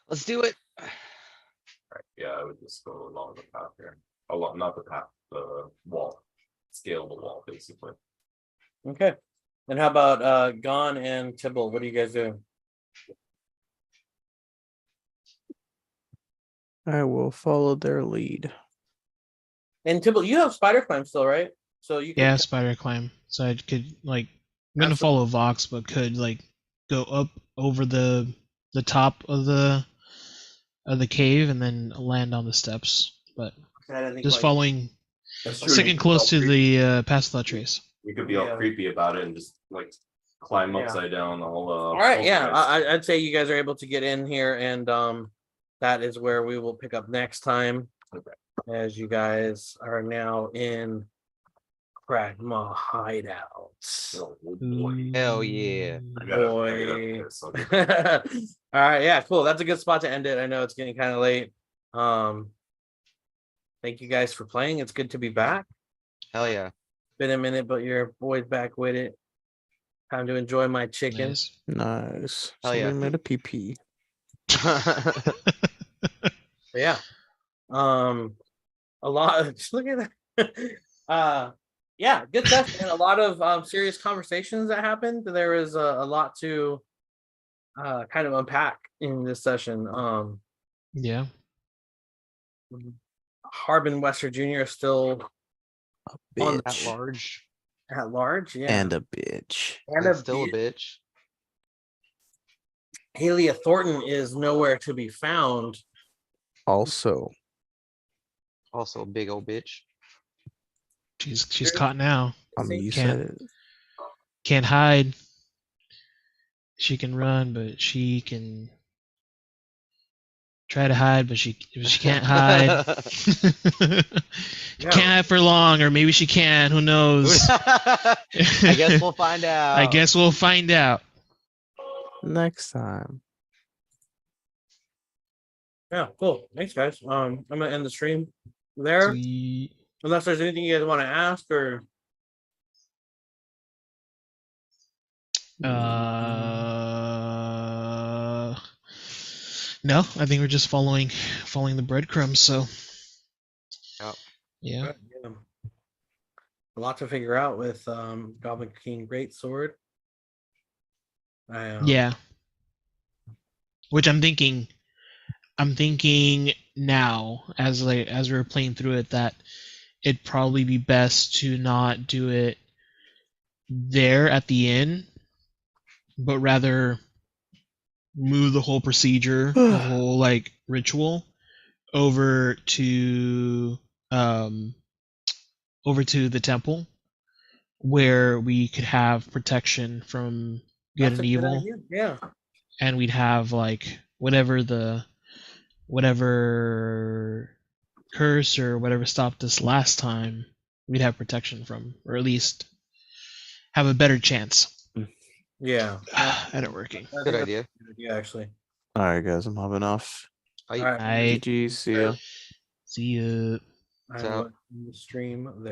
Let's do it. Right. Yeah, I would just go along the path here. Along, not the path, the wall. Scale the wall, basically. Okay. And how about Gon and Tibble? What do you guys do? I will follow their lead. And Tibble, you have spider climb still, right? So you can Yeah, spider climb. So I could like I'm gonna follow Vox, but could like go up over the top of the cave and then land on the steps. But just following That's true. sticking close to the past the trace. You could be all Yeah. creepy about it and just like climb Yeah. upside down all All right, yeah, poltergeist. I'd say you guys are able to get in here, and that is where we will pick up next time, Okay. as you guys are now in Pragma Hideout. Oh, boy. Hell yeah. I gotta Boy. piss, I'll get- All right, yeah, cool. That's a good spot to end it. I know it's getting kind of late. Thank you guys for playing. It's good to be back. Hell yeah. Been a minute, but your boy's back with it. Time to enjoy my chicken. Nice. Nice. Hell yeah. Somebody made a PP. But yeah. A lot just look at that. Yeah, good stuff, and a lot of serious conversations that happened. There was a lot to kind of unpack in this session. Yeah. Harbin Wester Jr. is still A On the At bitch. large. at large, yeah. And a bitch. And And still a bitch. bitch. Halia Thornton is nowhere to be found. Also, Also a big old bitch. She's caught now. you Can't- said it. Can't hide. She can run, but she can try to hide, but she can't hide. She Yeah. can't hide for long, or maybe she can. Who knows? I guess we'll find out. I guess we'll find out. Next time. Yeah, cool. Thanks, guys. I'm gonna end the stream there. Sweet. Unless there's anything you guys want to ask or No, I think we're just following the breadcrumbs. So, Yep. yeah. yeah. A lot to figure out with Goblin King Greatsword. Yeah. Which I'm thinking now as we're playing through it that it'd probably be best to not do it there at the inn, but rather move the whole procedure, the whole like ritual over to the temple where we could have protection from good That's and a good evil. idea. Yeah. And we'd have like whatever curse or whatever stopped us last time, we'd have protection from, or at least have a better chance Yeah. at it working. I think Good that's idea. a good idea, actually. All right, guys, I'm hopping off. I- All right. I GG, see ya. see ya. I'm So- going to stream there.